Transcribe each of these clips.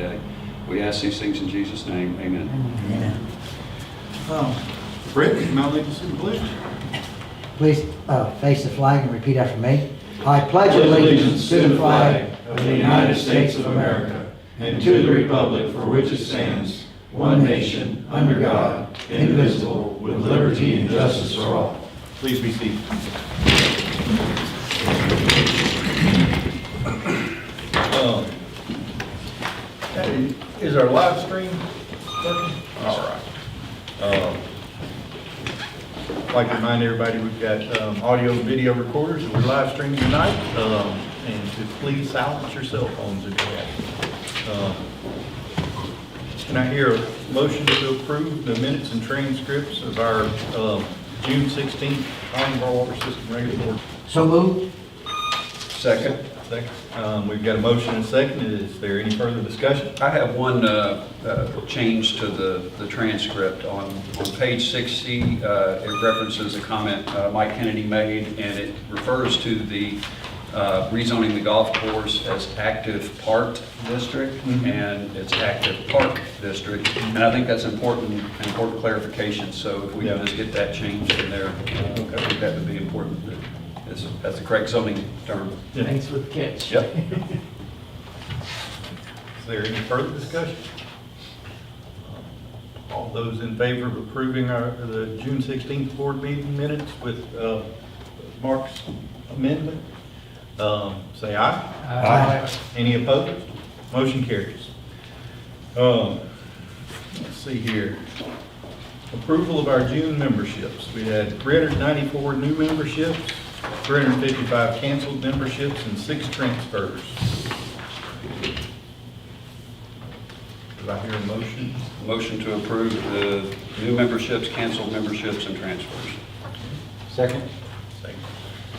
Okay. We ask these things in Jesus' name. Amen. Amen. Brett, you might lead us in the pledge. Please face the flag and repeat after me. I pledge allegiance to the flag of the United States of America and to the republic for which it stands, one nation, under God, indivisible, with liberty and justice for all. Please be seated. Is our live stream working? All right. I'd like to remind everybody we've got audio and video recorders that we're live streaming tonight, and to please silence your cell phones if you have. Can I hear a motion to approve the minutes and transcripts of our June 16th Our Water System Regular Board? So moved. Second. We've got a motion and a second. Is there any further discussion? I have one change to the transcript. On page 60, it references a comment Mike Kennedy made, and it refers to the rezoning the golf course as active part district, and it's active park district. And I think that's important clarification. So if we can just get that changed in there, I think that would be important. That's the correct zoning term. Thanks for the catch. Yep. Is there any further discussion? All those in favor of approving the June 16th board meeting minutes with Mark's amendment, say aye. Aye. Any opposed? Motion carries. Let's see here. Approval of our June memberships. We had 394 new memberships, 355 canceled memberships, and 6 transfers. Do I hear a motion? Motion to approve the new memberships, canceled memberships, and transfers. Second. Second.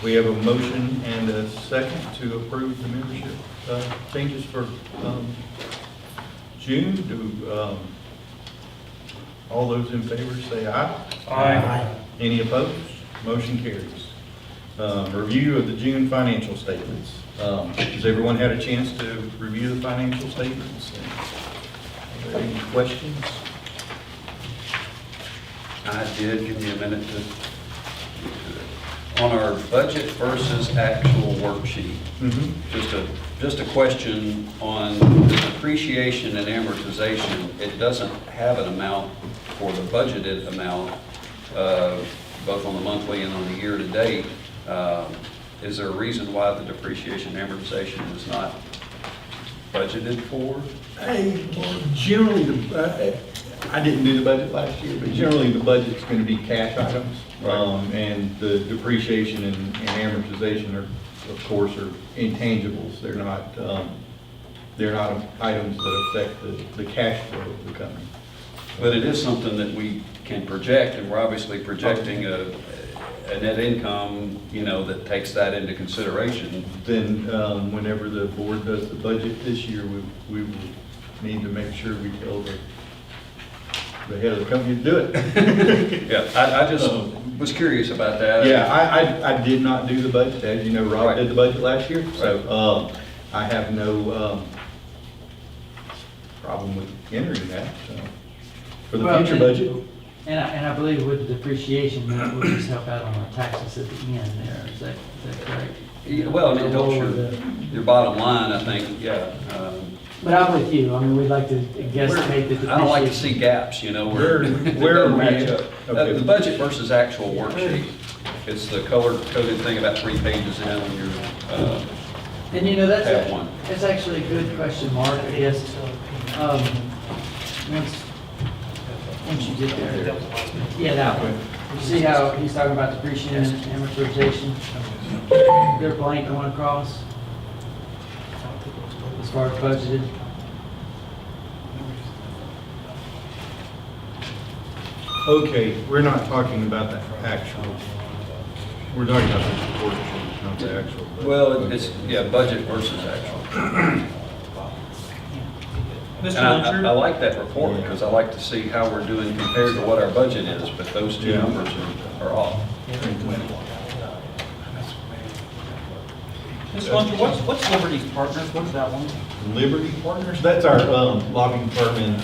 We have a motion and a second to approve the membership changes for June. Do all those in favor say aye? Aye. Any opposed? Motion carries. Review of the June financial statements. Has everyone had a chance to review the financial statements? Are there any questions? I did. Give me a minute to. On our budget versus actual worksheet, just a question on the depreciation and amortization. It doesn't have an amount for the budgeted amount, both on the monthly and on the year-to-date. Is there a reason why the depreciation and amortization is not budgeted for? Generally, I didn't do the budget last year, but generally the budget's going to be cash items. And the depreciation and amortization are, of course, are intangibles. They're not items that affect the cash flow of the company. But it is something that we can project, and we're obviously projecting a net income, that takes that into consideration. Then, whenever the board does the budget this year, we will need to make sure we tell the head of the company to do it. Yeah, I just was curious about that. Yeah, I did not do the budget. As you know, Rob did the budget last year, so I have no problem with entering that for the future budget. And I believe with the depreciation, that will just help out on our taxes at the end there. Is that correct? Yeah, well, it helps your bottom line, I think, yeah. But I'm with you. I mean, we'd like to guesstimate the depreciation. I don't like to see gaps, where Where are we match at? up. Okay. The budget versus actual worksheet. It's the color-coded thing about 3 pages in when you're, And have one. that's actually a good question, Mark, I guess. Once you get there. Yeah, that one. You see how he's talking about depreciation and amortization? They're blank going across as far as budgeted. Okay, we're not talking about the actual. We're talking about the report sheet, not the actual. Budget. Well, it's, budget versus actual. And I like that report because I like to see how we're doing compared to what our budget is, but those two numbers are off. Mr. Luncher, what's Liberty's Partners? What's that one? Liberty Partners, that's our lobbying firm in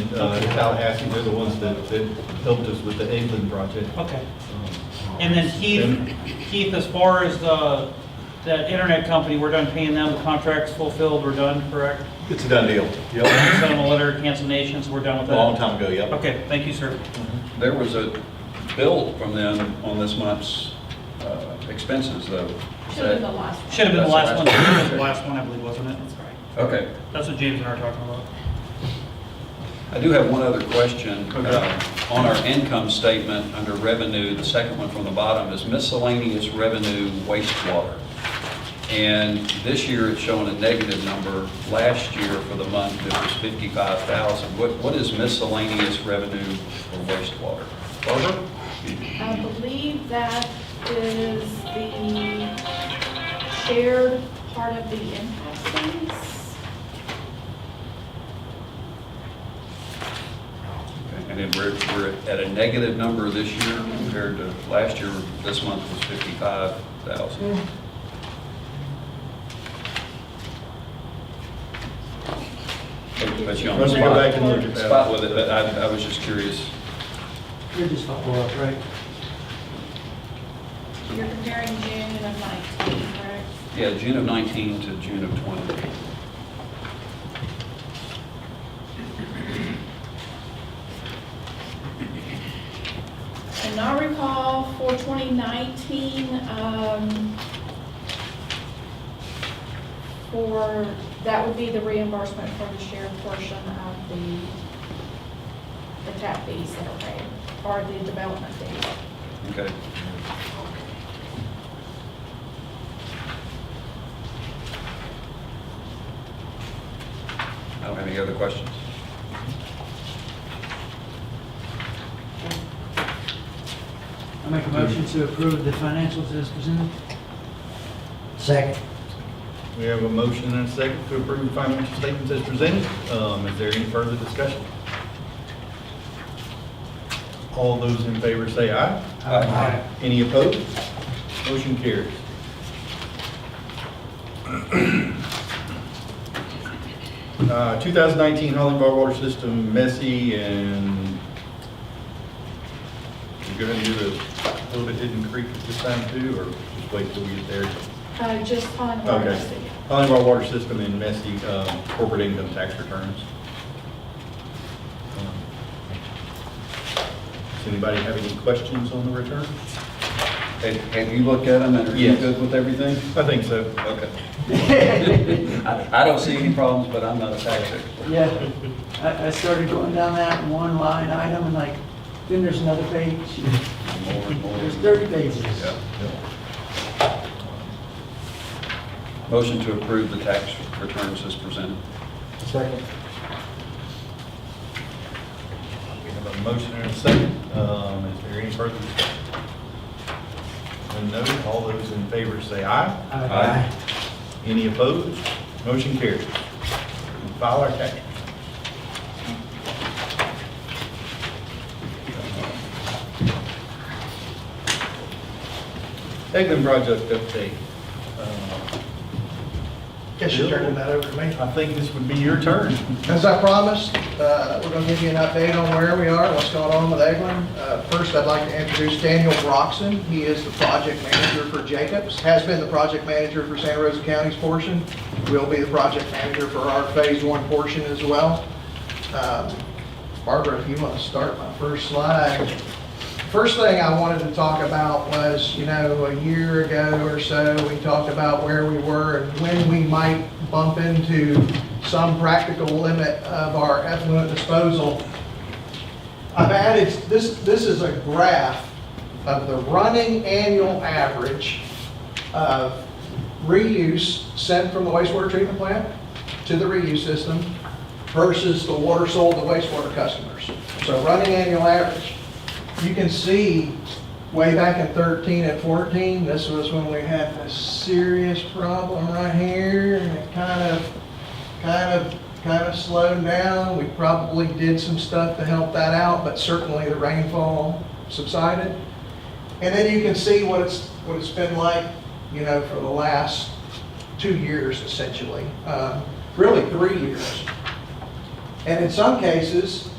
Tallahassee. They're the ones that helped us with the England project. Okay. And then Keith, as far as that internet company, we're done paying them, the contract's fulfilled, we're done, correct? It's a done deal. Yep. Sent them a letter of cancellation, so we're done with A that? long time ago, yep. Okay, thank you, sir. There was a bill from them on this month's expenses, though. Should have been the last one. Should have been the That's last the one, last Should one. have been the last one, I believe, wasn't it? That's right. Okay. That's what James and I are talking about. I do have one other question. Okay. On our income statement, under revenue, the second one from the bottom is miscellaneous revenue wastewater. And this year, it's showing a negative number. Last year, for the month, it was $55,000. What is miscellaneous revenue for wastewater? Barbara? I believe that is the shared part of the impact fees. Okay, and then we're at a negative number this year compared to last year. This month was $55,000. But you on the Let me go back and look at that. spot with it, but I was just curious. You're just follow up, right? You're comparing June of 19, correct? Yeah, June of 19 to June of 20. And I recall for 2019, that would be the reimbursement for the shared portion of the tap fees that are paid, or the development fees. Okay. I don't have any other questions. I make a motion to approve the financials as presented. Second. We have a motion and a second to approve the financial statements as presented. Is there any further discussion? All those in favor say aye. Aye. Any opposed? Motion carries. 2019 Holland Water System messy, and we're going to do the little bit Hidden Creek at this time too, or just wait till we get there? Just on the Okay. Holland Water System and messy corporate income tax returns. Does anybody have any questions on the return? Have you looked at them and are you Yes. good with everything? I think so. Okay. I don't see any problems, but I'm not a tax expert. Yeah, I started going down that one line item and like, then there's another page. More and more. There's 30 pages. Yeah. Motion to approve the tax returns as presented. Second. We have a motion and a second. Is there any further discussion? When noted, all those in favor say aye. Aye. Any opposed? Motion carries. We file our tax returns. Egland project update. Guess you're turning that over to me. I think this would be your turn. As I promised, we're going to give you an update on where we are, what's going on with Eglin. First, I'd like to introduce Daniel Broxton. He is the project manager for Jacobs, has been the project manager for Santa Rosa County's portion, will be the project manager for our Phase 1 portion as well. Barbara, if you want to start my first slide. First thing I wanted to talk about was, a year ago or so, we talked about where we were and when we might bump into some practical limit of our effluent disposal. I've added, this is a graph of the running annual average of reuse sent from the wastewater treatment plant to the reuse system versus the water sold to wastewater customers. So running annual average. You can see way back in 13 and 14, this was when we had this serious problem right here, and it kind of slowed down. We probably did some stuff to help that out, but certainly the rainfall subsided. And then you can see what it's been like, for the last 2 years essentially, really 3 years. And in some cases,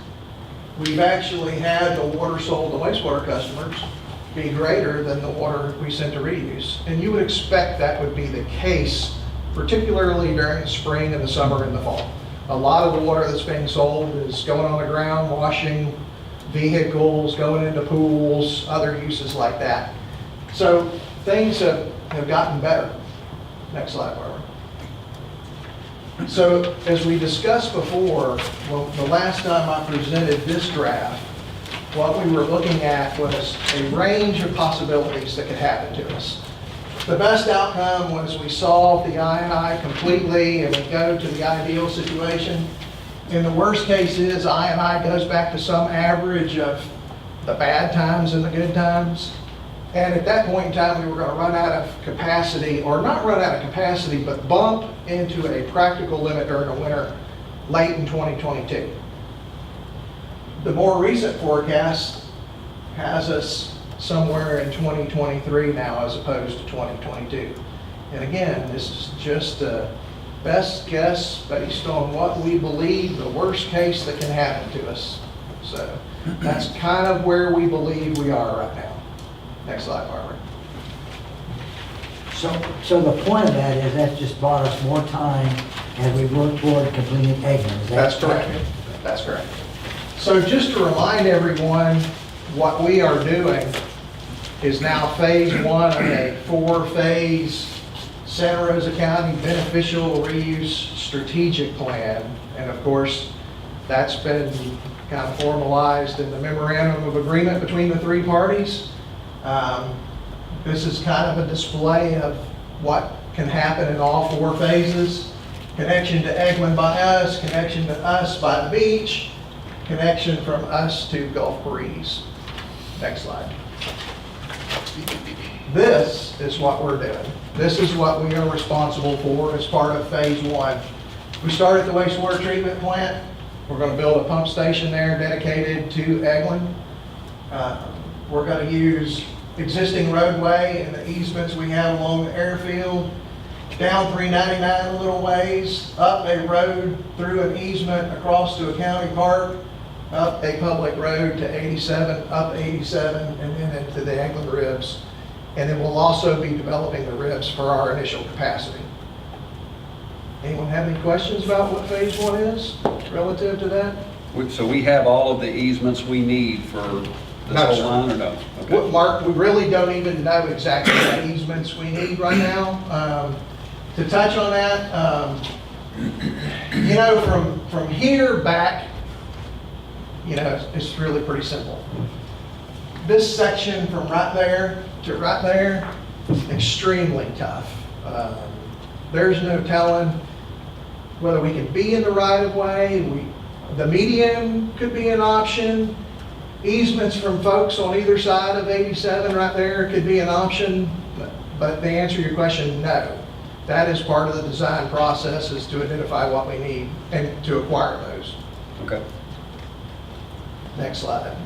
we've actually had the water sold to wastewater customers be greater than the water we sent to reuse. And you would expect that would be the case, particularly during the spring and the summer and the fall. A lot of the water that's being sold is going on the ground, washing vehicles, going into pools, other uses like that. So things have gotten better. Next slide, Barbara. So as we discussed before, well, the last time I presented this graph, what we were looking at was a range of possibilities that could happen to us. The best outcome was we solve the I&I completely and we go to the ideal situation. And the worst case is I&I goes back to some average of the bad times and the good times. And at that point in time, we were going to run out of capacity, or not run out of capacity, but bump into a practical limit during the winter late in 2022. The more recent forecast has us somewhere in 2023 now as opposed to 2022. And again, this is just a best guess based on what we believe the worst case that can happen to us. So that's kind of where we believe we are right now. Next slide, Barbara. So the point of that is that just bought us more time as we work toward completing Eggman. Is that That's correct. That's correct. So just to remind everyone, what we are doing is now phase one of a 4-phase Santa Rosa County beneficial reuse strategic plan. And of course, that's been kind of formalized in the memorandum of agreement between the 3 parties. This is kind of a display of what can happen in all 4 phases. Connection to Eggman by us, connection to us by the beach, connection from us to Gulf Breeze. Next slide. This is what we're doing. This is what we are responsible for as part of phase 1. We start at the wastewater treatment plant. We're going to build a pump station there dedicated to Eggman. We're going to use existing roadway and the easements we have along the airfield, down 399 a little ways, up a road through an easement across to a county park, up a public road to 87, up 87, and then into the Eggman ribs. And then we'll also be developing the ribs for our initial capacity. Anyone have any questions about what phase 1 is relative to that? So we have all of the easements we need for this No, whole sir. line, or no? Okay. What, Mark, we really don't even know exactly what easements we need right now. To touch on that, you know, from here back, you know, it's really pretty simple. This section from right there to right there, extremely tough. There's no telling whether we can be in the right of way. The median could be an option. Easements from folks on either side of 87 right there could be an option. But to answer your question, no. That is part of the design process, is to identify what we need and to acquire those. Okay. Next slide.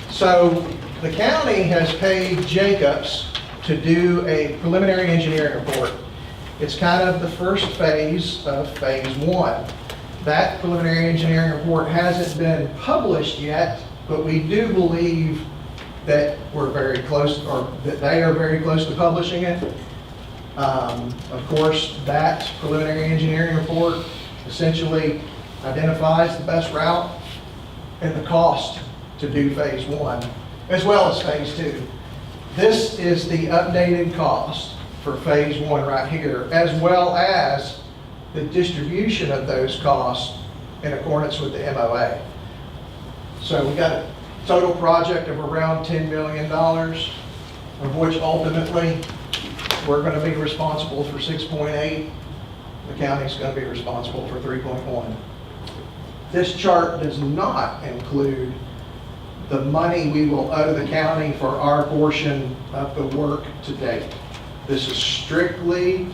So the county has paid Jacobs to do a preliminary engineering report. It's kind of the first phase of phase 1. That preliminary engineering report hasn't been published yet, but we do believe that we're very close, or that they are very close to publishing it. Of course, that preliminary engineering report essentially identifies the best route and the cost to do phase 1, as well as phase 2. This is the updated cost for phase 1 right here, as well as the distribution of those costs in accordance with the MOA. So we got a total project of around $10 million, of which ultimately we're going to be responsible for 6.8. The county's going to be responsible for 3.1. This chart does not include the money we will owe the county for our portion of the work to date. This is strictly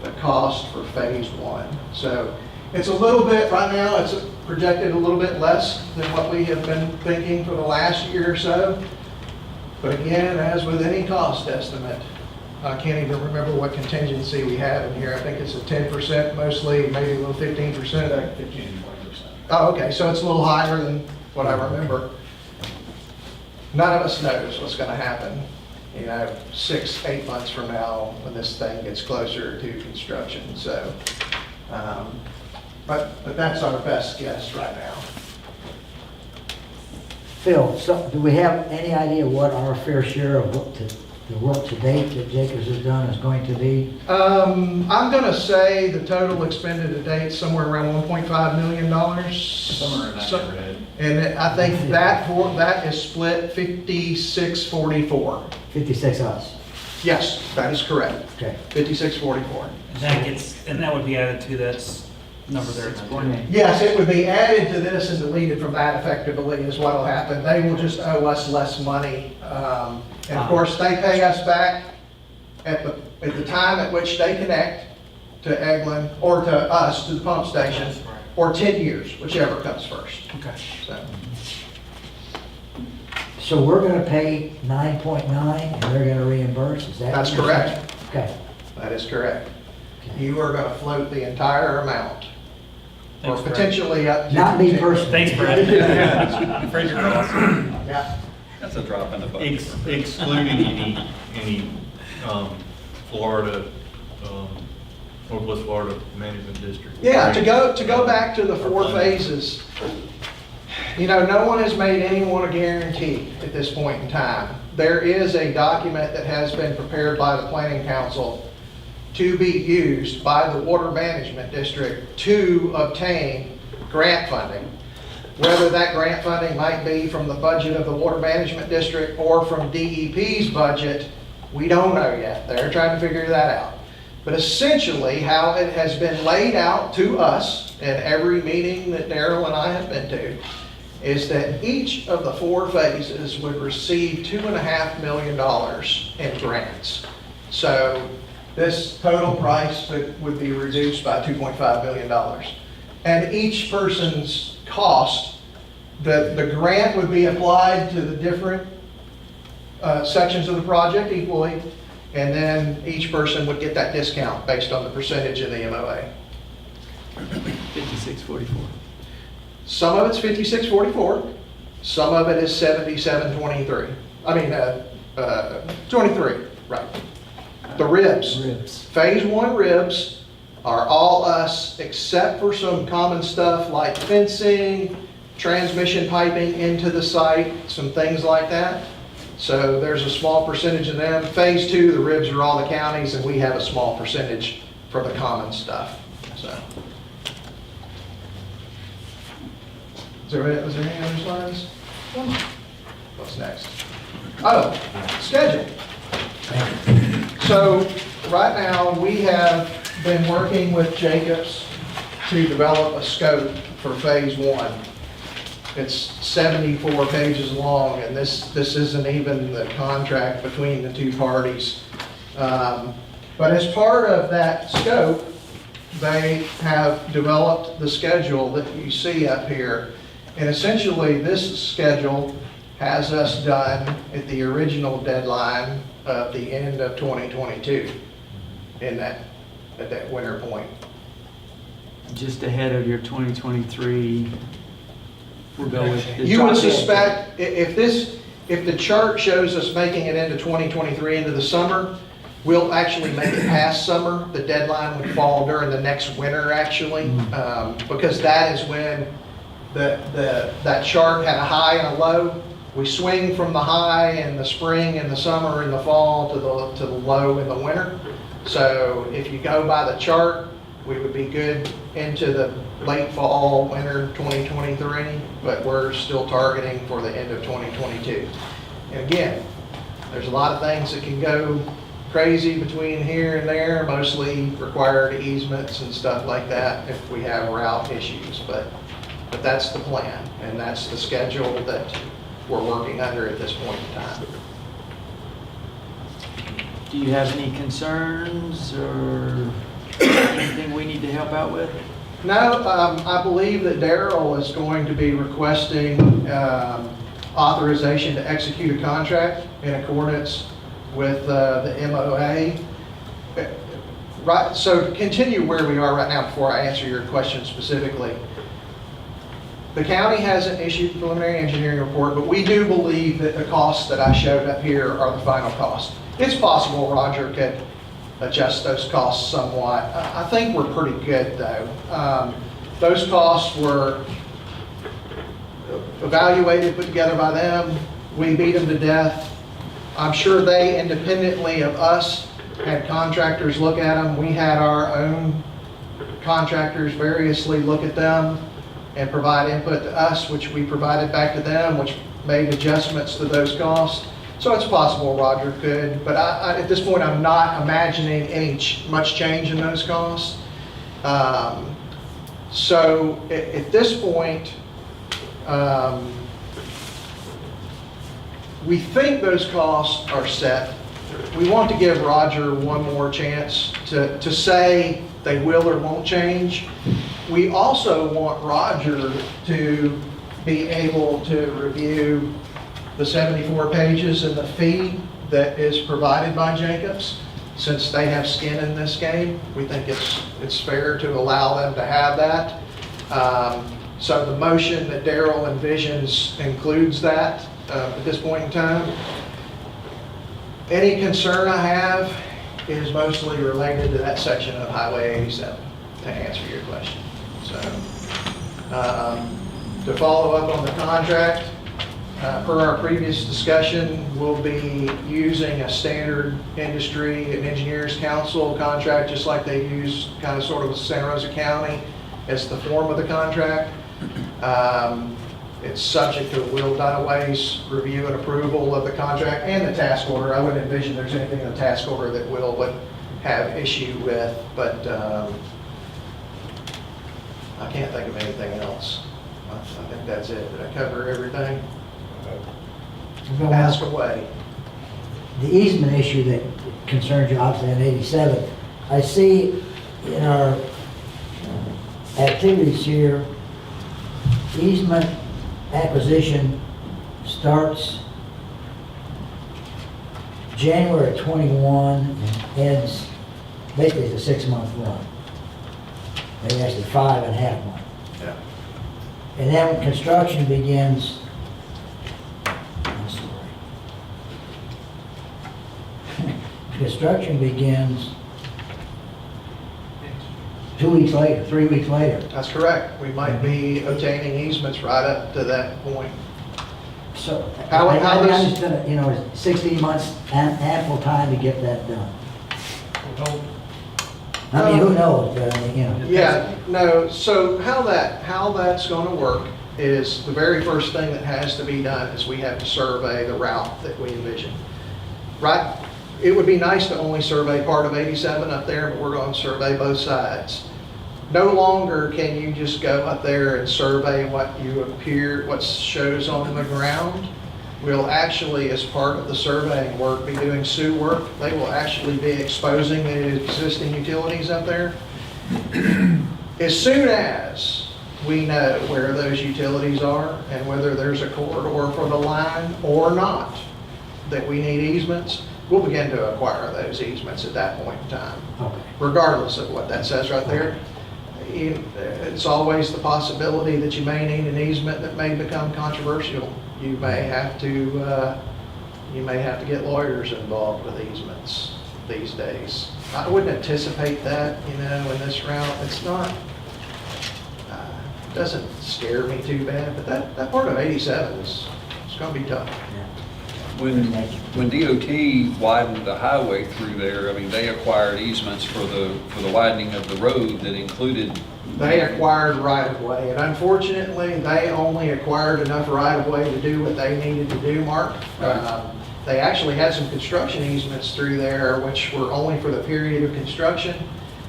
the cost for phase 1. So it's a little bit, right now, it's projected a little bit less than what we have been thinking for the last year or so. But again, as with any cost estimate, I can't even remember what contingency we have in here. I think it's a 10% mostly, maybe a little 15%. 15 to 20%. Oh, okay, so it's a little higher than what I remember. None of us knows what's gonna happen, 6, 8 months from now when this thing gets closer to construction, so. But that's our best guess right now. Phil, so do we have any idea what our fair share of the work to date that Jacobs has done is going to be? I'm gonna say the total expended to date is somewhere around $1.5 million. Somewhere in that neighborhood. And I think that is split 56-44. 56 us. Yes, that is correct. Okay. 56-44. And that would be added to that number there. 6.8. Yes, it would be added to this and deleted from that effectively is what will happen. They will just owe us less money. And of course, they pay us back at the time at which they connect to Eglin or to us, to the pump station, or 10 years, whichever comes first. Okay. So, So we're going to pay 9.9 and they're going to reimburse, is that? That's what you're saying? correct. Okay. that is correct. Okay. You are going to float the entire amount, or Thanks, Brad. potentially up to. Not me personally. Thanks, Brad. I'm afraid you're cross. Yeah. That's a drop in the bucket. Excluding any Florida, Northwest Florida Management District. Yeah, to go back to the 4 phases, no one has made anyone a guarantee at this point in time. There is a document that has been prepared by the Planning Council to be used by the Water Management District to obtain grant funding. Whether that grant funding might be from the budget of the Water Management District or from DEP's budget, we don't know yet. They're trying to figure that out. But essentially, how it has been laid out to us in every meeting that Darrell and I have been to, is that each of the 4 phases would receive $2.5 million in grants. So this total price would be reduced by $2.5 million. And each person's cost, the grant would be applied to the different sections of the project equally, and then each person would get that discount based on the percentage in the MOA. 56.44. Some of it's 56-44, some of it is 77-23. I mean, 23, right. The ribs. Phase 1 ribs are all us except for some common stuff like fencing, transmission piping into the site, some things like that. So there's a small percentage of them. Phase 2, the ribs are all the counties, and we have a small percentage for the common stuff. So, was there any other slides? What's next? Oh, schedule. So right now, we have been working with Jacobs to develop a scope for phase 1. It's 74 pages long, and this isn't even the contract between the 2 parties. But as part of that scope, they have developed the schedule that you see up here. And essentially, this schedule has us done at the original deadline of the end of 2022 at that winter point. Just ahead of your 2023, we'll go with the You would drop dead. suspect, if the chart shows us making it into 2023 into the summer, we'll actually make it past summer. The deadline would fall during the next winter, actually, because that is when that chart had a high and a low. We swing from the high in the spring and the summer and the fall to the low in the winter. So if you go by the chart, we would be good into the late fall, winter 2023, but we're still targeting for the end of 2022. And again, there's a lot of things that can go crazy between here and there, mostly required easements and stuff like that if we have route issues, but that's the plan, and that's the schedule that we're working under at this point in time. Do you have any concerns or anything we need to help out with? No, I believe that Darrell is going to be requesting authorization to execute a contract in accordance with the MOA. Right, so to continue where we are right now before I answer your question specifically, the county hasn't issued the preliminary engineering report, but we do believe that the costs that I showed up here are the final cost. It's possible Roger could adjust those costs somewhat. I think we're pretty good though. Those costs were evaluated, put together by them. We beat them to death. I'm sure they independently of us had contractors look at them. We had our own contractors variously look at them and provide input to us, which we provided back to them, which made adjustments to those costs. So it's possible Roger could, but at this point, I'm not imagining any much change in those costs. So at this point, we think those costs are set. We want to give Roger one more chance to say they will or won't change. We also want Roger to be able to review the 74 pages in the fee that is provided by Jacobs. Since they have skin in this game, we think it's fair to allow them to have that. So the motion that Darrell envisions includes that at this point in time. Any concern I have is mostly related to that section of Highway 87, to answer your question. So, to follow up on the contract, per our previous discussion, we'll be using a standard industry and engineers council contract, just like they use kind of sort of with Santa Rosa County as the form of the contract. It's subject to Will Dunaway's review and approval of the contract and the task order. I wouldn't envision there's anything in the task order that Will would have issue with, but I can't think of anything else. I think that's it. Did I cover everything? Ask away. The easement issue that concerns you obviously in 87, I see in our activities here, easement acquisition starts January 21 and ends, basically it's a 6-month run. Maybe actually 5.5 months. Yeah. And then when construction begins, I'm sorry. Construction begins 2 weeks later, 3 weeks later. That's correct. We might be obtaining easements right up to that point. So, How I this- understand, 16 months, ample time to get that done. I mean, who knows, but I mean, Yeah, no, so how that's gonna work is the very first thing that has to be done is we have to survey the route that we envision. Right? It would be nice to only survey part of 87 up there, but we're going to survey both sides. No longer can you just go up there and survey what shows on the ground. We'll actually, as part of the surveying work, be doing SU work. They will actually be exposing the existing utilities up there. As soon as we know where those utilities are and whether there's a corridor for the line or not, that we need easements, we'll begin to acquire those easements at that point in time, okay. regardless of what that says right there. It's always the possibility that you may need an easement that may become controversial. You may have to get lawyers involved with easements these days. I wouldn't anticipate that, in this route. It's not, doesn't scare me too bad, but that part of 87 it's going to be tough. When DOT widened the highway through there, I mean, they acquired easements for the widening of the road that included. They acquired right-of-way, and unfortunately, they only acquired enough right-of-way to do what they needed to do, Mark. They actually had some construction easements through there, which were only for the period of construction,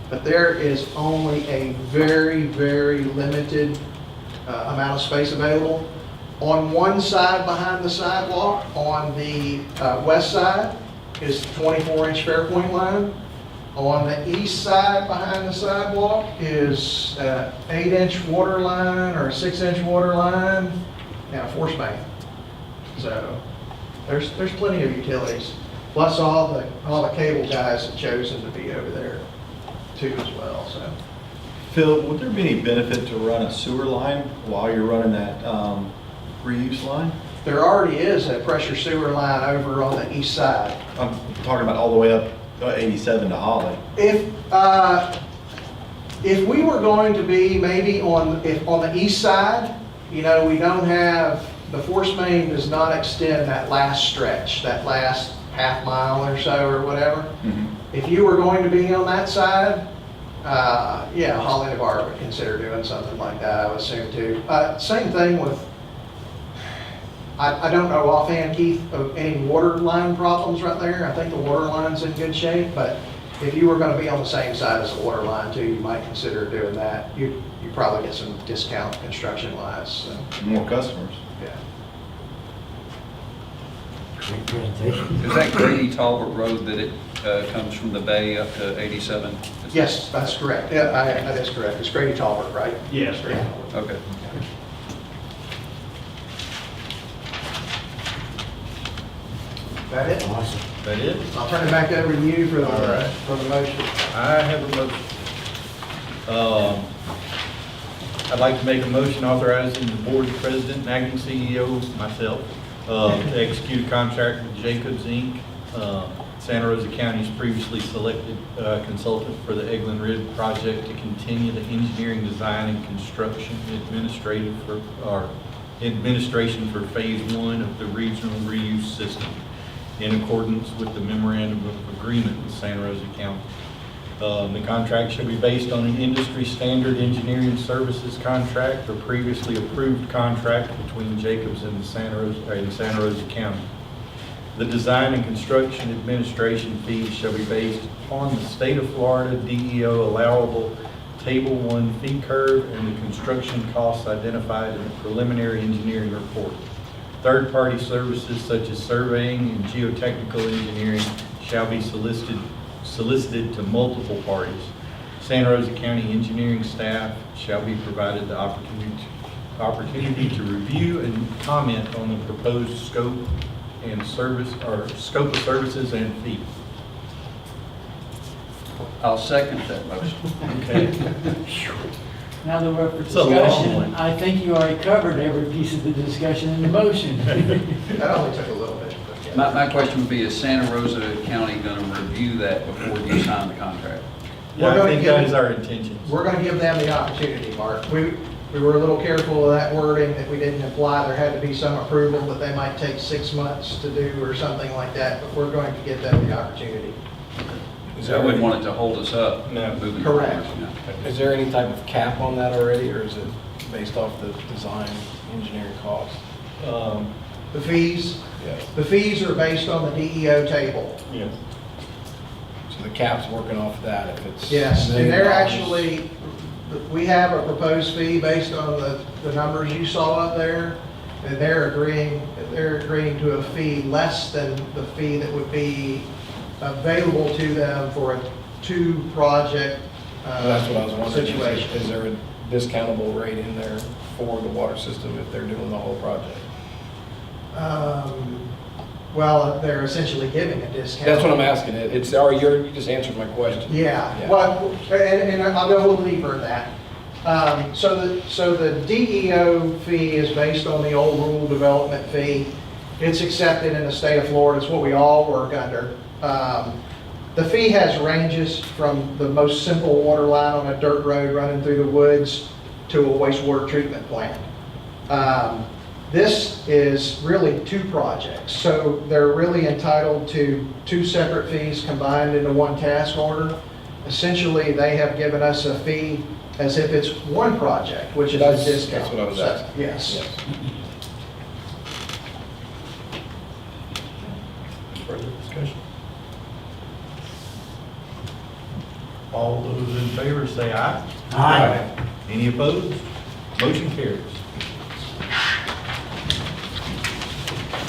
but there is only a very, very limited amount of space available. On one side behind the sidewalk, on the west side, is the 24-inch Fairpoint line. On the east side behind the sidewalk is an 8-inch water line or a 6-inch water line and a force main. So there's plenty of utilities. plus all the cable guys have chosen to be over there too as well, so. Phil, would there be any benefit to run a sewer line while you're running that reuse line? There already is a pressure sewer line over on the east side. I'm talking about all the way up 87 to Holly. If we were going to be maybe on the east side, you know, we don't have, the force main does not extend that last stretch, that last half mile or so or whatever. If you were going to be on that side, yeah, Holly Navarre would consider doing something like that, I would assume too. Same thing with, I don't know offhand, Keith, of any water line problems right there. I think the water line's in good shape, but if you were going to be on the same side as the water line too, you might consider doing that. You probably get some discount construction wise. So, More customers. yeah. Great presentation. Is that Grady Talbot Road that it comes from the bay up to 87? Yes, that's correct. Yeah, that is correct. It's Grady Talbot, right? Yes. Yeah. Okay. That it? Awesome. That it? I'll turn it back over to you for All right. for the motion. I have a motion. I'd like to make a motion authorizing the board president and acting CEO, myself, to execute a contract with Jacobs Inc., Santa Rosa County's previously selected consultant for the Eglin Ridge project to continue the engineering, design, and construction administration for phase 1 of the regional reuse system in accordance with the memorandum of agreement with Santa Rosa County. The contract shall be based on an industry standard engineering services contract or previously approved contract between Jacobs and Santa Rosa County. The design and construction administration fees shall be based upon the state of Florida DEO allowable Table 1 fee curve and the construction costs identified in the preliminary engineering report. Third-party services such as surveying and geotechnical engineering shall be solicited to multiple parties. Santa Rosa County engineering staff shall be provided the opportunity to review and comment on the proposed scope and service, or scope of services and fee. I'll second that motion. Okay. Now that we're up for It's a long discussion, one. I think you already covered every piece of the discussion in the motion. That only took a little bit. But yeah. My question would be, is Santa Rosa County going to review that before you sign the contract? Yeah, I think that is our intention. We're going to give them the opportunity, Mark. We were a little careful of that wording, that we didn't imply there had to be some approval that they might take 6 months to do or something like that, but we're going to give them the opportunity. I wouldn't want it to hold us up. No. Moving Correct. forward, yeah. Is there any type of cap on that already, or is it based off the design engineering cost? The fees, Yes. the fees are based on the DEO table. Yes. So the cap's working off that if it's. Yes, $1 and million. they're actually, we have a proposed fee based on the numbers you saw up there, and they're agreeing to a fee less than the fee that would be available to them for a 2-project That's what I was wondering. situation. Is there a discountable rate in there for the water system if they're doing the whole project? Well, they're essentially giving a discount. That's what I'm asking. It's, or you just answered my question. Yeah, Yeah. well, and I'll go a little deeper in that. So the DEO fee is based on the old rural development fee. It's accepted in the state of Florida. It's what we all work under. The fee has ranges from the most simple water line on a dirt road running through the woods to a wastewater treatment plant. This is really 2 projects, so they're really entitled to 2 separate fees combined into 1 task order. Essentially, they have given us a fee as if it's 1 project, which is a That's- discount. that's what I was So, asking. Yes. Further discussion? All those in favor say aye. Aye. Any opposed? Motion carries.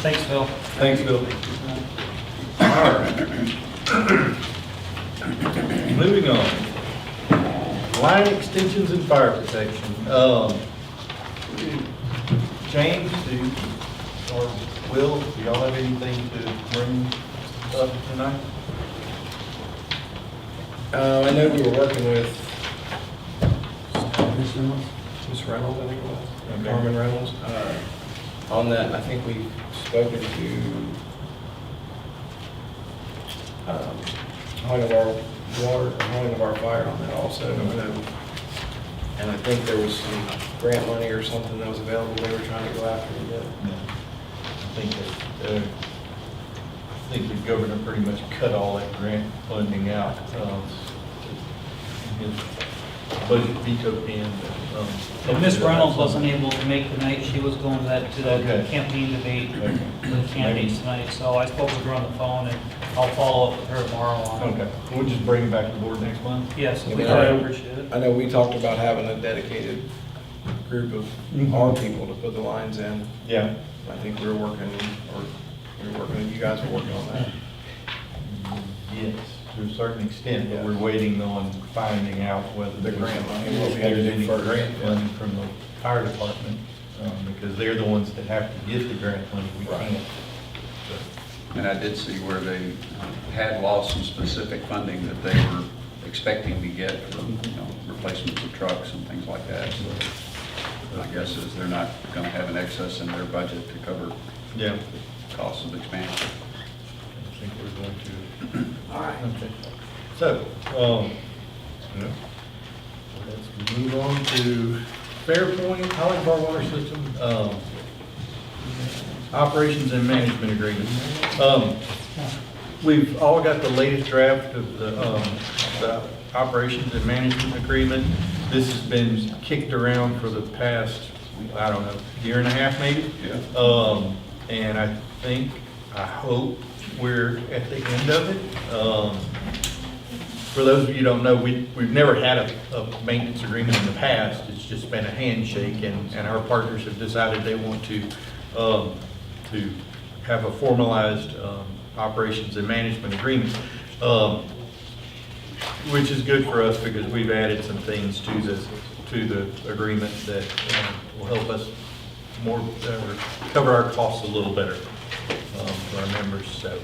Thanks, Phil. Thanks, Bill. All right. Moving on. Line extensions and fire protection. James, or Will, do y'all have anything to bring up tonight? I know we were working with Ms. Reynolds? Ms. Reynolds, I think it was, Okay. Carmen Reynolds. On that, I think we've spoken to hauling of our water, hauling of our fire on that also. And I think there was some grant money or something that was available they were trying to go after to get. I think the governor pretty much cut all that grant funding out. His budget veto pen. And Ms. Reynolds wasn't able to make tonight, she was going to that Okay. campaign debate, Okay. the candidates tonight, so I spoke with her on the phone, and I'll follow up with her tomorrow on it. Okay, we'll just bring it back to the board next month. Yes, Yeah, we but I- appreciate it. I know we talked about having a dedicated group of our people to put the lines in. Yeah. I think we were working, you guys were working on that. Yes, to a certain extent, but we're waiting on finding out whether The grant money, what we had to there's do any first, grant yeah. money from the fire department, because they're the ones that have to get the grant money. We Right. can't. And I did see where they had lost some specific funding that they were expecting to get for, replacements of trucks and things like that. So my guess is they're not going to have an excess in their budget to cover Yeah, costs of expansion. I think we're going to. All right. Okay. So, let's move on to Fairpoint, Holly Bar Water System, operations and management agreement. We've all got the latest draft of the operations and management agreement. This has been kicked around for the past, I don't know, year and a half maybe? Yeah. And I hope we're at the end of it. For those of you who don't know, we've never had a maintenance agreement in the past. It's just been a handshake, and our partners have decided they want to have a formalized operations and management agreement, which is good for us because we've added some things to the agreement that will help us cover our costs a little better for our members. So.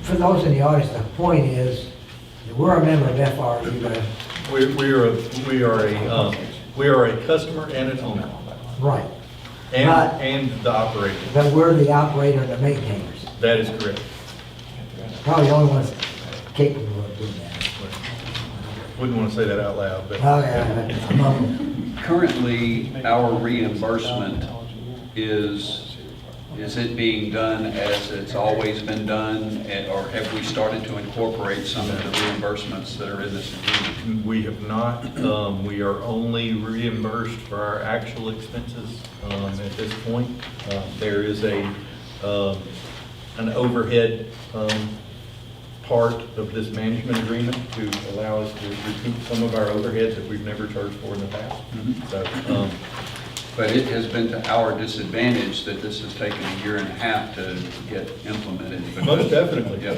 For those in the audience, the point is, that we're a member of FRE, but, We are a customer and an owner, right, But- and the operator. but we're the operator and the maintainers. That is correct. Probably the only ones capable of doing that. Wouldn't want to say that out loud, but. Oh, yeah, I'm on- Currently, our reimbursement is it being done as it's always been done, or have we started to incorporate some of the reimbursements that are in this agreement? We have not. We are only reimbursed for our actual expenses at this point. There is an overhead part of this management agreement to allow us to recoup some of our overheads that we've never charged for in the past. So, But it has been to our disadvantage that this has taken a year and a half to get implemented. most definitely. Yep.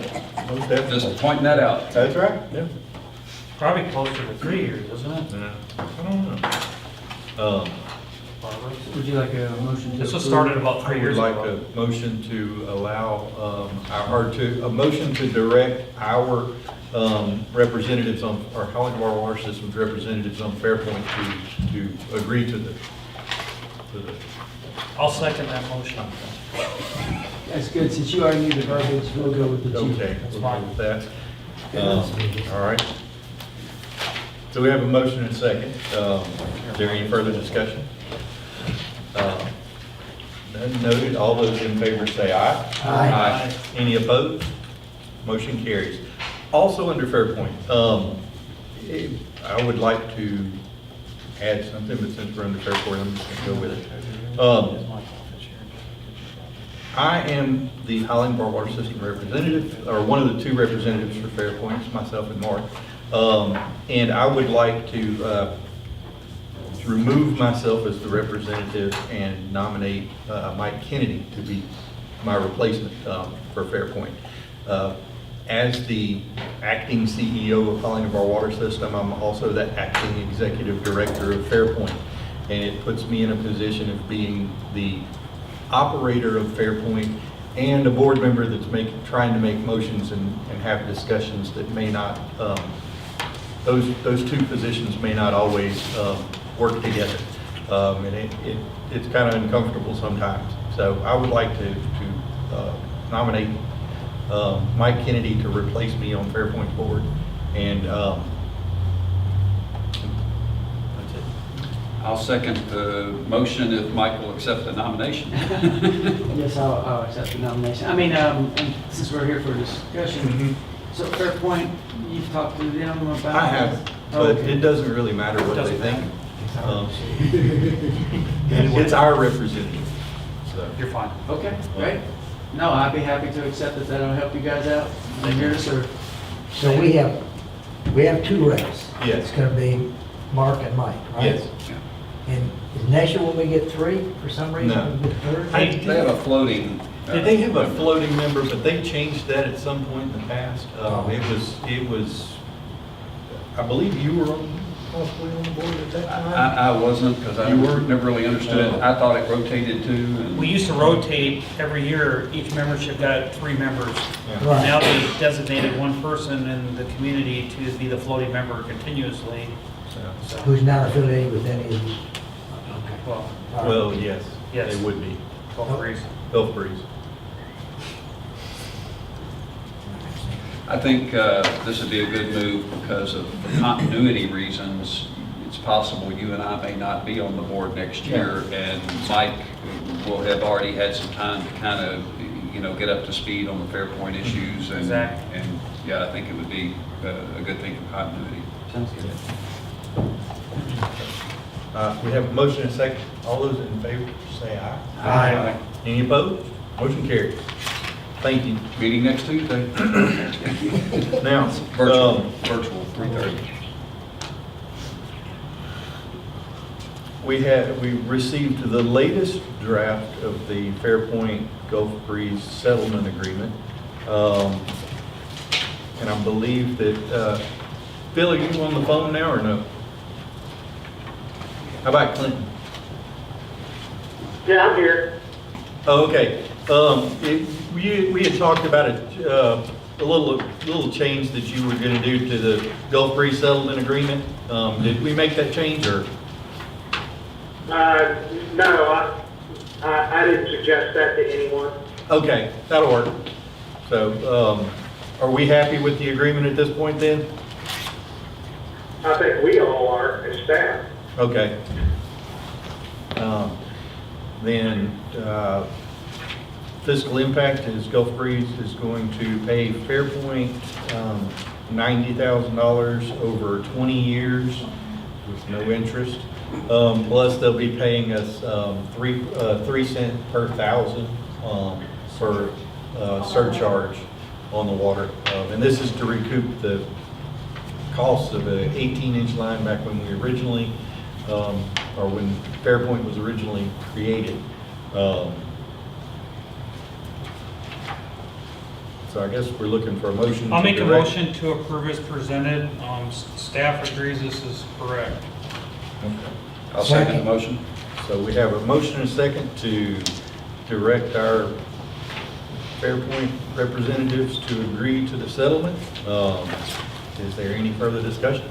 Most definitely. Just pointing that out. That's right, yeah. Probably closer to 3 years, isn't it? I don't know. Barbara? Would you like a motion to? This was approve? started about I 3 would years like ago. a motion to allow, a motion to direct our representatives on, our Holly Bar Water Systems representatives on Fairpoint to agree to the. I'll second that motion. That's good, since you already knew the verbiage, we'll go with the chief. Okay, That's we'll fine. go with that. All right. So we have a motion and a second. Is there any further discussion? None noted. All those in favor say aye. Aye. Any opposed? Motion carries. Also under Fairpoint, I would like to add something, but since we're under Fairpoint, I'm just going to go with it. I am the Highland Bar Water System representative, or one of the two representatives for Fairpoint, it's myself and Mark. And I would like to remove myself as the representative and nominate Mike Kennedy to be my replacement for Fairpoint. As the acting CEO of Highland Bar Water System, I'm also the acting executive director of Fairpoint. And it puts me in a position of being the operator of Fairpoint and a board member that's trying to make motions and have discussions that may not, those two positions may not always work together. And it's kind of uncomfortable sometimes. So I would like to nominate Mike Kennedy to replace me on Fairpoint board, and that's it. I'll second the motion if Mike will accept the nomination. Yes, I'll accept the nomination. I mean, and since we're here for discussion, so Fairpoint, you've talked to them about? I have, but Okay. it doesn't really matter what they Doesn't think. matter. It's our representative, so. You're fine. Okay, great. No, I'd be happy to accept it. That'll help you guys out. I'm here to serve. So we have two reps. Yes. It's gonna be Mark and Mike, right? Yes. And next year, will we get three for some reason? No. We get third? They have a floating. Did they have a floating member, but they changed that at some point in the past? It was, I believe you were possibly on the board at that time? I wasn't, because I You weren't? never really understood it. I thought it rotated too. and- We used to rotate every year, each membership got 3 members. Yeah. Right. Now they designated one person in the community to be the floating member continuously. So, Who's not affiliated with any of these? Okay. Well, All right. well, yes, Yes. they would be. 12 degrees. Health Breeze. I think this would be a good move because of continuity reasons. It's possible you and I may not be on the board next year, and Mike will have already had some time to kind of, get up to speed on the Fairpoint issues. And, Exactly. And, yeah, I think it would be a good thing for continuity. Sounds good. We have a motion and a second. All those in favor, say aye. Aye. Any opposed? Motion carries. Thank you. Meeting next Tuesday. Now, Virtual, 3:30. we received the latest draft of the Fairpoint Gulf Breeze settlement agreement. And I believe that, Phil, are you on the phone now or no? How about Clinton? Yeah, I'm here. Oh, okay. We had talked about a little change that you were going to do to the Gulf Breeze settlement agreement. Did we make that change or? No, I didn't suggest that to anyone. Okay, that'll work. So, are we happy with the agreement at this point then? I think we all are as staff. Okay. Then, fiscal impact is Gulf Breeze is going to pay Fairpoint $90,000 over 20 years with no interest. Plus, they'll be paying us 3 cents per thousand for surcharge on the water. And this is to recoup the cost of an 18-inch line back when we originally, or when Fairpoint was originally created. So I guess we're looking for a motion. I'll to make a direct- motion to approve as presented. Staff agrees this is correct. Okay. I'll second the motion. So we have a motion and a second to direct our Fairpoint representatives to agree to the settlement. Is there any further discussion?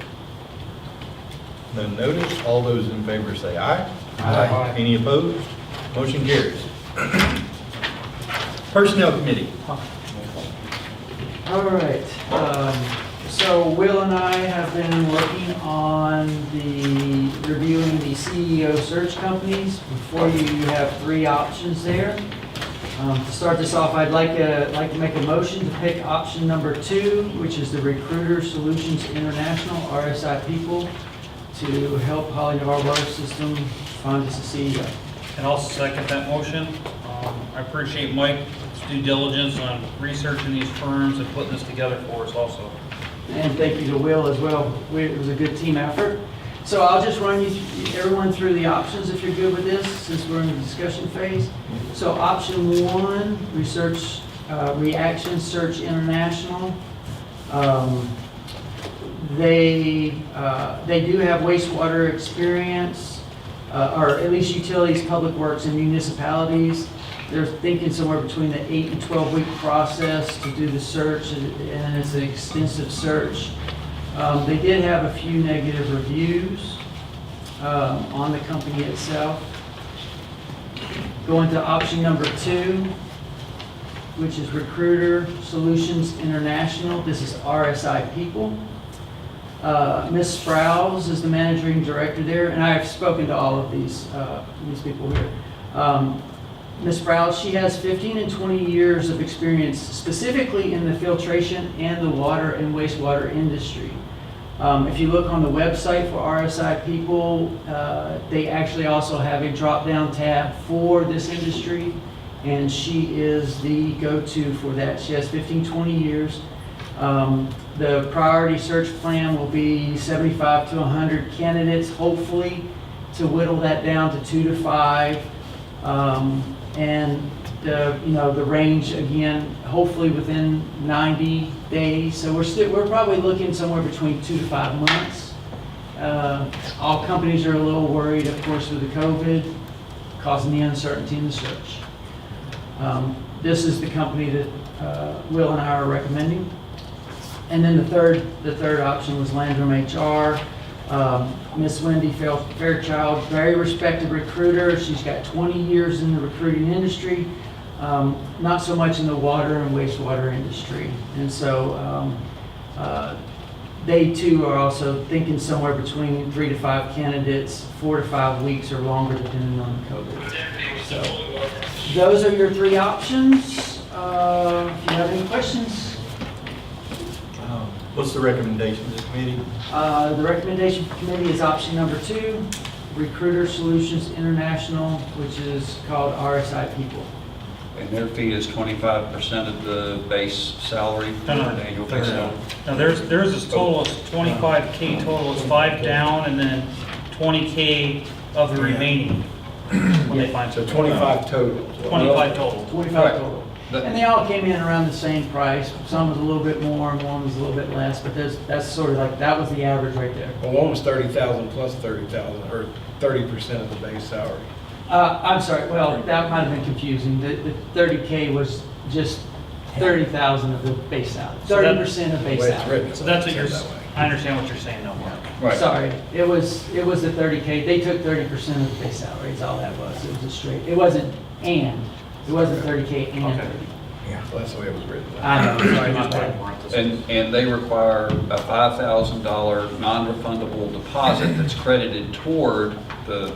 None noted. All those in favor say aye. Aye. Any opposed? Motion carries. Personnel Committee. All right, so Will and I have been working on reviewing the CEO search companies. Before you, you have 3 options there. To start this off, I'd like to make a motion to pick option number 2, which is the Recruiter Solutions International, RSI people, to help Holly Harbor System find us a CEO. And I'll second that motion. I appreciate Mike's due diligence on researching these firms and putting this together for us also. And thank you to Will as well. It was a good team effort. So I'll just run everyone through the options if you're good with this, since we're in the discussion phase. So option 1, Reaction Search International. They do have wastewater experience, or at least utilities, public works, and municipalities. They're thinking somewhere between the 8 and 12-week process to do the search, and it's an extensive search. They did have a few negative reviews on the company itself. Going to option number 2, which is Recruiter Solutions International. This is RSI People. Ms. Sprouse is the managing director there, and I have spoken to all of these people here. Ms. Sprouse, she has 15 and 20 years of experience specifically in the filtration and the water and wastewater industry. If you look on the website for RSI People, they actually also have a drop-down tab for this industry, and she is the go-to for that. She has 15, 20 years. The priority search plan will be 75 to 100 candidates, hopefully to whittle that down to 2 to 5. And the range, again, hopefully within 90 days. So we're probably looking somewhere between 2 to 5 months. All companies are a little worried, of course, with the COVID, causing the uncertainty in the search. This is the company that Will and I are recommending. And then the third option was Landrum HR. Miss Wendy Fairchild, very respected recruiter. She's got 20 years in the recruiting industry, not so much in the water and wastewater industry. And so they too are also thinking somewhere between 3 to 5 candidates, 4 to 5 weeks or longer, depending on the COVID. So those are your 3 options. If you have any questions. What's the recommendation of the committee? The recommendation committee is option number 2, Recruiter Solutions International, which is called RSI People. And their fee is 25% of the base salary for No, the annual fixed salary. Now, theirs is total, is 25K total, is 5 down, and then 20K of the remaining when they find. So 25 total. 25 total. 25 Right. total. That- And they all came in around the same price. Some was a little bit more, and one was a little bit less, but that's sort of like, that was the average right there. Well, one was 30,000 plus 30,000, or 30% of the base salary. I'm sorry, well, that might have been confusing. The 30K was just 30,000 of the base salary, So that- 30% of The base way it's salary. written. So that's what you're, It's that way. I understand what you're saying now, Mark. Right. Sorry, it was the 30K. They took 30% of the base salary, is all that was. It was a straight, it wasn't 30K and Okay. 30. Well, that's the way it was written. I know, sorry Just about put that. it more at this- And they require a $5,000 non-refundable deposit that's credited toward the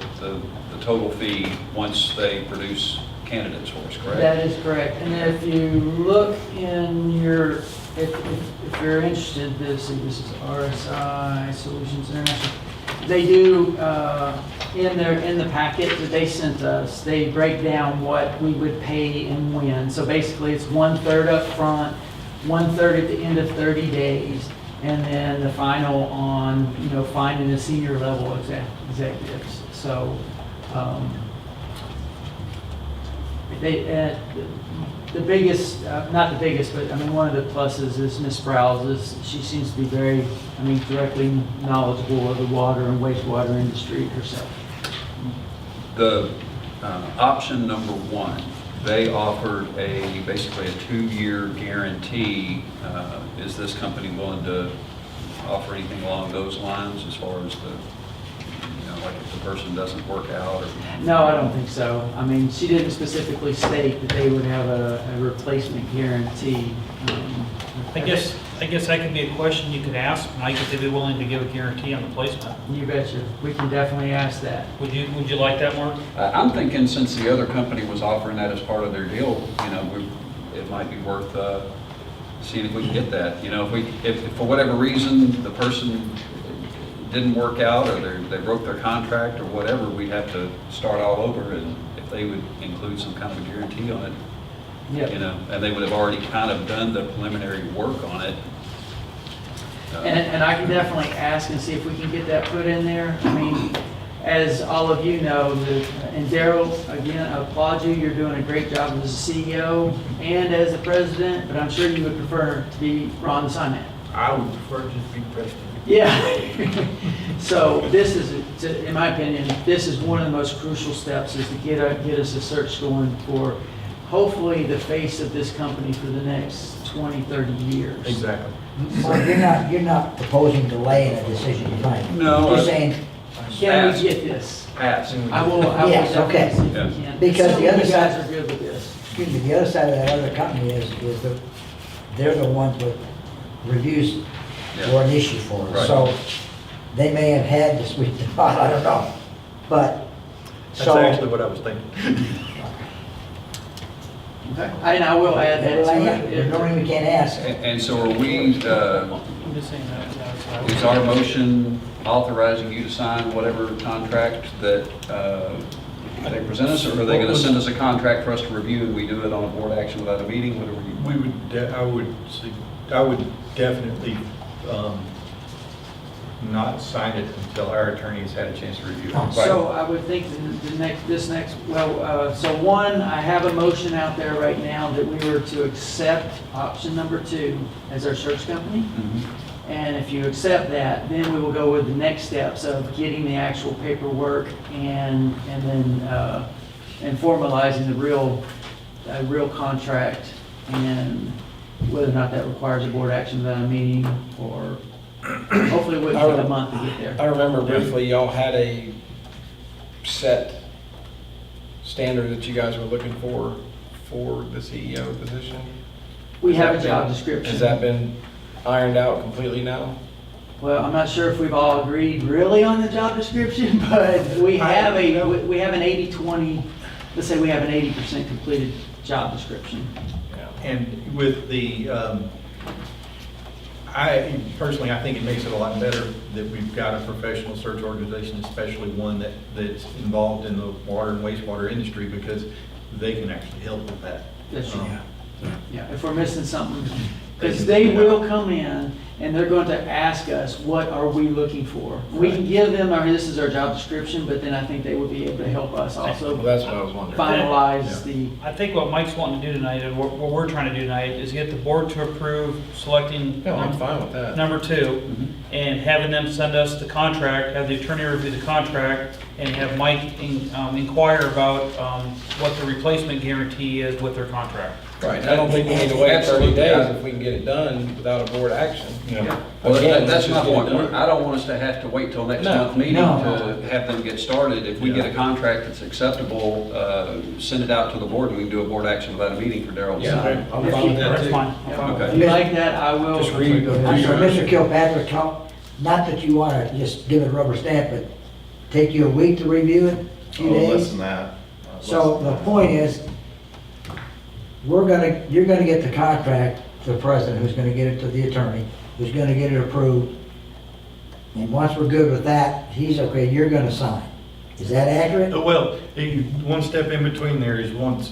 total fee once they produce candidates for us, correct? That is correct. And if you look in your, if you're interested, this is RSI Solutions International. They do, in the packet that they sent us, they break down what we would pay and when. So basically, it's 1/3 up front, 1/3 at the end of 30 days, and then the final on, finding the senior level executives. So, the biggest, not the biggest, but I mean, one of the pluses is Ms. Sprouse. She seems to be very, directly knowledgeable of the water and wastewater industry herself. The option number 1, they offered basically a 2-year guarantee. Is this company willing to offer anything along those lines as far as like if the person doesn't work out? Or No, I don't think so. She didn't specifically state that they would have a replacement guarantee. I guess that could be a question you could ask Mike, if they'd be willing to give a guarantee on the placement. You betcha. We can definitely ask that. Would you like that, Mark? I'm thinking since the other company was offering that as part of their deal, it might be worth seeing if we can get that. If for whatever reason the person didn't work out, or they broke their contract or whatever, we'd have to start all over. And if they would include some kind of a guarantee on it, Yep. and they would have already kind of done the preliminary work on it. And I can definitely ask and see if we can get that put in there. As all of you know, and Daryl, again, I applaud you. You're doing a great job as a CEO and as a president, but I'm sure you would prefer to be Ron the Simon. I would prefer to just be president. Yeah. So this is, in my opinion, this is one of the most crucial steps, is to get us a search going for hopefully the face of this company for the next 20, 30 years. Exactly. Mark, you're not proposing delaying a decision tonight. No, You're I- saying, Can we Ask. get this? Ask. I will Yes, definitely okay. see if Yeah. we can. Because the Some of other you side- guys are good with this. excuse me, the other side of that other company is that they're the ones that reviews Yeah. were an issue for us. Right. So they may have had to sweep the pot, I don't know. But, That's so. actually what I was thinking. Okay. And I will add that to There's no it. reason we can't ask. And so are we, I'm just saying that, yeah, so is our motion authorizing you to sign whatever contract that they present us, or are they gonna send us a contract for us to review and we do it on a board action without a meeting, whatever you? We would, I would definitely not sign it until our attorneys had a chance to review it. So I would think so one, I have a motion out there right now that we were to accept option number 2 as our search company. Mhm. And if you accept that, then we will go with the next steps of getting the actual paperwork and then and formalizing the real contract, and whether or not that requires a board action without a meeting, or hopefully it wouldn't take a month to get there. I remember briefly, y'all had a set standard that you guys were looking for the CEO position. We have a Has that job been- description. Has that been ironed out completely now? Well, I'm not sure if we've all agreed really on the job description, but we have an 80-20, let's say we have an 80% completed job description. Yeah. And with the, I personally, I think it makes it a lot better that we've got a professional search organization, especially one that's involved in the water and wastewater industry, because they can actually help with that. That's true. Yeah, if we're missing something, because they will come in and they're going to ask us, what are we looking for? We can give them this is our job description, but then I think they would be able to help us Well, also that's what I was wondering. finalize the, I think what Mike's wanting to do tonight, and what we're trying to do tonight, is get the board to approve selecting No, I'm fine with that. number 2, and having them send us the contract, have the attorney review the contract, and have Mike inquire about what the replacement guarantee is with their contract. Right, and I don't think we need to wait 30 Absolutely. days if we can get it done without a board action. Yeah. Well, Again, that's let's my just get it point. done. I don't want us to have to wait till next No. month's meeting No. to have them get started. If we get a contract that's acceptable, send it out to the board, and we can do a board action without a meeting for Daryl to Yeah, sign. I'm fine with that That's too. fine. I'm fine with Okay. if you like that, I will. Just read. I'm sorry, Mr. Kilpatrick, not that you want to just give it a rubber stamp, but take you a week to review it, a few days? that. So the point is, you're gonna get the contract to the president, who's gonna get it to the attorney, who's gonna get it approved. And once we're good with that, he's okay, you're gonna sign. Is that accurate? Well, one step in between there is once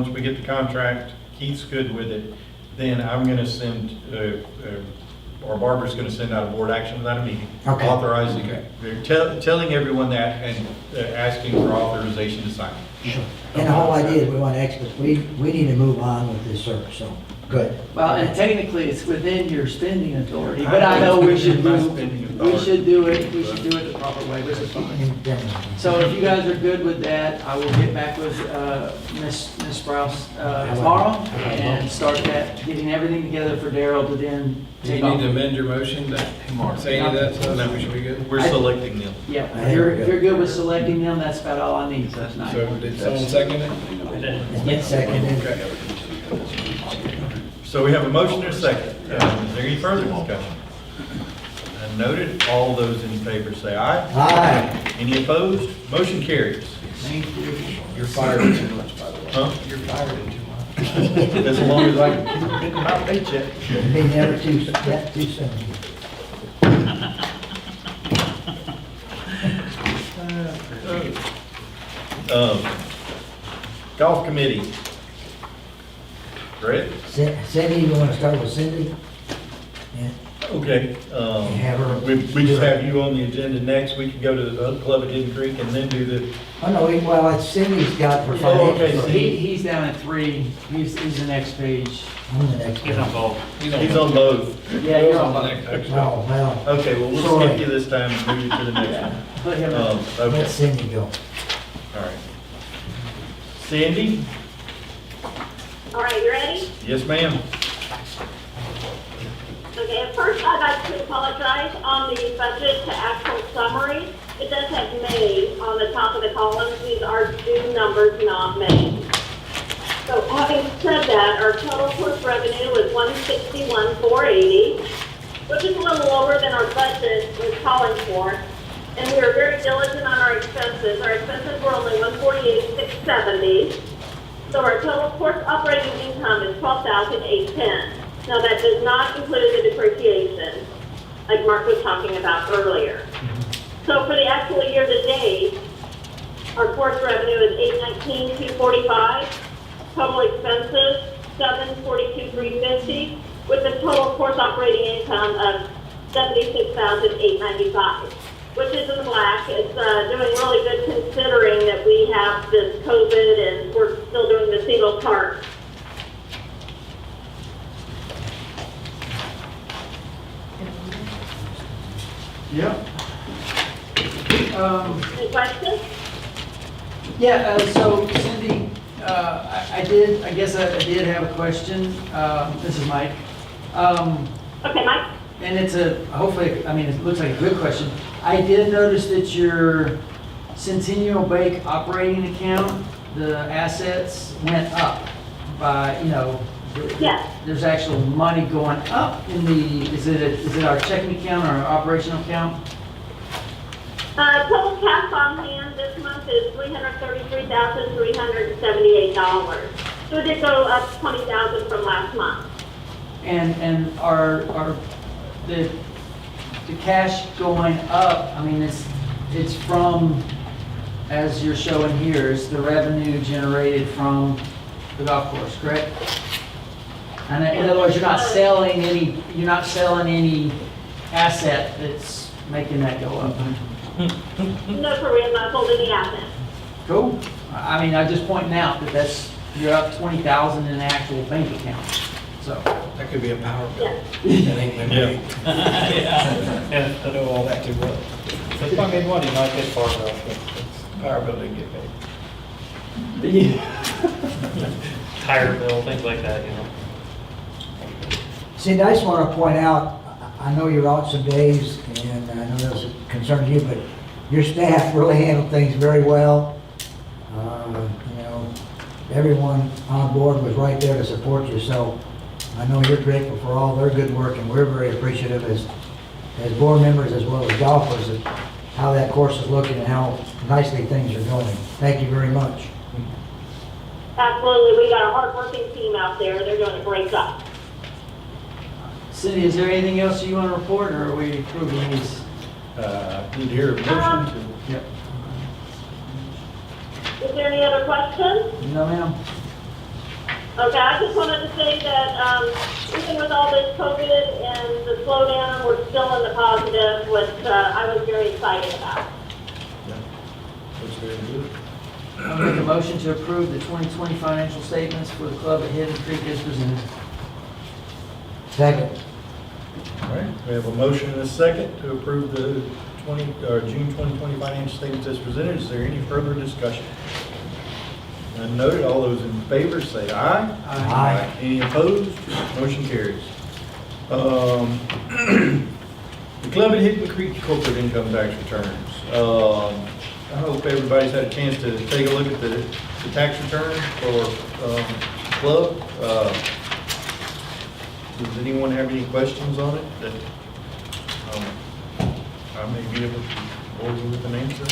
we get the contract, Keith's good with it, then I'm gonna send, or Barbara's gonna send out a board action without a meeting. Okay. Authorizing, telling everyone that and asking for authorization to sign. And the whole idea is we want experts, we need to move on with this search, so, good. Well, and technically, it's within your spending authority, but I know we should My do, spending we authority. should do it the proper way, which is fine. So if you guys are good with that, I will get back with Ms. Sprouse tomorrow and start getting everything together for Daryl to then Do you take need off. to amend your motion to say any of that stuff? No, we should be good. We're selecting them. Yeah, if you're good with selecting them, that's about all I need for tonight. So did someone second it? It's seconded. So we have a motion and a second. Is there any further discussion? And noted, all those in favor say aye. Aye. Any opposed? Motion carries. Thank you. You're fired too much, by the way. Huh? You're fired too much. As long as I can keep getting my paycheck. It'd be never too soon. Golf committee. Brett? Cindy, you want to start with Cindy? Yeah. Okay. Have her- We just have you on the agenda next. We can go to the club at Hidden Creek and then do the, Oh, no, it's Cindy's got her Oh, okay. financial. He's down at 3, he's the next page. I'm the next He's one. on both. he's on both. Yeah, you're on. Oh, well, Okay, well, we'll Sorry. skip you this time and move you to the next Yeah, one. put him in. Okay, let Cindy go. all right. Sandy? All right, you ready? Yes, ma'am. Okay, at first I'd like to apologize on the budget to actual summary. It does have May on the top of the columns. These are June numbers, not May. So having said that, our total course revenue was $161,480, which is a little lower than our budget was calling for. And we were very diligent on our expenses. Our expenses were only $148,670. So our total course operating income is $12,810. Now that does not include the depreciation, like Mark was talking about earlier. So for the actual year to date, our course revenue is $819,245. Total expenses, $742,350, with a total course operating income of $76,895, which is in the black. It's doing really good considering that we have this COVID and we're still doing the single cart. Yep. Any questions? Yeah, so Cindy, I guess I did have a question. This is Mike. Okay, Mike? And it's hopefully, I mean, it looks like a good question. I did notice that your Centennial Bank operating account, the assets went up by, Yes. there's actual money going up in the, is it our checking account or our operational account? Total cash on hand this month is $333,378. So it did go up $20,000 from last month. And the cash going up, I mean, it's from, as you're showing here, is the revenue generated from the golf course, correct? And in other words, you're not selling any asset that's making that go up. No, sir, we have not sold any assets. Cool. I mean, I'm just pointing out that you're up 20,000 in the actual bank account, so. That could be a power bill. Yes. That ain't been paid. Yeah, I know all that too well. If I made money, not this far off, power bill didn't get paid. Tire bill, things like that, See, I just want to point out, I know you're out some days, and I know that's a concern to you, but your staff really handled things very well. Everyone on board was right there to support you, so I know you're grateful for all their good work, and we're very appreciative as board members as well as golfers of how that course is looking and how nicely things are going. Thank you very much. Absolutely. We got a hardworking team out there. They're doing a great job. Cindy, is there anything else you want to report, or are we approving these? Need to hear a motion to. Yep. Is there any other questions? No, ma'am. Okay, I just wanted to say that even with all this COVID and the slowdown, we're still in the positive, which I was very excited about. Looks very good. I'll make a motion to approve the 2020 financial statements for the club at Hidden Creek as presented. Second. All right, we have a motion and a second to approve the June 2020 financial statements as presented. Is there any further discussion? None noted. All those in favor say aye. Aye. Any opposed? Motion carries. The club at Hidden Creek corporate income tax returns. I hope everybody's had a chance to take a look at the tax return for club. Does anyone have any questions on it that I may be able to bore you with an answer?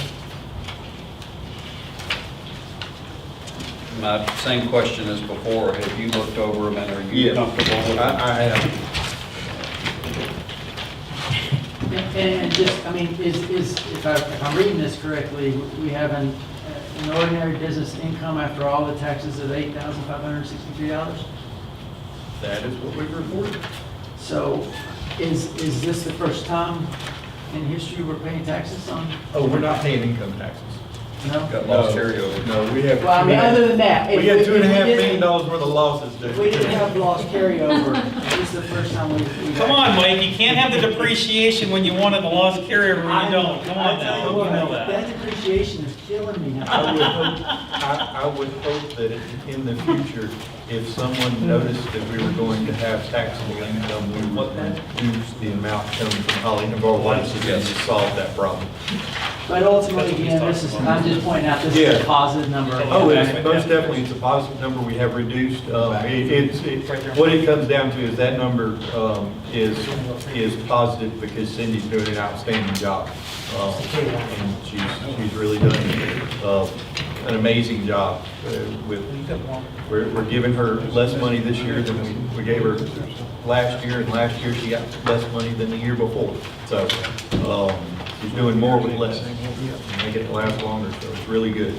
My same question as before, have you looked over them and are you Yeah. comfortable with them? I have. And just, I mean, if I'm reading this correctly, we have an ordinary business income after all the taxes of $8,563? That is what we reported. So is this the first time in history we're paying taxes on? Oh, we're not paying income taxes. No? Got lost carryover. No, we have. Well, I mean, other than that. We if had if $2.5 didn't- million worth of losses, dude. If we didn't have lost carryover, this is the first time we. Come on, Mike, you can't have the depreciation when you want it, the lost carryover when you don't. Come on I tell now, you you know what, that. that depreciation is killing me now. I would hope that in the future, if someone noticed that we were going to have taxable income, we would reduce the amount coming from Holly Navarre Water System to solve that problem. But ultimately, again, this is, I'm just pointing out, this is Yeah. a positive number. Oh, it's most definitely, it's a positive number. We have reduced, what it comes down to is that number is positive because Cindy's doing an outstanding job. And she's really done an amazing job with, we're giving her less money this year than we gave her last year, and last year she got less money than the year before. So, she's doing more with less, making it last longer, so it's really good.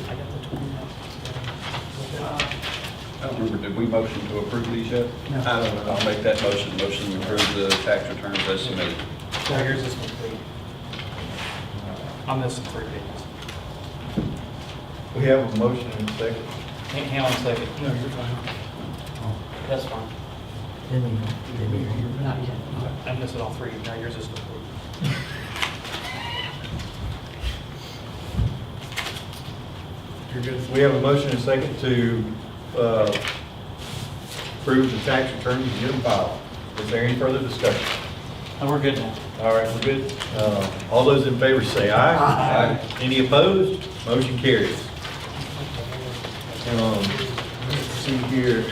I don't remember, did we motion to approve these yet? No. I don't know. I'll make that motion to approve the tax returns as submitted. So yours is complete. On this 3 pages. We have a motion and a second. Hang on a second. No, you're fine. That's fine. Not yet. I missed it all 3, now yours is complete. You're good. We have a motion and a second to approve the tax returns and get them filed. Is there any further discussion? And we're good now. All right, we're good. All those in favor say aye. Aye. Any opposed? Motion carries. Let's see here.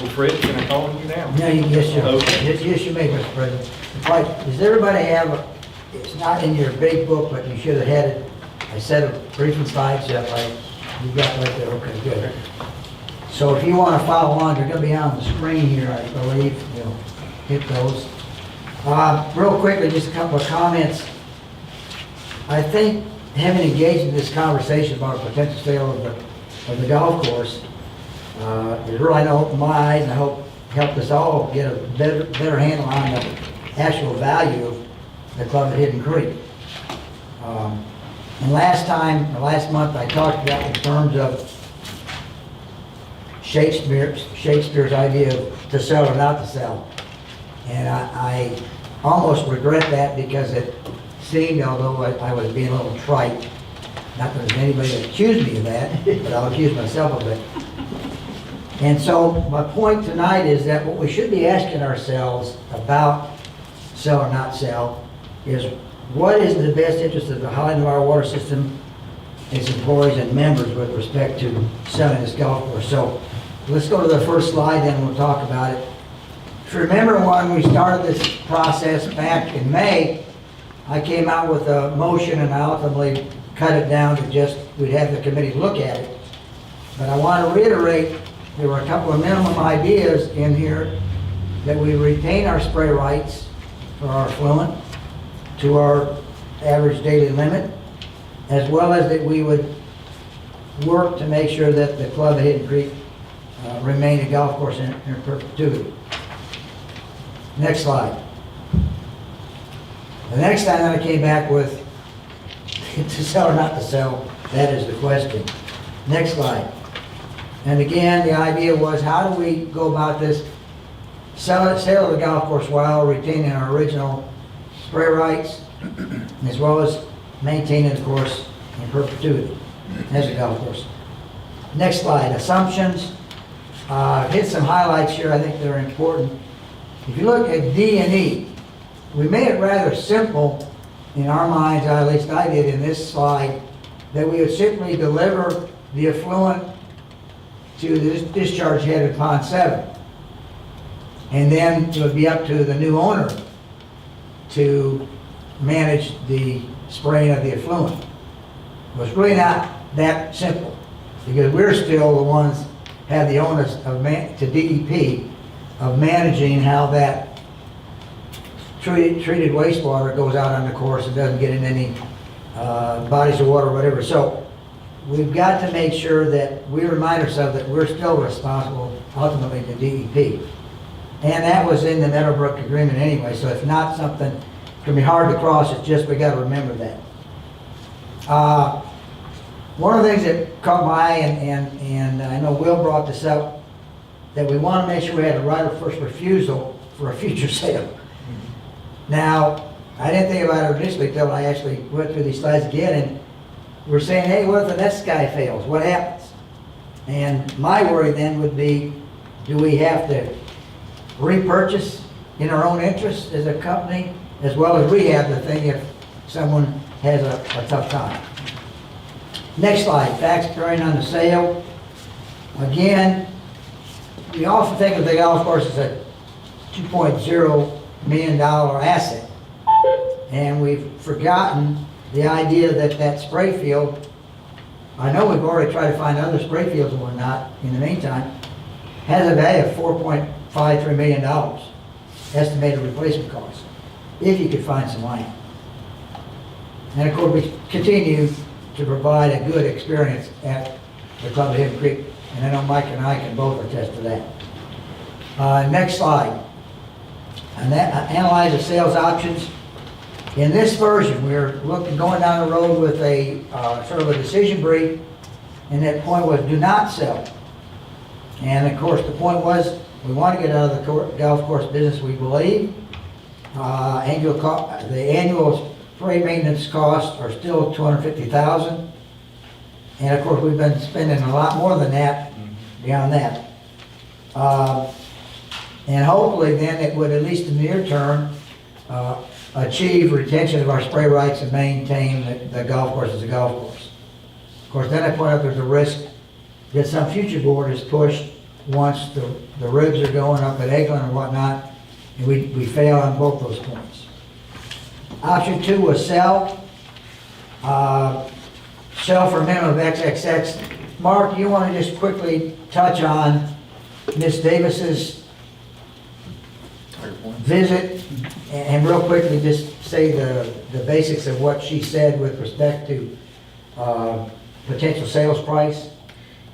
Well, Fred, can I call on you now? No, yes, sir. Okay. Yes, you may, Mr. President. Right, does everybody have, it's not in your big book, but you should have had it, a set of briefing slides that like, you got right there, okay, good. So if you want to follow on, they're going to be on the screen here, I believe, you'll hit those. Real quickly, just a couple of comments. I think having engaged in this conversation about a potential sale of the golf course, it really opened my eyes and I hope helped us all get a better handle on the actual value of the club at Hidden Creek. And last month, I talked about in terms of Shakespeare's idea of to sell or not to sell. And I almost regret that because it seemed, although I was being a little trite, not that there's anybody that accused me of that, but I'll accuse myself of it. And so my point tonight is that what we should be asking ourselves about sell or not sell is what is in the best interest of the Holly Navarre Water System, its employees and members with respect to selling this golf course. So let's go to the first slide, then we'll talk about it. If you remember when we started this process back in May, I came out with a motion and I ultimately cut it down to just, we'd have the committee look at it. But I want to reiterate, there were a couple of minimum ideas in here that we retain our spray rights for our effluent to our average daily limit, as well as that we would work to make sure that the club at Hidden Creek remain a golf course in perpetuity. Next slide. The next time that I came back with to sell or not to sell, that is the question. Next slide. And again, the idea was how do we go about this? Sale of the golf course while retaining our original spray rights, as well as maintaining the course in perpetuity as a golf course. Next slide, assumptions. Hit some highlights here, I think they're important. If you look at D and E, we made it rather simple in our minds, at least I did in this slide, that we would simply deliver the effluent to the discharge head at Pond 7. And then it would be up to the new owner to manage the spraying of the effluent. It was really not that simple because we're still the ones have the onus of to DEP of managing how that treated wastewater goes out on the course and doesn't get in any bodies of water or whatever. So we've got to make sure that we remind ourselves that we're still responsible ultimately to DEP. And that was in the Meadowbrook agreement anyway, so it's not something, it's going to be hard to cross, it's just we got to remember that. One of the things that caught my eye, and I know Will brought this up, that we want to make sure we had a right of first refusal for a future sale. Now, I didn't think about it initially until I actually went through these slides again, and we're saying, hey, what if the next guy fails? What happens? And my worry then would be, do we have to repurchase in our own interest as a company, as well as rehab the thing if someone has a tough time? Next slide, facts bearing on the sale. Again, we often think of the golf course as a $2.0 million asset. And we've forgotten the idea that that spray field, I know we've already tried to find other spray fields and whatnot in the meantime, has a value of $4.53 million, estimated replacement cost, if you could find some land. And of course, we continue to provide a good experience at the Club of Hidden Creek, and I know Mike and I can both attest to that. Next slide. And that, analyze the sales options. In this version, we're going down the road with a sort of a decision brief, and that point was do not sell. And of course, the point was we want to get out of the golf course business, we believe. The annual spray maintenance costs are still $250,000. And of course, we've been spending a lot more than that, beyond that. And hopefully then it would, at least in the near term, achieve retention of our spray rights and maintain the golf course as a golf course. Of course, then I point out there's a risk that some future board is pushed once the ribs are going up at Eglin and whatnot, and we fail on both those points. Option 2 was sell. Sell for a minimum of XXX. Mark, you want to just quickly touch on Ms. Davis's visit, and real quickly just say the basics of what she said with respect to potential sales price,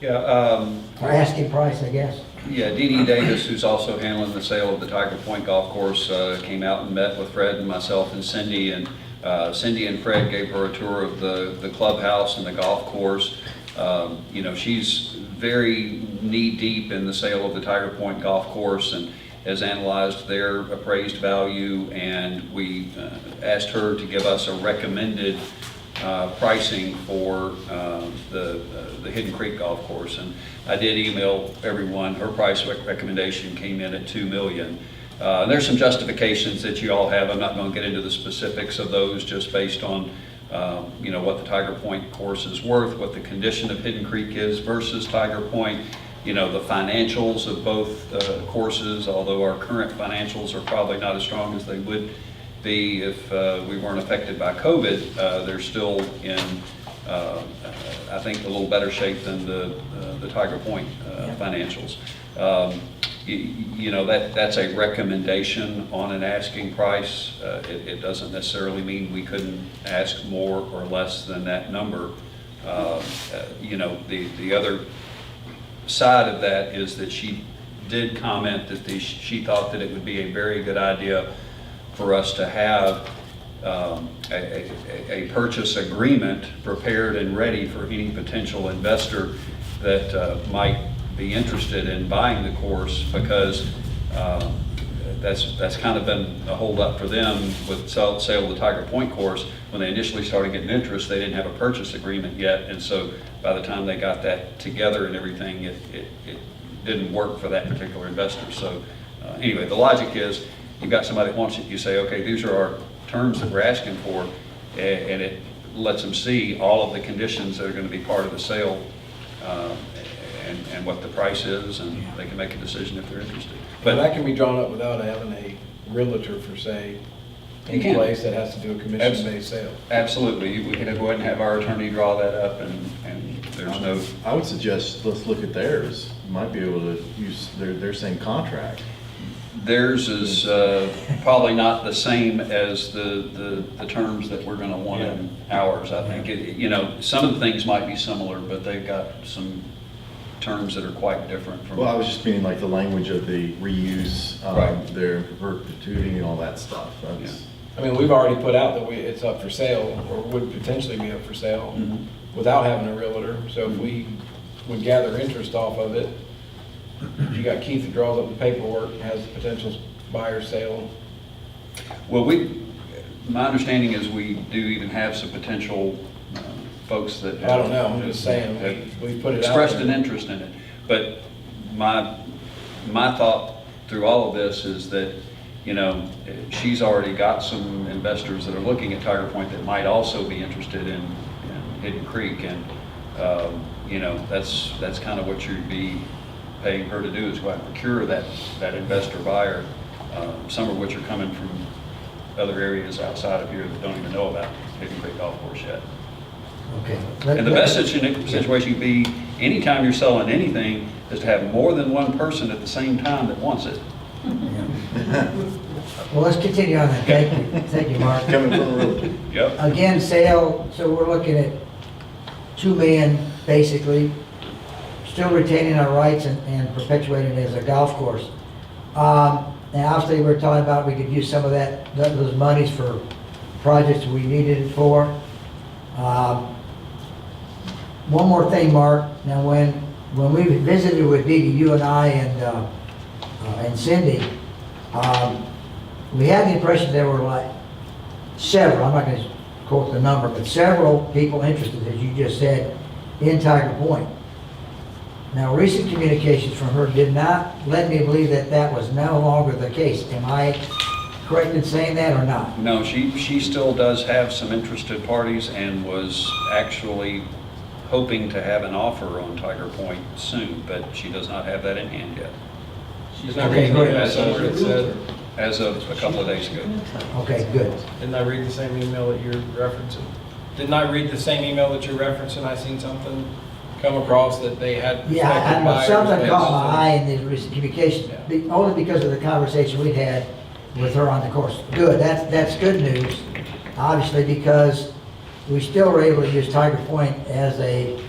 Yeah, or asking price, I guess. yeah, Dee Dee Davis, who's also handling the sale of the Tiger Point Golf Course, came out and met with Fred and myself and Cindy, and Cindy and Fred gave her a tour of the clubhouse and the golf course. You know, she's very knee-deep in the sale of the Tiger Point Golf Course and has analyzed their appraised value, and we asked her to give us a recommended pricing for the Hidden Creek Golf Course. And I did email everyone. Her price recommendation came in at $2 million. There's some justifications that you all have. I'm not going to get into the specifics of those, just based on you know, what the Tiger Point course is worth, what the condition of Hidden Creek is versus Tiger Point, you know, the financials of both courses, although our current financials are probably not as strong as they would be if we weren't affected by COVID. They're still in, I think, a little better shape than the Tiger Point financials. You know, that's a recommendation on an asking price. It doesn't necessarily mean we couldn't ask more or less than that number. You know, the other side of that is that she did comment that she thought that it would be a very good idea for us to have a purchase agreement prepared and ready for any potential investor that might be interested in buying the course, because that's kind of been a holdup for them with sale of the Tiger Point course. When they initially started getting interest, they didn't have a purchase agreement yet, and so by the time they got that together and everything, it didn't work for that particular investor. So anyway, the logic is, you've got somebody that wants it, you say, okay, these are our terms that we're asking for, and it lets them see all of the conditions that are going to be part of the sale, and what the price is, and they can make a decision if they're interested. But that can be drawn up without having a realtor, for say, in place that has to do a commission-based sale. Absolutely. We can go ahead and have our attorney draw that up, and there's no... I would suggest, let's look at theirs. You might be able to use their same contract. Theirs is probably not the same as the terms that we're going to want in ours, I think. You know, some of the things might be similar, but they've got some terms that are quite different from... Well, I was just meaning like the language of the reuse, Right. their perpetuity and all that stuff. That's, I mean, we've already put out that it's up for sale, or would potentially be up for sale, Mhm. without having a realtor. So if we would gather interest off of it, you got Keith that draws up the paperwork, has a potential buyer sale. Well, my understanding is we do even have some potential folks that. I don't know, I'm just saying, we put it out Expressed there. an interest in it. But my thought through all of this is that, you know, she's already got some investors that are looking at Tiger Point that might also be interested in Hidden Creek. And, you know, that's kind of what you'd be paying her to do, is go out and procure that investor buyer, some of which are coming from other areas outside of here that don't even know about Hidden Creek Golf Course yet. Okay. And the best situation would be, anytime you're selling anything, is to have more than one person at the same time that wants it. Well, let's continue on that. Thank you, Mark. Coming from the road. Yep. Again, sale, so we're looking at $2 million, basically, still retaining our rights and perpetuating it as a golf course. And obviously, we're talking about we could use some of those monies for projects we needed it for. One more thing, Mark. Now, when we visited with Dee Dee, you and I and Cindy, we had the impression there were like several, I'm not going to quote the number, but several people interested, as you just said, in Tiger Point. Now, recent communications from her did not let me believe that that was no longer the case. Am I correct in saying that or not? No, she still does have some interested parties and was actually hoping to have an offer on Tiger Point soon, but she does not have that in hand yet, She's not Okay, reading good. that somewhere that said, as of a couple of days ago. Okay, good. didn't I read the same email that you're referencing? Didn't I read the same email that you're referencing? I seen something come across that they had Yeah, I prospective know, buyers. something caught my interested. eye in these recent communications, only because of the conversation we had with her on the course. Good, that's good news, obviously, because we still were able to use Tiger Point as a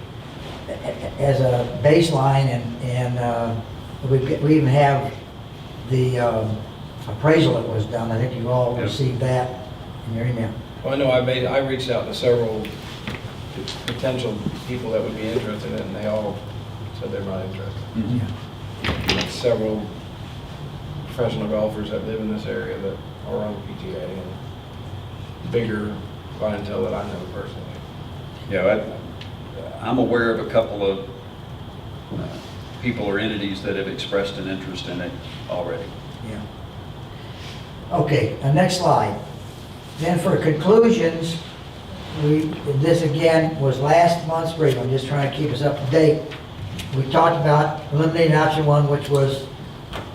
baseline, and we even have the appraisal that was done. I think you all Yep. received that in your email. Well, I know I reached out to several potential people that would be interested in it, and they all said they're not interested. Several professional golfers that live in this area that are on the PTA, and bigger clientele that I know personally. Yeah, I'm aware of a couple of people or entities that have expressed an interest in it already. Yeah. Okay, next slide. Then for conclusions, this again was last month's brief. I'm just trying to keep us up to date. We talked about eliminating option 1, which was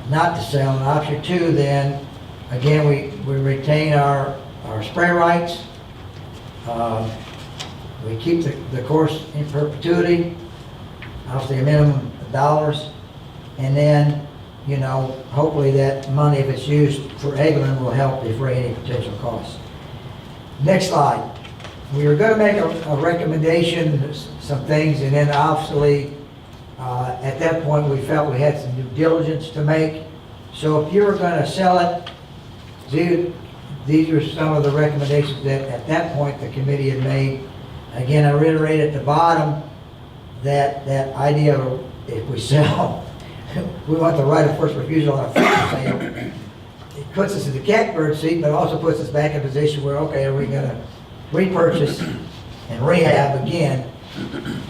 not to sell, and option 2, then, again, we retain our spray rights. We keep the course in perpetuity, obviously a minimum of dollars, and then, you know, hopefully that money, if it's used for Eglin, will help defray any potential costs. Next slide. We were going to make a recommendation, some things, and then obviously, at that point, we felt we had some due diligence to make. So if you were going to sell it, these are some of the recommendations that at that point the committee had made. Again, I reiterate at the bottom that idea of if we sell, we want the right of first refusal on a future sale. It puts us in the catbird seat, but also puts us back in a position where, okay, are we going to repurchase and rehab again?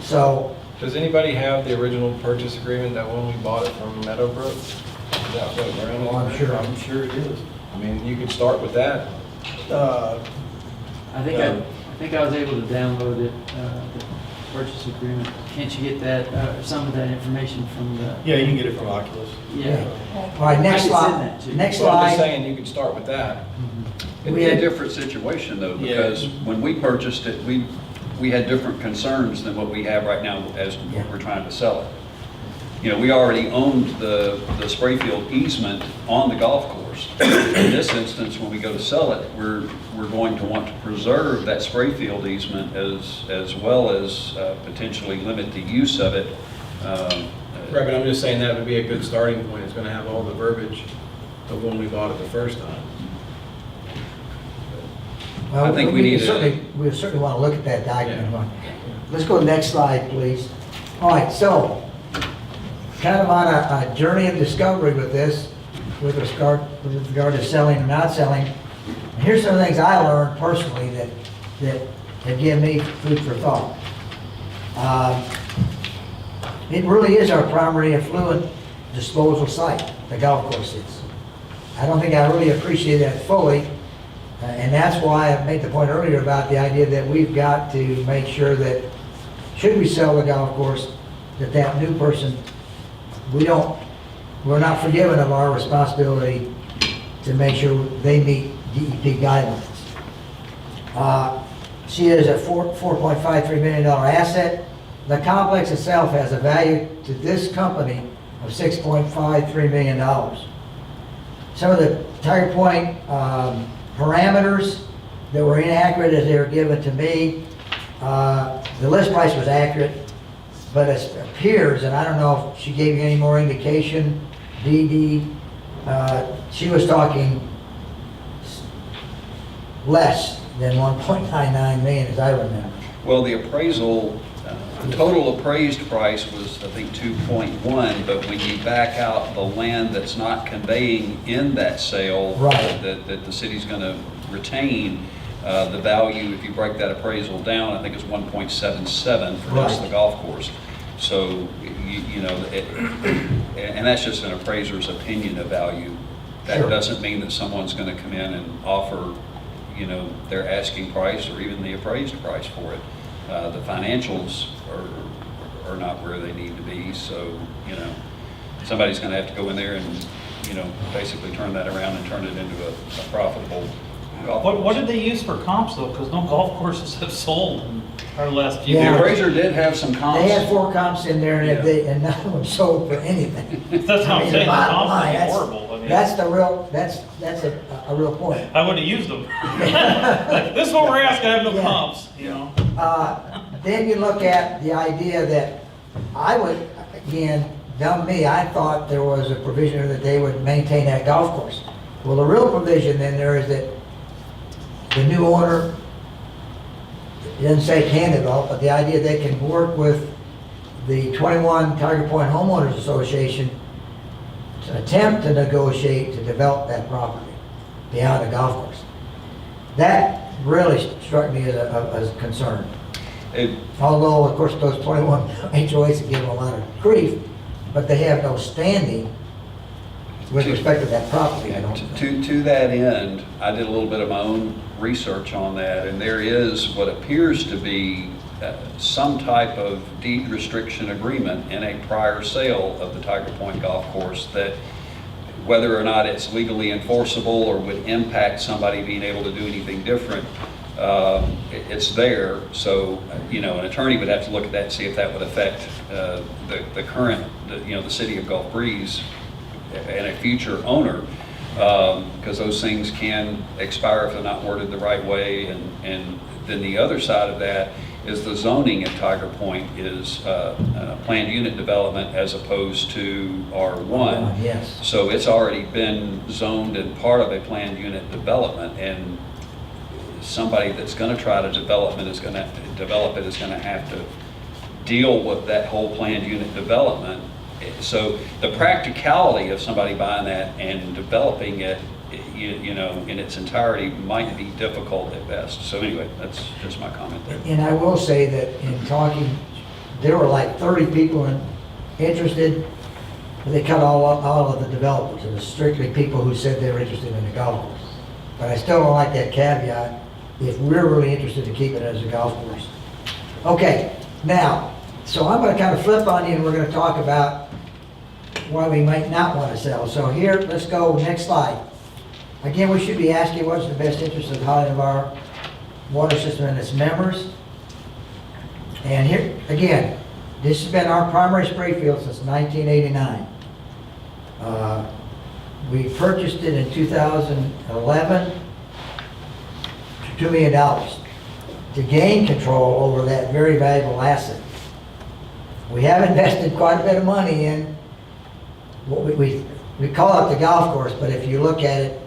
So, Does anybody have the original purchase agreement that when we bought it from Meadowbrook? Is that floating around? well, I'm sure. I'm sure it is. I mean, you could start with that. I think I was able to download it, the purchase agreement. Can't you get that, some of that information from the? Yeah, you can get it from Oculus. Yeah. All right, next I could send slide. that to you. Next So I'm just slide. saying, you could start with that. It'd be a different situation though, because when we purchased it, we had different concerns than what we have right now as we're trying to sell it. You know, we already owned the spray field easement on the golf course. In this instance, when we go to sell it, we're going to want to preserve that spray field easement as well as potentially limit the use of it. Right, but I'm just saying that would be a good starting point. It's gonna have all the verbiage of when we bought it the first time. Well, I think we need to. We certainly want to look at that document. Let's go to the next slide, please. All right, so, kind of on a journey of discovery with this, with regard to selling or not selling. And here's some of the things I learned personally that have given me food for thought. It really is our primary effluent disposal site, the golf course is. I don't think I really appreciate that fully, and that's why I made the point earlier about the idea that we've got to make sure that, should we sell the golf course, that new person, we're not forgiven of our responsibility to make sure they meet DEP guidelines. She is a $4.53 million asset. The complex itself has a value to this company of $6.53 million. Some of the Tiger Point parameters that were inaccurate as they were given to me, the list price was accurate, but it appears, and I don't know if she gave you any more indication, DD, she was talking less than 1.99 million as I remember. Well, the appraisal, the total appraised price was, I think, 2.1, but when you back out the land that's not conveying in that sale, Right. that the city's going to retain, the value, if you break that appraisal down, I think it's 1.77 for just Right. the golf course. So, and that's just an appraiser's opinion of value. That Sure. doesn't mean that someone's going to come in and offer, their asking price or even the appraised price for it. The financials are not where they need to be, so, somebody's going to have to go in there and, basically turn that around and turn it into a profitable golf course. What did they use for comps though? Because no golf courses have sold in our last few Yeah. The years. appraiser did have some comps. They had 4 comps in there, Yeah. and none of them sold for anything. That's what I I'm mean, saying, the bottom comps line, would be that's- horrible. I mean, That's a real point. I would have used them. Like, this is what we're asking, I have no Yeah. comps, Then you look at the idea that I would, again, dumb me, I thought there was a provision that they would maintain that golf course. Well, the real provision then there is that the new owner, it doesn't say can develop, but the idea they can work with the 21 Tiger Point Homeowners Association to attempt to negotiate to develop that property beyond the golf course. That really struck me as a concern. Although, of course, those 21 HOAs have given a lot of grief, but they have no standing with respect to that property, I don't think. To that end, I did a little bit of my own research on that, and there is what appears to be some type of deed restriction agreement in a prior sale of the Tiger Point Golf Course that, whether or not it's legally enforceable or would impact somebody being able to do anything different, it's there. So, an attorney would have to look at that and see if that would affect the current, the city of Gulf Breeze and a future owner, because those things can expire if they're not worded the right way. And then the other side of that is the zoning at Tiger Point is planned unit development as opposed to R1. Yes. So it's already been zoned and part of a planned unit development, and somebody that's going to try to develop it is going to have to deal with that whole planned unit development. So the practicality of somebody buying that and developing it, in its entirety might be difficult at best. So anyway, that's just my comment there. And I will say that in talking, there were like 30 people interested, but they cut all of the developers. It was strictly people who said they were interested in the golf course. But I still don't like that caveat, if we're really interested in keeping it as a golf course. Okay, now, so I'm going to kind of flip on you and we're going to talk about why we might not want to sell. So here, let's go, next slide. Again, we should be asking what's in the best interest of our water system and its members. And here, again, this has been our primary spray field since 1989. We purchased it in 2011 for $2 million to gain control over that very valuable asset. We have invested quite a bit of money in what we call it the golf course, but if you look at it,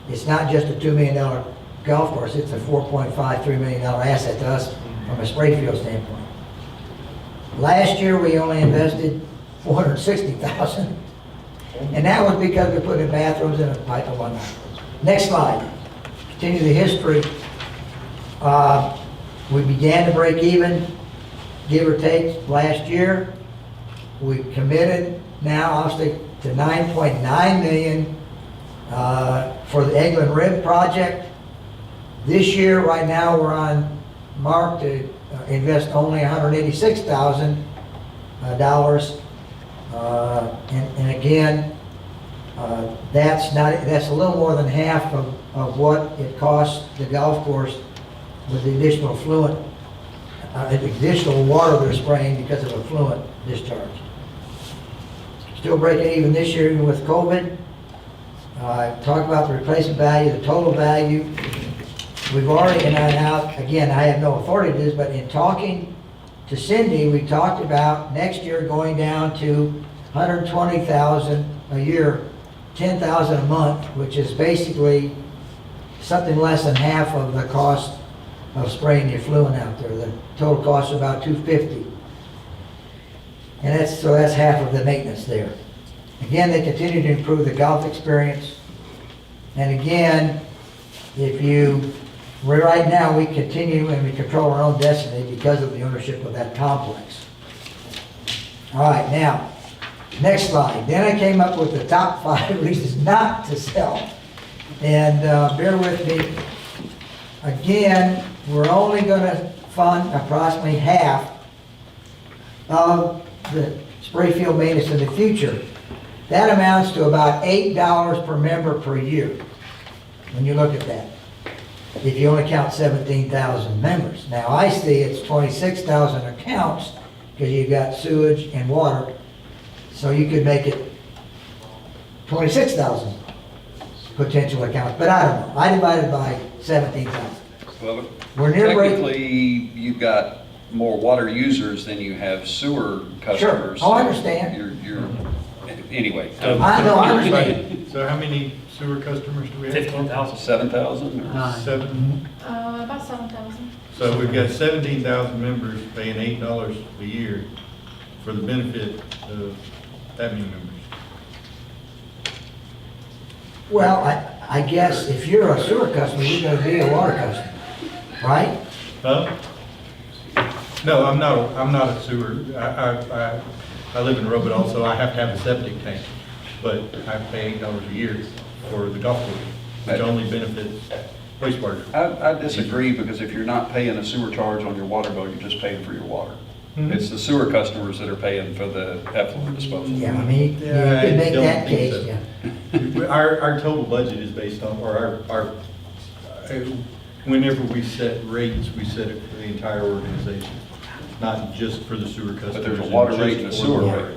it's not just a $2 million golf course, it's a $4.53 million asset to us from a spray field standpoint. Last year, we only invested $460,000, and that was because we put in bathrooms and a pipe and whatnot. Next slide. Continue the history. We began to break even, give or take, last year. We committed now, obviously, to $9.9 million for the Eglin Rib project. This year, right now, we're on mark to invest only $186,000. And again, that's a little more than half of what it costs the golf course with the additional additional water they're spraying because of effluent discharge. Still breaking even this year, even with COVID. Talk about the replacement value, the total value. We've already, and again, I have no authority to this, but in talking to Cindy, we talked about next year going down to $120,000 a year, $10,000 a month, which is basically something less than half of the cost of spraying the effluent out there. The total cost is about $250,000. And that's half of the maintenance there. Again, they continue to improve the golf experience. And again, right now we continue and we control our own destiny because of the ownership of that complex. All right, now, next slide. Then I came up with the top 5 reasons not to sell. And bear with me. Again, we're only going to fund approximately half of the spray field maintenance in the future. That amounts to about $8 per member per year, when you look at that, if you only count 17,000 members. Now, I see it's 26,000 accounts, because you've got sewage and water, so you could make it 26,000 potential accounts, but I don't know. I divided by 17,000. Well, We're near break. technically, you've got more water users than you have sewer customers. Sure. Oh, I understand. Anyway. I know, I understand. So how many sewer customers do we have? 15,000. 7,000? or- 7. About 7,000. So we've got 17,000 members paying $8 a year for the benefit of that many members. Well, I guess if you're a sewer customer, you're gonna be a water customer, right? Huh? No, I'm not a sewer. I live in Robert also. I have to have a septic tank, but I pay $8 a year for the golf course, which only benefits wastewater. I disagree, because if you're not paying a sewer charge on your water bill, you're just paying for your water. Mhm. It's the sewer customers that are paying for the effluent disposal. Yeah, I mean, you Yeah, could I make don't that think case, so. yeah. Our total budget is based on, or whenever we set rates, we set it for the entire organization, not just for the sewer customers. But there's a water rate and a just for sewer the rate. water.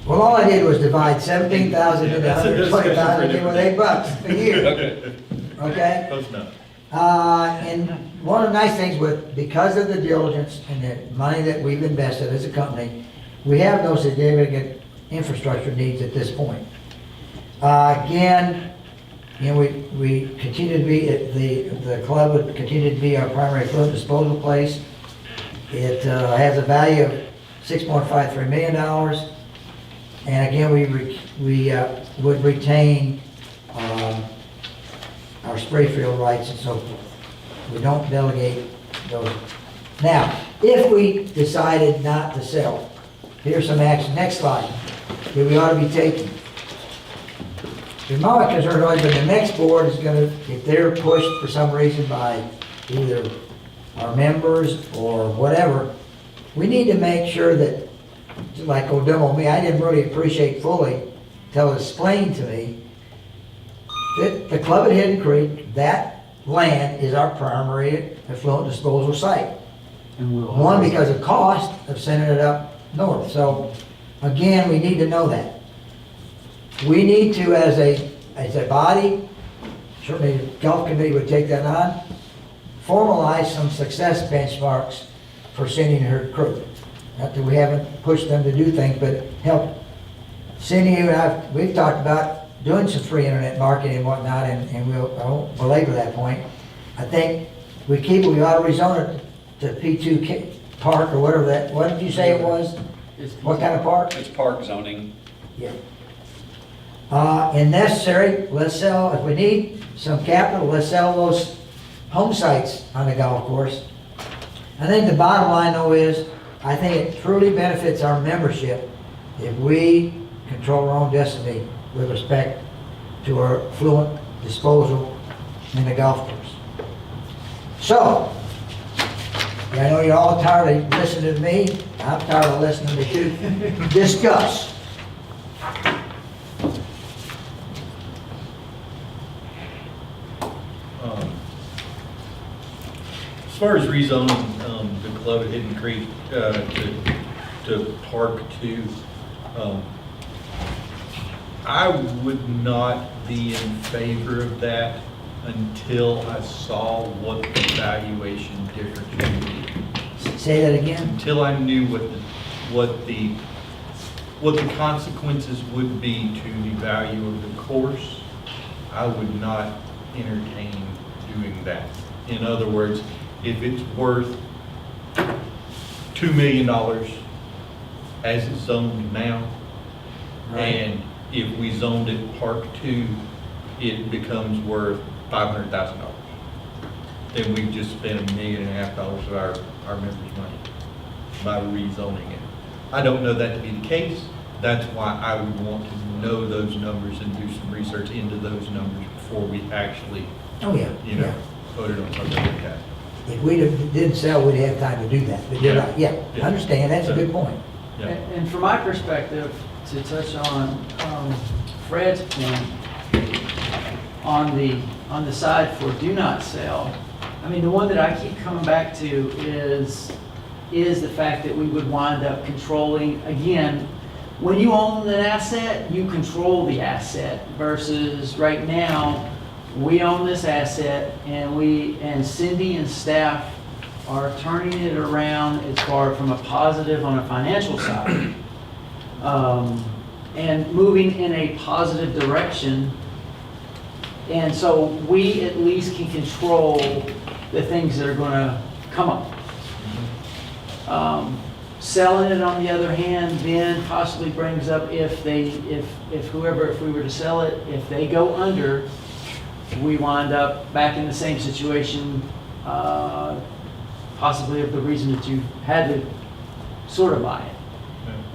Well, all I did was divide 17,000 into Yeah, that's a discussion for a 120,000, different with day. $8 a year, Okay. okay? Close enough. And one of the nice things because of the diligence and the money that we've invested as a company, we have no significant infrastructure needs at this point. Again, we continue to be, the club would continue to be our primary effluent disposal place. It has a value of $6.53 million. And again, we would retain our spray field rights and so forth. We don't delegate those. Now, if we decided not to sell, here's some action. Next slide. That we ought to be taking. My concern has always been the next board is going to, if they're pushed for some reason by either our members or whatever, we need to make sure that, like old demo me, I didn't really appreciate fully until it was explained to me that the club at Hidden Creek, that land is our primary effluent disposal site. One, because of cost of sending it up north. So, again, we need to know that. We need to, as a body, certainly the golf committee would take that on, formalize some success benchmarks for Cindy and her crew. Not that we haven't pushed them to do things, but help. Cindy and we've talked about doing some free internet marketing and whatnot, and I won't belabor that point. I think we ought to rezone it to P2 Park or whatever that, what did you say it was? What kind of park? It's park zoning. Yeah. And necessary, let's sell, if we need some capital, let's sell those home sites on the golf course. I think the bottom line though is, I think it truly benefits our membership if we control our own destiny with respect to our fluent disposal in the golf course. So, I know you're all tired of listening to me. I'm tired of listening to you discuss. As far as rezoning the club at Hidden Creek to Park 2, I would not be in favor of that until I saw what the valuation difference would be. Say that again. Until I knew what the consequences would be to the value of the course, I would not entertain doing that. In other words, if it's worth $2 million as it's zoned now, and if we zoned it Park 2, it becomes worth $500,000. Then we've just spent $1.5 million of our members' money by rezoning it. I don't know that to be the case. That's why I would want to know those numbers and do some research into those numbers before we actually, Oh, yeah. vote it on something like that. If we didn't sell, we'd have time to do that. But you're right, yeah, I understand, that's a good point. Yeah. And from my perspective, to touch on Fred's point, on the side for do not sell, I mean, the one that I keep coming back to is the fact that we would wind up controlling, again, when you own an asset, you control the asset versus right now, we own this asset and Cindy and staff are turning it around as far from a positive on a financial side. And moving in a positive direction. And so we at least can control the things that are gonna come up. Selling it, on the other hand, then possibly brings up if we were to sell it, if they go under, we wind up back in the same situation, possibly of the reason that you had to sort of buy it.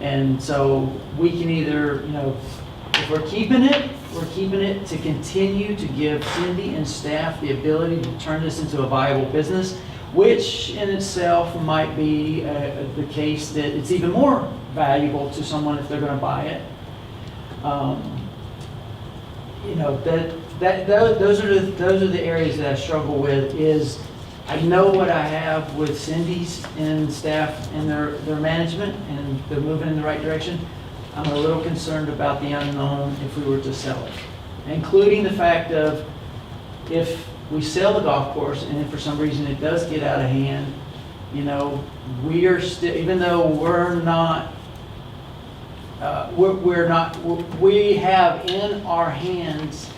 And so we can either, if we're keeping it to continue to give Cindy and staff the ability to turn this into a viable business, which in itself might be the case that it's even more valuable to someone if they're going to buy it. Those are the areas that I struggle with. Is I know what I have with Cindy's and staff and their management, and they're moving in the right direction. I'm a little concerned about the unknown if we were to sell it, including the fact of if we sell the golf course and if for some reason it does get out of hand, we are still, even though we have in our hands,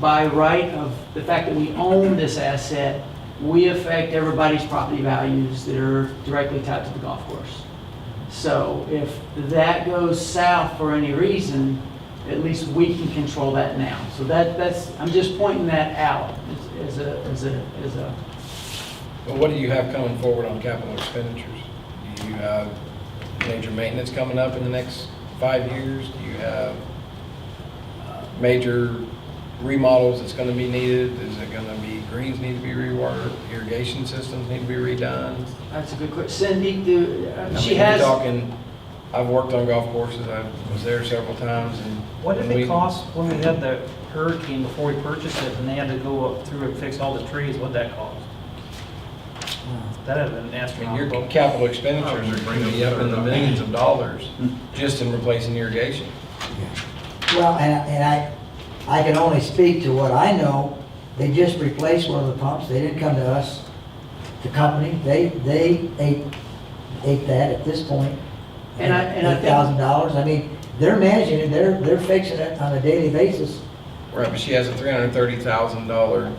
by right of the fact that we own this asset, we affect everybody's property values that are directly tied to the golf course. So if that goes south for any reason, at least we can control that now. So that's I'm just pointing that out as a. Well, what do you have coming forward on capital expenditures? Do you have major maintenance coming up in the next 5 years? Do you have major remodels that's going to be needed? Is it going to be greens need to be rewatered? Irrigation systems need to be redone? That's a good question. Cindy, I've worked on golf courses. I was there several times. And What did it cost when we had the hurricane before we purchased it and they had to go up through and fix all the trees? What'd that cost? That had been I astronomical. mean, your capital expenditures are going to be up in the millions of dollars just in replacing irrigation. Well, and I can only speak to what I know. They just replaced one of the pumps. They didn't come to us, the company. They ate that at this point. And I think- $8,000. I mean, they're managing it, they're fixing it on a daily basis. Right, but she has a $330,000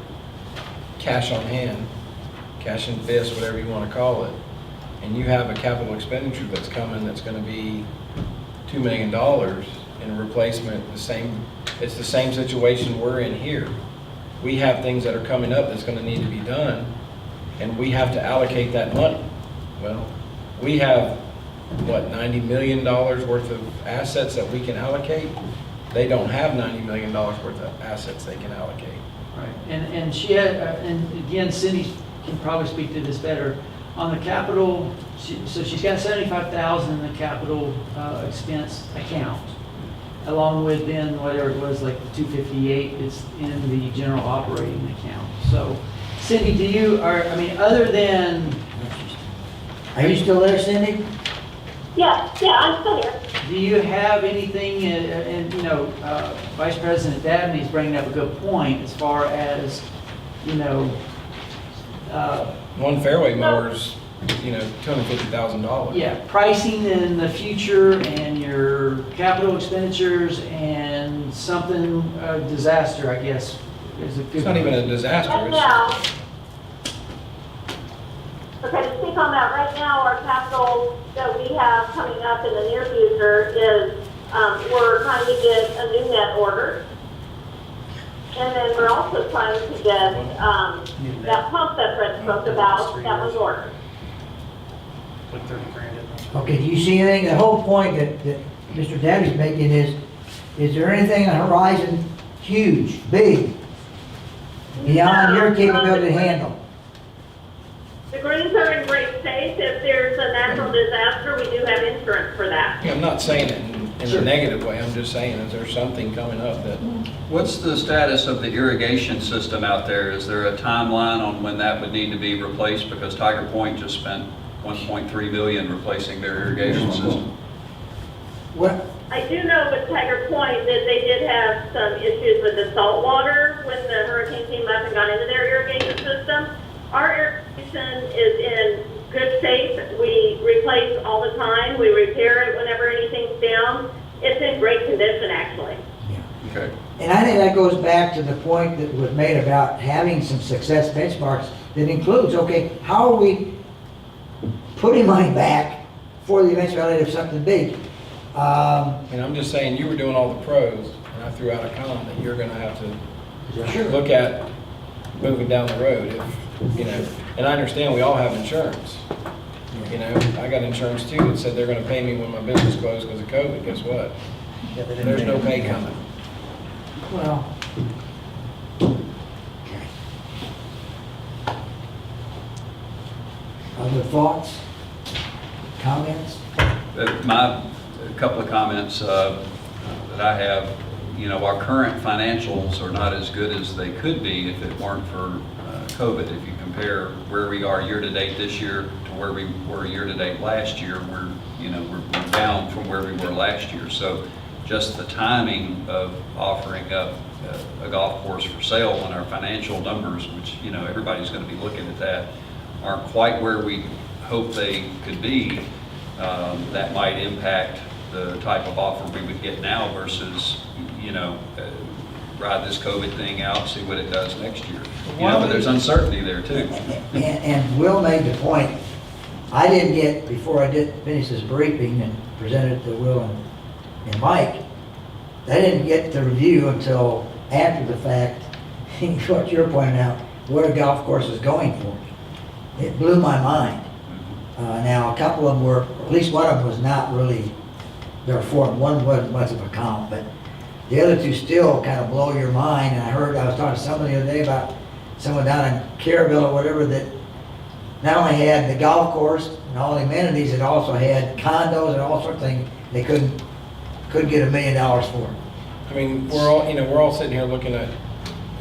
cash on hand, cash in fist, whatever you want to call it. And you have a capital expenditure that's coming that's going to be $2 million in replacement, it's the same situation we're in here. We have things that are coming up that's going to need to be done, and we have to allocate that money. Well, we have, what, $90 million worth of assets that we can allocate? They don't have $90 million worth of assets they can allocate. Right, and she had, and again, Cindy can probably speak to this better. On the capital, so she's got 75,000 in the capital expense account, along with then whatever it was, like the 258 is in the general operating account. So Cindy, do you, other than, Are you still there, Cindy? Yeah, I'm still here. do you have anything, and Vice President Dabney's bringing up a good point as far as, One fairway mower's, $250,000. yeah, pricing in the future and your capital expenditures and something, disaster, I guess, is a good. It's not even a disaster. Right now, okay, to speak on that, right now, our capital that we have coming up in the near future is, we're trying to get a new net order. And then we're also trying to get, that pump that Fred spoke about, that was ordered. Like 30 grand in there. Okay, do you see anything, the whole point that Mr. Dabby's making is there anything on the horizon huge, big, beyond your capability to handle? The greens are in great state. If there's a natural disaster, we do have insurance for that. Yeah, I'm not saying it in a negative way, I'm just saying, is there something coming up that, What's the status of the irrigation system out there? Is there a timeline on when that would need to be replaced? Because Tiger Point just spent $1.3 million replacing their irrigation system. What, I do know with Tiger Point that they did have some issues with the salt water when the hurricane came up and got into their irrigation system. Our irrigation is in good shape. We replace all the time. We repair it whenever anything's down. It's in great condition, actually. Okay. and I think that goes back to the point that was made about having some success benchmarks that includes, okay, how are we putting money back for the eventuality of something big? I'm just saying, you were doing all the pros, and I threw out a column that you're gonna have to Sure. look at moving down the road, if, and I understand we all have insurance. I got insurance too that said they're gonna pay me when my business closed because of COVID. Guess what? There's no pay coming. Well. Other thoughts, comments? A couple of comments that I have, our current financials are not as good as they could be if it weren't for COVID. If you compare where we are year-to-date this year to where we were year-to-date last year, we're down from where we were last year. So just the timing of offering up a golf course for sale when our financial numbers, which, everybody's going to be looking at that, aren't quite where we hope they could be, that might impact the type of offer we would get now versus, ride this COVID thing out, see what it does next year. But there's uncertainty there too. And Will made the point, I didn't get, before I did finish this briefing and presented it to Will and Mike, I didn't get the review until after the fact, what you're pointing out, what a golf course is going for. It blew my mind. Now, a couple of them were, at least one of them was not really, there were four, one wasn't much of a count, but the other two still kind of blow your mind. And I was talking to someone the other day about someone down in Caryville or whatever that not only had the golf course and all the amenities, it also had condos and all sorts of things they couldn't get $1 million for. We're all sitting here looking at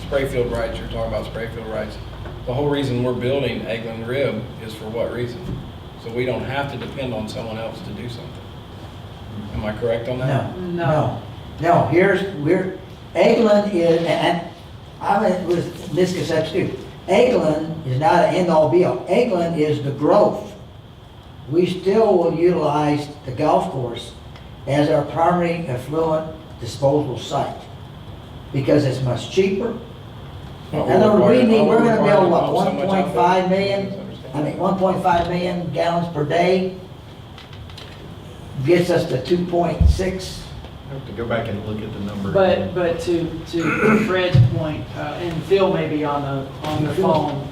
Sprayfield rights. You're talking about Sprayfield rights. The whole reason we're building Eglin Rib is for what reason? So we don't have to depend on someone else to do something. Am I correct on that? No. No, Eglin is, and I was misconception too. Eglin is not an end-all be-all. Eglin is the growth. We still will utilize the golf course as our primary effluent disposal site, because it's much cheaper. In other words, we're gonna build, what, 1.5 million, 1.5 million gallons per day, gets us to 2.6. I have to go back and look at the number. But to Fred's point, and Phil may be on the phone,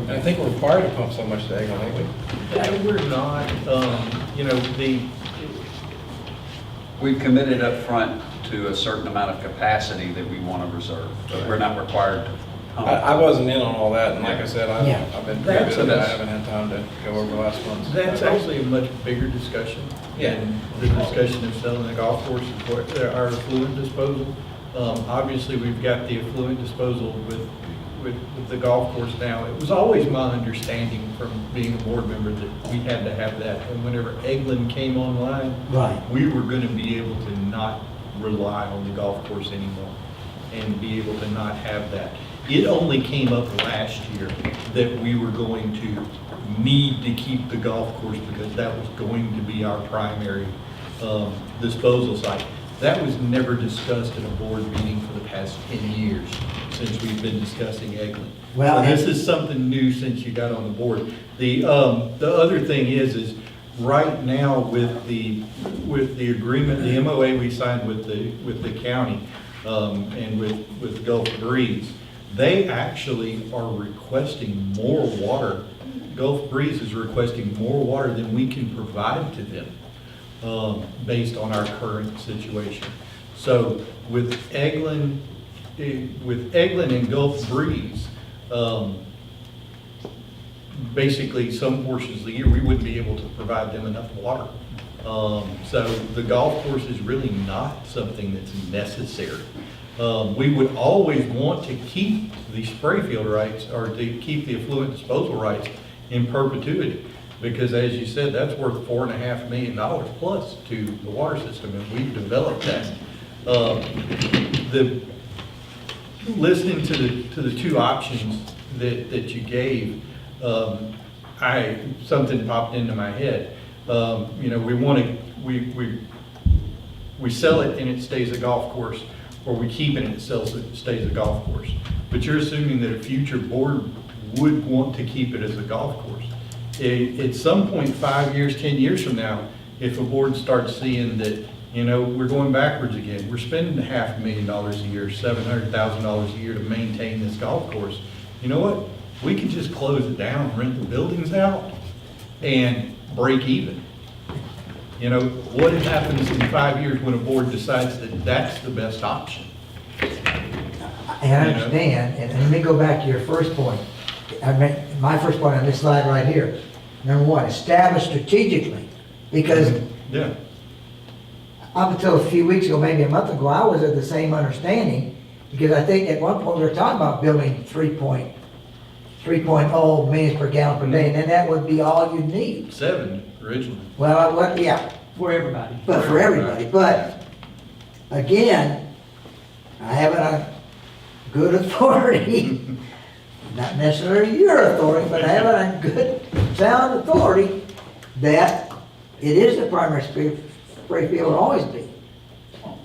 I think we're required to pump so much to Eglin, ain't we? Yeah, we're not, you know, We've committed up front to a certain amount of capacity that we want to reserve, but we're not required to pump. I wasn't in on all that, and like I said, Yeah. I've been pretty That's- busy, I haven't had time to go over last month's. that's actually a much bigger discussion. Yeah. And the discussion of selling the golf course is what, our effluent disposal. Obviously, we've got the effluent disposal with the golf course now. It was always my understanding from being a board member that we had to have that. And whenever Eglin came online, Right. we were going to be able to not rely on the golf course anymore and be able to not have that. It only came up last year that we were going to need to keep the golf course because that was going to be our primary disposal site. That was never discussed in a board meeting for the past 10 years since we've been discussing Eglin. Well, So this is something new since you got on the board. The other thing is right now with the agreement, the MOA we signed with the county and with Gulf Breeze, they actually are requesting more water. Gulf Breeze is requesting more water than we can provide to them based on our current situation. So with Eglin and Gulf Breeze, basically some portions of the year we wouldn't be able to provide them enough water. So the golf course is really not something that's necessary. We would always want to keep the spray field rights or to keep the effluent disposal rights in perpetuity. Because as you said, that's worth $4.5 million plus to the water system, and we've developed that. Listening to the two options that you gave, something popped into my head. You know, we sell it and it stays a golf course, or we keep it and it stays a golf course. But you're assuming that a future board would want to keep it as a golf course. At some point, 5 years, 10 years from now, if a board starts seeing that, you know, we're going backwards again, we're spending $500,000 a year, $700,000 a year to maintain this golf course, you know what? We could just close it down, rent the buildings out, and break even. You know, what happens in 5 years when a board decides that that's the best option? And I understand, and let me go back to your first point. My first point on this slide right here. Number one, establish strategically, because Yeah. up until a few weeks ago, maybe a month ago, I was of the same understanding, because I think at one point we were talking about building 3.0 million per gallon per day, and then that would be all you need. 7 originally. Well, yeah, for everybody. but for everybody, but again, I have it on good authority, not necessarily your authority, but I have it on good, sound authority, that it is the primary spray field, will always be.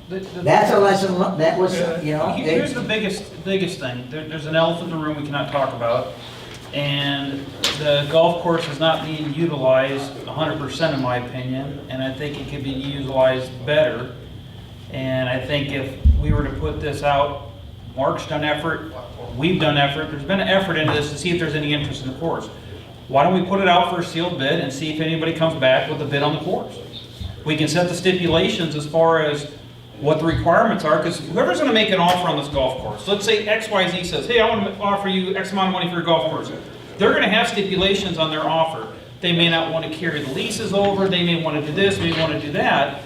That's a lesson, that was, you know. Here's the biggest thing. There's an elephant in the room we cannot talk about. And the golf course is not being utilized 100% in my opinion. And I think it could be utilized better. And I think if we were to put this out, Mark's done effort, we've done effort, there's been an effort into this to see if there's any interest in the course. Why don't we put it out for a sealed bid and see if anybody comes back with a bid on the course? We can set the stipulations as far as what the requirements are, because whoever's going to make an offer on this golf course, let's say XYZ says, hey, I want to offer you X amount of money for your golf course. They're going to have stipulations on their offer. They may not want to carry the leases over, they may want to do this, may want to do that.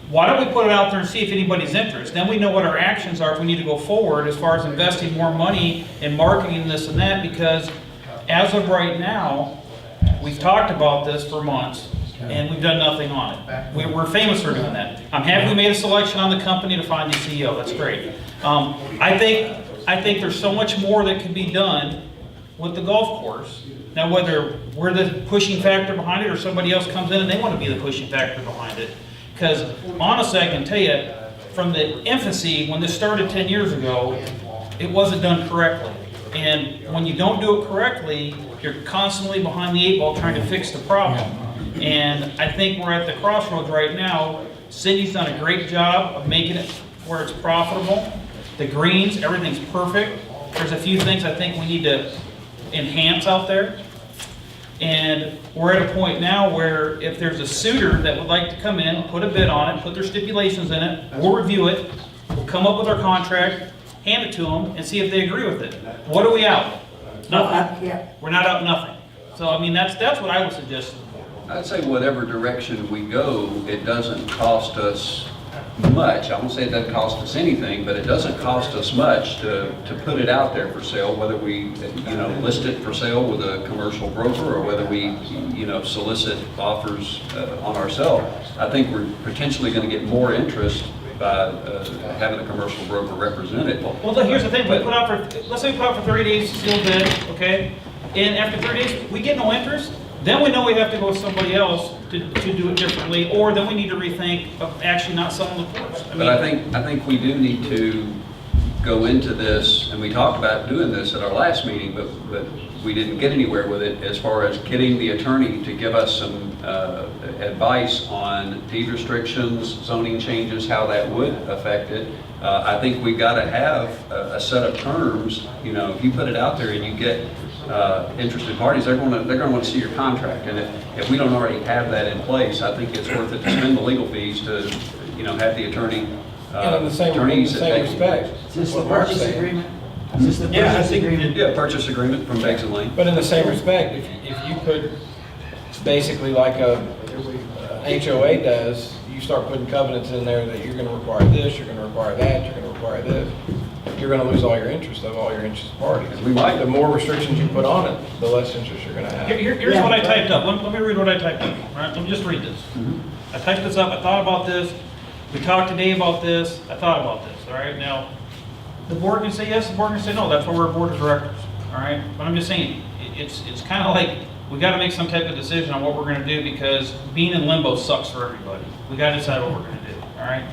Why don't we put it out there and see if anybody's interested? Then we know what our actions are if we need to go forward as far as investing more money in marketing this and that, because as of right now, we've talked about this for months, and we've done nothing on it. We're famous for doing that. I'm happy we made a selection on the company to find the CEO. That's great. I think there's so much more that can be done with the golf course. Now, whether we're the pushing factor behind it or somebody else comes in and they want to be the pushing factor behind it, Because honestly, I can tell you, from the infancy, when this started 10 years ago, it wasn't done correctly. And when you don't do it correctly, you're constantly behind the 8 ball trying to fix the problem. And I think we're at the crossroads right now. Cindy's done a great job of making it where it's profitable. The greens, everything's perfect. There's a few things I think we need to enhance out there. And we're at a point now where if there's a suitor that would like to come in, put a bid on it, put their stipulations in it, we'll review it, we'll come up with our contract, hand it to them, and see if they agree with it. What are we out? Nothing. Yeah. We're not out nothing. So, I mean, that's what I would suggest to the board. I'd say whatever direction we go, it doesn't cost us much. I won't say it doesn't cost us anything, but it doesn't cost us much to put it out there for sale, whether we, list it for sale with a commercial broker or whether we, solicit offers on ourselves. I think we're potentially going to get more interest by having a commercial broker represent it. Well, here's the thing, let's say we put out for 30 days, sealed bid, okay? And after 30 days, we get no interest, then we know we have to go with somebody else to do it differently, or then we need to rethink of actually not selling the course. But I think we do need to go into this, and we talked about doing this at our last meeting, but we didn't get anywhere with it as far as getting the attorney to give us some advice on deed restrictions, zoning changes, how that would affect it. I think we've got to have a set of terms. If you put it out there and you get interested parties, they're going to want to see your contract. And if we don't already have that in place, I think it's worth it to spend the legal fees to, have the attorney. And in the same respect. Is this the what Mark's purchase saying. agreement? Is this the Yeah, I purchase think, agreement? purchase agreement from Beggs and Lane. But in the same respect, if you put, basically like a HOA does, you start putting covenants in there that you're gonna require this, you're gonna require that, you're gonna require this, you're gonna lose all your interest of all your interested parties. We might. The more restrictions you put on it, the less interest you're gonna have. Here's what I typed up. Let me read what I typed up. All right, let me just read this. I typed this up, I thought about this, we talked today about this, I thought about this, all right? Now, the board can say yes, the board can say no, that's why we're a board of directors, all right? But I'm just saying, it's kind of like, we gotta make some type of decision on what we're gonna do, because being in limbo sucks for everybody. We gotta decide what we're gonna do, all right?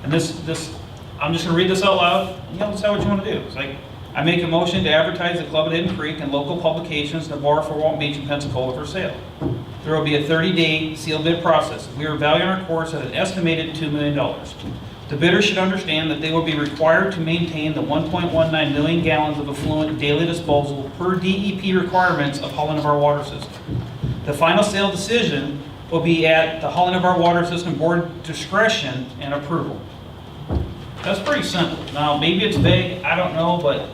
And this, I'm just gonna read this out loud, and you'll decide what you wanna do. It's like, I make a motion to advertise the Club at Hidden Creek and local publications, Navarre, Fort Walton Beach, and Pensacola for sale. There will be a 30-day sealed bid process. We are valuing our course at an estimated $2 million. The bidder should understand that they will be required to maintain the 1.19 million gallons of effluent daily disposal per DEP requirements of Holland of our water system. The final sale decision will be at the Holland of our water system board discretion and approval. That's pretty simple. Now, maybe it's vague, I don't know, but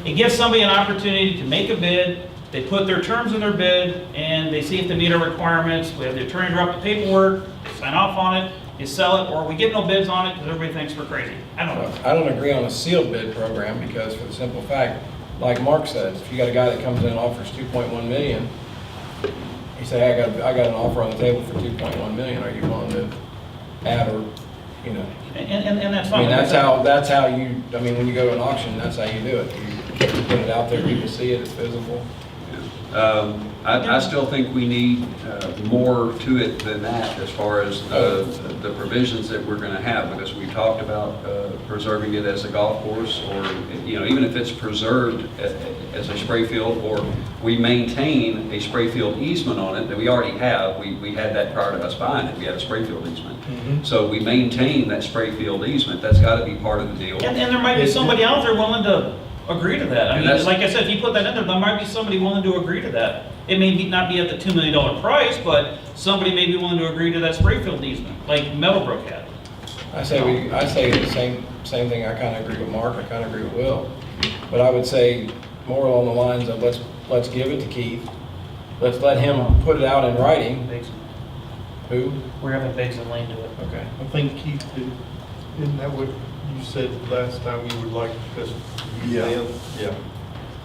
it gives somebody an opportunity to make a bid. They put their terms in their bid, and they see if they meet our requirements. We have the attorney drop the paperwork, sign off on it, you sell it, or we get no bids on it because everybody thinks we're crazy. I don't know. I don't agree on a sealed bid program because for the simple fact, like Mark said, if you got a guy that comes in and offers 2.1 million, you say, I got an offer on the table for 2.1 million, are you willing to add or, And that's I fine. mean, that's how you, I mean, when you go to an auction, that's how you do it. You put it out there, people see it, it's visible. I still think we need more to it than that as far as the provisions that we're going to have, because we talked about preserving it as a golf course, or even if it's preserved as a spray field, or we maintain a spray field easement on it that we already have. We had that prior to us buying it. We had a spray field easement. So we maintain that spray field easement. That's got to be part of the deal. And there might be somebody out there willing to agree to that. I mean, like I said, if you put that in there might be somebody willing to agree to that. It may not be at the $2 million price, but somebody may be willing to agree to that spray field easement, like Meadowbrook had. I say the same thing. I kind of agree with Mark. I kind of agree with Will. But I would say more along the lines of let's give it to Keith. Let's let him put it out in writing. Who? We're having Beggs and Lane do it. Okay. I think Keith, isn't that what you said last time you would like us to use them? Yeah.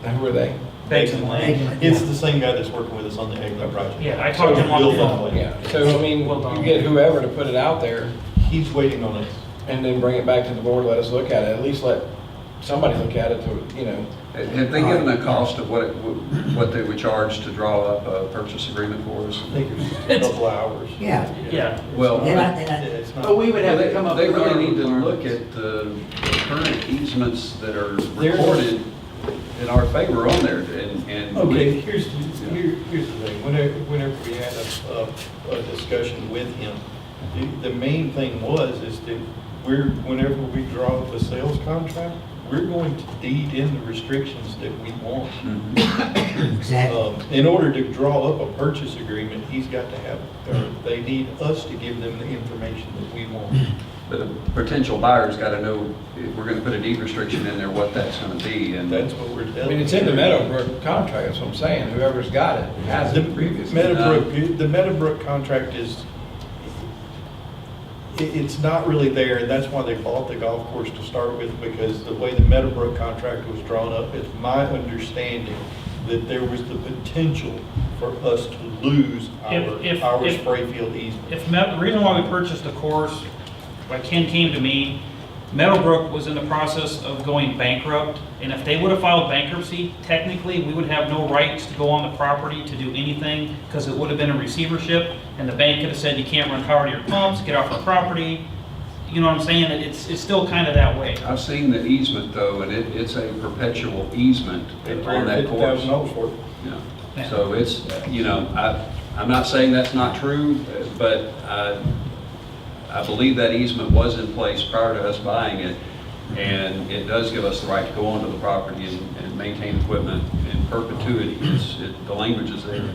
And who are they? Beggs and Lane. It's the same guy that's working with us on the Eglet project. Yeah, I talked to him on the phone. Yeah. So I mean, you get whoever to put it out there, He's waiting on us. and then bring it back to the board. Let us look at it. At least let somebody look at it to Have they given a cost of what they would charge to draw up a purchase agreement for us? I think it was just a couple hours. Yeah. Yeah. Well, It's not- But we would have to come up they with our really need to requirements. look at the current easements that are recorded in our favor on there and. Okay, here's the thing, whenever we had a discussion with him, the main thing is that whenever we draw up a sales contract, we're going to deed in the restrictions that we want. Exactly. In order to draw up a purchase agreement, he's got to have, or they need us to give them the information that we want. But the potential buyer's got to know, if we're going to put a deed restriction in there, what that's going to be, and. That's what we're telling. I mean, it's in the Meadowbrook contract, that's what I'm saying, whoever's got it has The it previously. Meadowbrook contract it's not really there, and that's why they bought the golf course to start with, because the way the Meadowbrook contract was drawn up, it's my understanding that there was the potential for us to lose our spray field easement. The reason why we purchased the course, like Ken came to me, Meadowbrook was in the process of going bankrupt, and if they would have filed bankruptcy, technically, we would have no rights to go on the property to do anything, because it would have been a receivership, and the bank could have said, you can't run power to your pumps, get off our property. You know what I'm saying? It's still kind of that way. I've seen the easement though, and it's a perpetual easement on that course. $350,000 for it. Yeah. So it's, I'm not saying that's not true, but I believe that easement was in place prior to us buying it, and it does give us the right to go onto the property and maintain equipment in perpetuity. The language is there.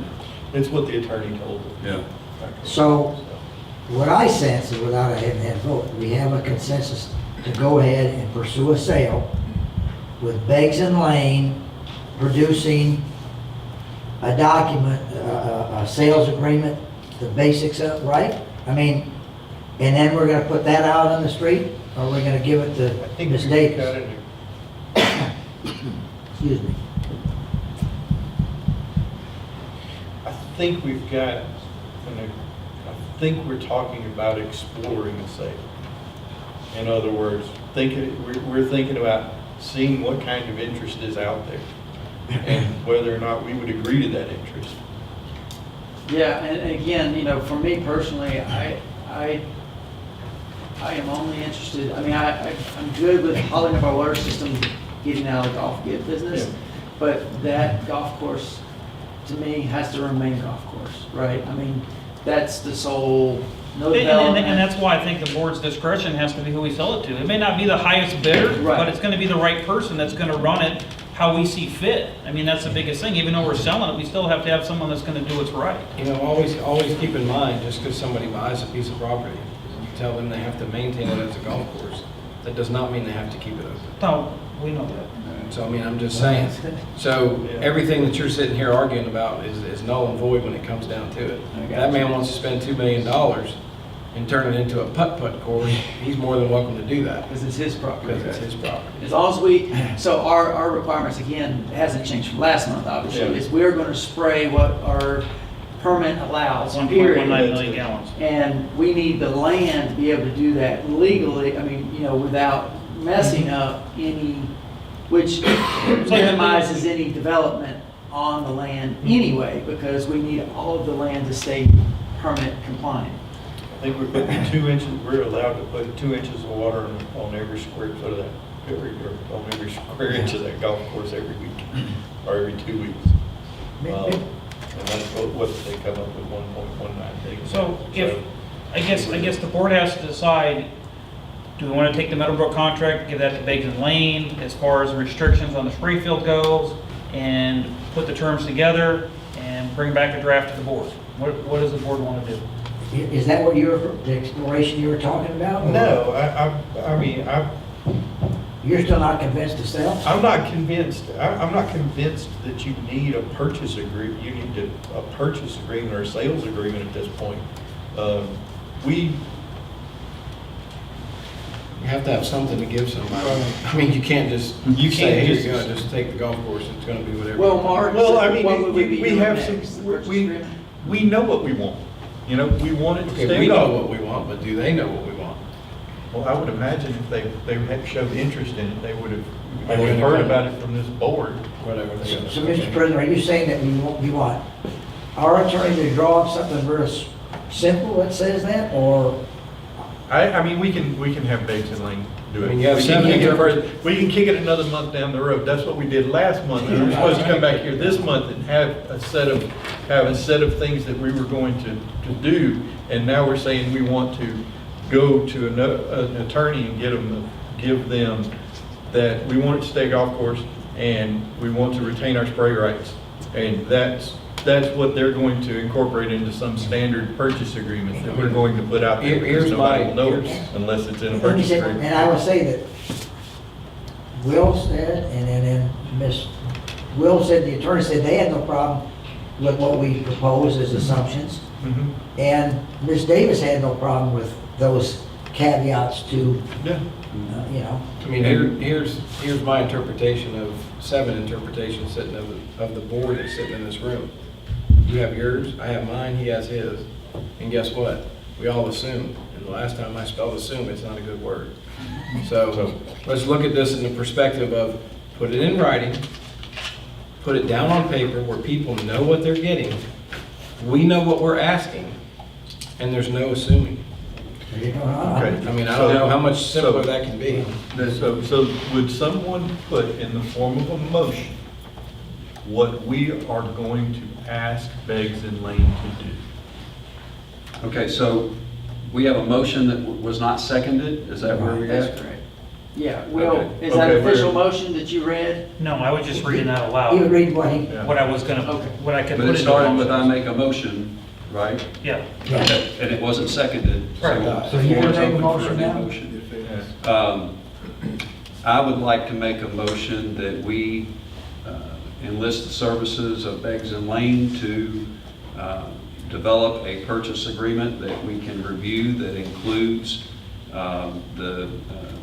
It's what the attorney told us. Yeah. So what I sense is, without a head-to-head vote, we have a consensus to go ahead and pursue a sale with Beggs and Lane producing a document, a sales agreement, the basics of, right? I mean, and then we're gonna put that out on the street, or we're gonna give it I to think Ms. we've Davis? got it. Excuse me. I think we've got, I think we're talking about exploring a sale. In other words, we're thinking about seeing what kind of interest is out there and whether or not we would agree to that interest. Yeah, and again, for me personally, I am only interested, I'm good with hauling up our water system, getting out of the golf business, Yeah. but that golf course, to me, has to remain a golf course, right? That's the sole, no development. And that's why I think the board's discretion has to be who we sell it to. It may not be the highest bidder, Right. but it's going to be the right person that's going to run it how we see fit. That's the biggest thing. Even though we're selling it, we still have to have someone that's going to do what's right. Always keep in mind, just because somebody buys a piece of property, you tell them they have to maintain it as a golf course, that does not mean they have to keep it open. No, we know that. So, I'm just saying. So, everything that you're sitting here arguing about is null and void when it comes down to it. If that man wants to spend $2 million and turn it into a putt-putt course, he's more than welcome to do that. Because it's his property. Because it's his property. As long as so our requirements, again, hasn't changed from last month, obviously, Yeah. is we're going to spray what our permit allows, 1.19 period. million gallons. And we need the land to be able to do that legally, without messing up any, which minimizes any development on the land anyway, because we need all of the land to stay permit compliant. I think we're putting 2 inches, we're allowed to put 2 inches of water on every square foot of that, on every square inch of that golf course every week, or every 2 weeks. And that's what they come up with, 1.19 million. So I guess the board has to decide, do we want to take the Meadowbrook contract, give that to Beggs and Lane as far as the restrictions on the spray field goes, and put the terms together and bring back a draft to the board? What does the board want to do? Is that what the exploration you were talking about? or- No, You're still not convinced to sell? I'm not convinced, I'm not convinced that you need a purchase agreement, a purchase agreement or a sales agreement at this point. You have to have something to give somebody. You can't just You say, can't here just- you go, just take the golf course, it's gonna be whatever. Well, Mark, Well, what would we be we doing have next? some, The purchase agreement? we know what we want. We want it to Okay, stay we know golf. what we want, but do they know what we want? Well, I would imagine if they had showed interest in it, they would have They would've heard come. about it from this board. Whatever. they gotta- So, Mr. President, are you saying that you want our attorney to draw up something very simple that says that, or? I mean, we can have Bates and Lane do I it. mean, you have We can seven kick it interpret- further- We can kick it another month down the road. That's what we did last month. We were supposed to come back here this month and have a set of things that we were going to do. And now we're saying we want to go to an attorney and give them that we want it to stay a golf course and we want to retain our spray rights. And that's what they're going to incorporate into some standard purchase agreement that we're going to put out there. Here's Because nobody my- will know here's- unless it's in a Let me purchase say, agreement. and I would say that Will said, and then Miss Will said, the attorney said they had no problem with what we proposed as assumptions. Mhm. And Ms. Davis had no problem with those caveats to, Yeah. you know. I mean, here's my interpretation of, 7 interpretations sitting of the board that's sitting in this room. You have yours, I have mine, he has his. And guess what? We all assume. And the last time I spelled assume, it's not a good word. So let's look at this in the perspective of put it in writing, put it down on paper where people know what they're getting. We know what we're asking, and there's no assuming. Okay. I mean, I don't know how much simpler that can be. So would someone put in the form of a motion what we are going to ask Beggs and Lane to do? Okay, so we have a motion that was not seconded, is that where we're That's at? correct. Yeah, Will, Okay. is that Okay, official we're- motion that you read? No, I was just reading that He would aloud, read what he, Yeah. what I was gonna, Okay. what I could But put it into started with I motion. make a motion, right? Yeah, yeah. And it wasn't seconded. Right. So you the can floor is make a open for motion new now? motion. Yeah. I would like to make a motion that we enlist the services of Beggs and Lane to develop a purchase agreement that we can review that includes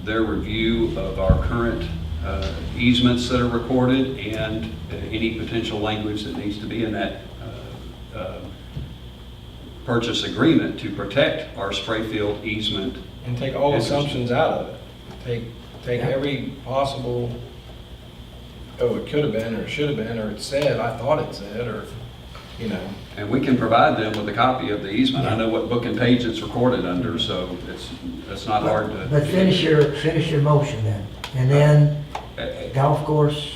their review of our current easements that are recorded and any potential language that needs to be in that purchase agreement to protect our spray field easement. And take all assumptions out of it. Take every possible, oh, it could have been, or it should have been, or it said, I thought it said, or, you know. And we can provide them with a copy of the easement. I know what book and page it's recorded under, so it's not hard to. But finish your motion then. And then golf course,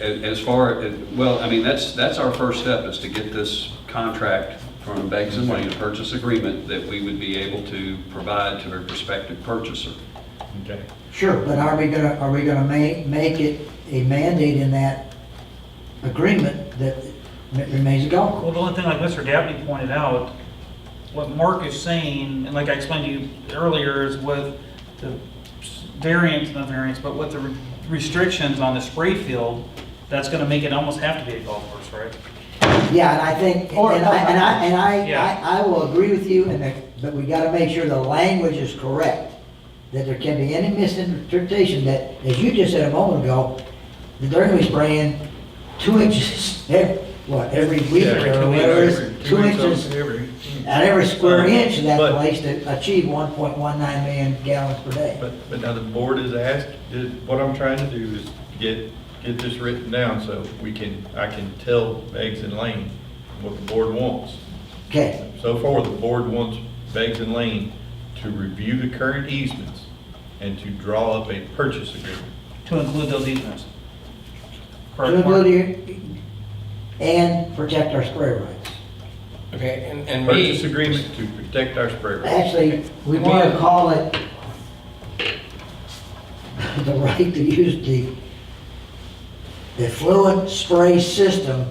As far, well, I mean, that's our first step, is to get this contract from Beggs and Lane, a purchase agreement that we would be able to provide to a prospective purchaser. Okay. sure, but are we gonna make it a mandate in that agreement that it remains a golf well, course? the only thing like Mr. Dabney pointed out, what Mark is saying, and like I explained to you earlier, is with the not variance, but with the restrictions on the spray field, that's gonna make it almost have to be a golf course, right? Yeah, and I think, Yeah. I will agree with you, but we gotta make sure the language is correct. That there can be any misinterpretation that, as you just said a moment ago, that they're gonna be spraying 2 inches, every week Yeah, or whatever it is, 2 inches at every square inch of that But- place to achieve 1.19 million gallons per day. But now the board is asked, what I'm trying to do is get this written down so I can tell Beggs and Lane what the board wants. Okay, So far, the board wants Beggs and Lane to review the current easements and to draw up a purchase agreement. To include those easements. to Correct, Mark? include here, and protect our spray rights. Okay, and Purchase me, agreement to protect our spray rights. Actually, we want to call it the right to use the fluid spray system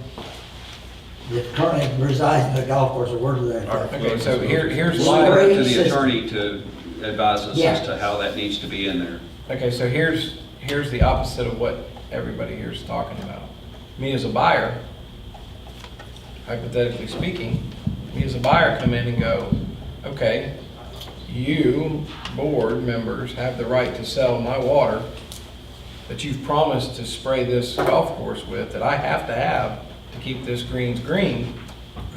that currently resides in the golf course, or word of that. okay, so here's We'll my. work to the System. attorney to advise us Yeah. as to how that needs to be in there. Okay, so here's the opposite of what everybody here is talking about. Me as a buyer, hypothetically speaking, me as a buyer come in and go, okay, you, board members, have the right to sell my water that you've promised to spray this golf course with, that I have to keep this greens green.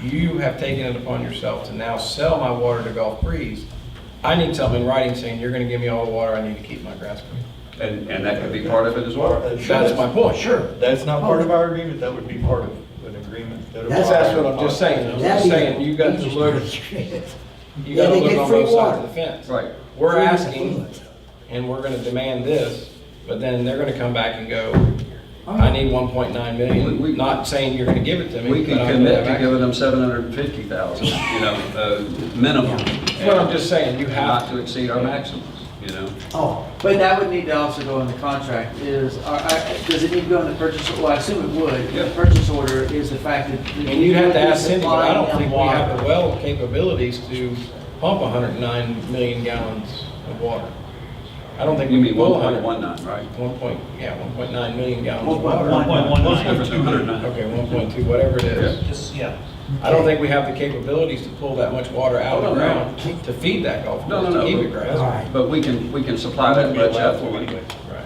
You have taken it upon yourself to now sell my water to Gulf Breeze I need something in writing saying you're gonna give me all the water I need to keep my grass green. And that could be part of it as well. That's my point. Sure. That's not part of our agreement, that would be part of an agreement. That's what I'm just saying. I'm just saying, you got to look, you Yeah, gotta they look get on free both sides water. of the fence. Right. We're Free asking, water. and we're gonna demand this, but then they're gonna come back and go, I need 1.9 million, not saying you're gonna give it to me. We can but I'm commit gonna to have giving them 750,000, minimum. That's what I'm just saying, you And have not to exceed our maximums, Oh, But that would need to also go in the contract does it need to go in the purchase, well, I assume it would. Yeah. The purchase order is the fact that. And you'd have to ask Cindy, but I don't Supplying think them we have water. the well capabilities to pump 109 million gallons of water. I don't think you we mean can pull 100. 1.19, right? 1.9 million gallons of water. 1.19. Different than 109. Okay, 1.2, whatever it is. Just, yeah. I don't think we have the capabilities to pull that much water out of the Oh, no, no. ground to feed that golf No, course, no, to keep no. it grass. all right. But we can supply that much effluent, Right.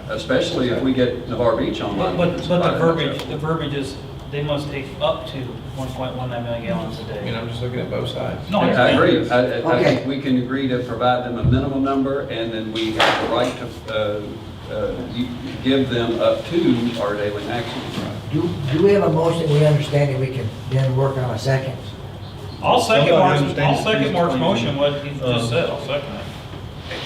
especially if we get Navarre Beach online. But the verbiage is, they must take up to 1.19 million gallons a I mean, day. I'm just looking at both sides. No, I agree. I Okay. think we can agree to provide them a minimum number, and then we have the right to give them up to our daily maximum. Do we have a motion, we understand that we can then work on a second? I'll second Somebody Mark's, understands I'll second the Mark's plan. motion, what he just said, I'll second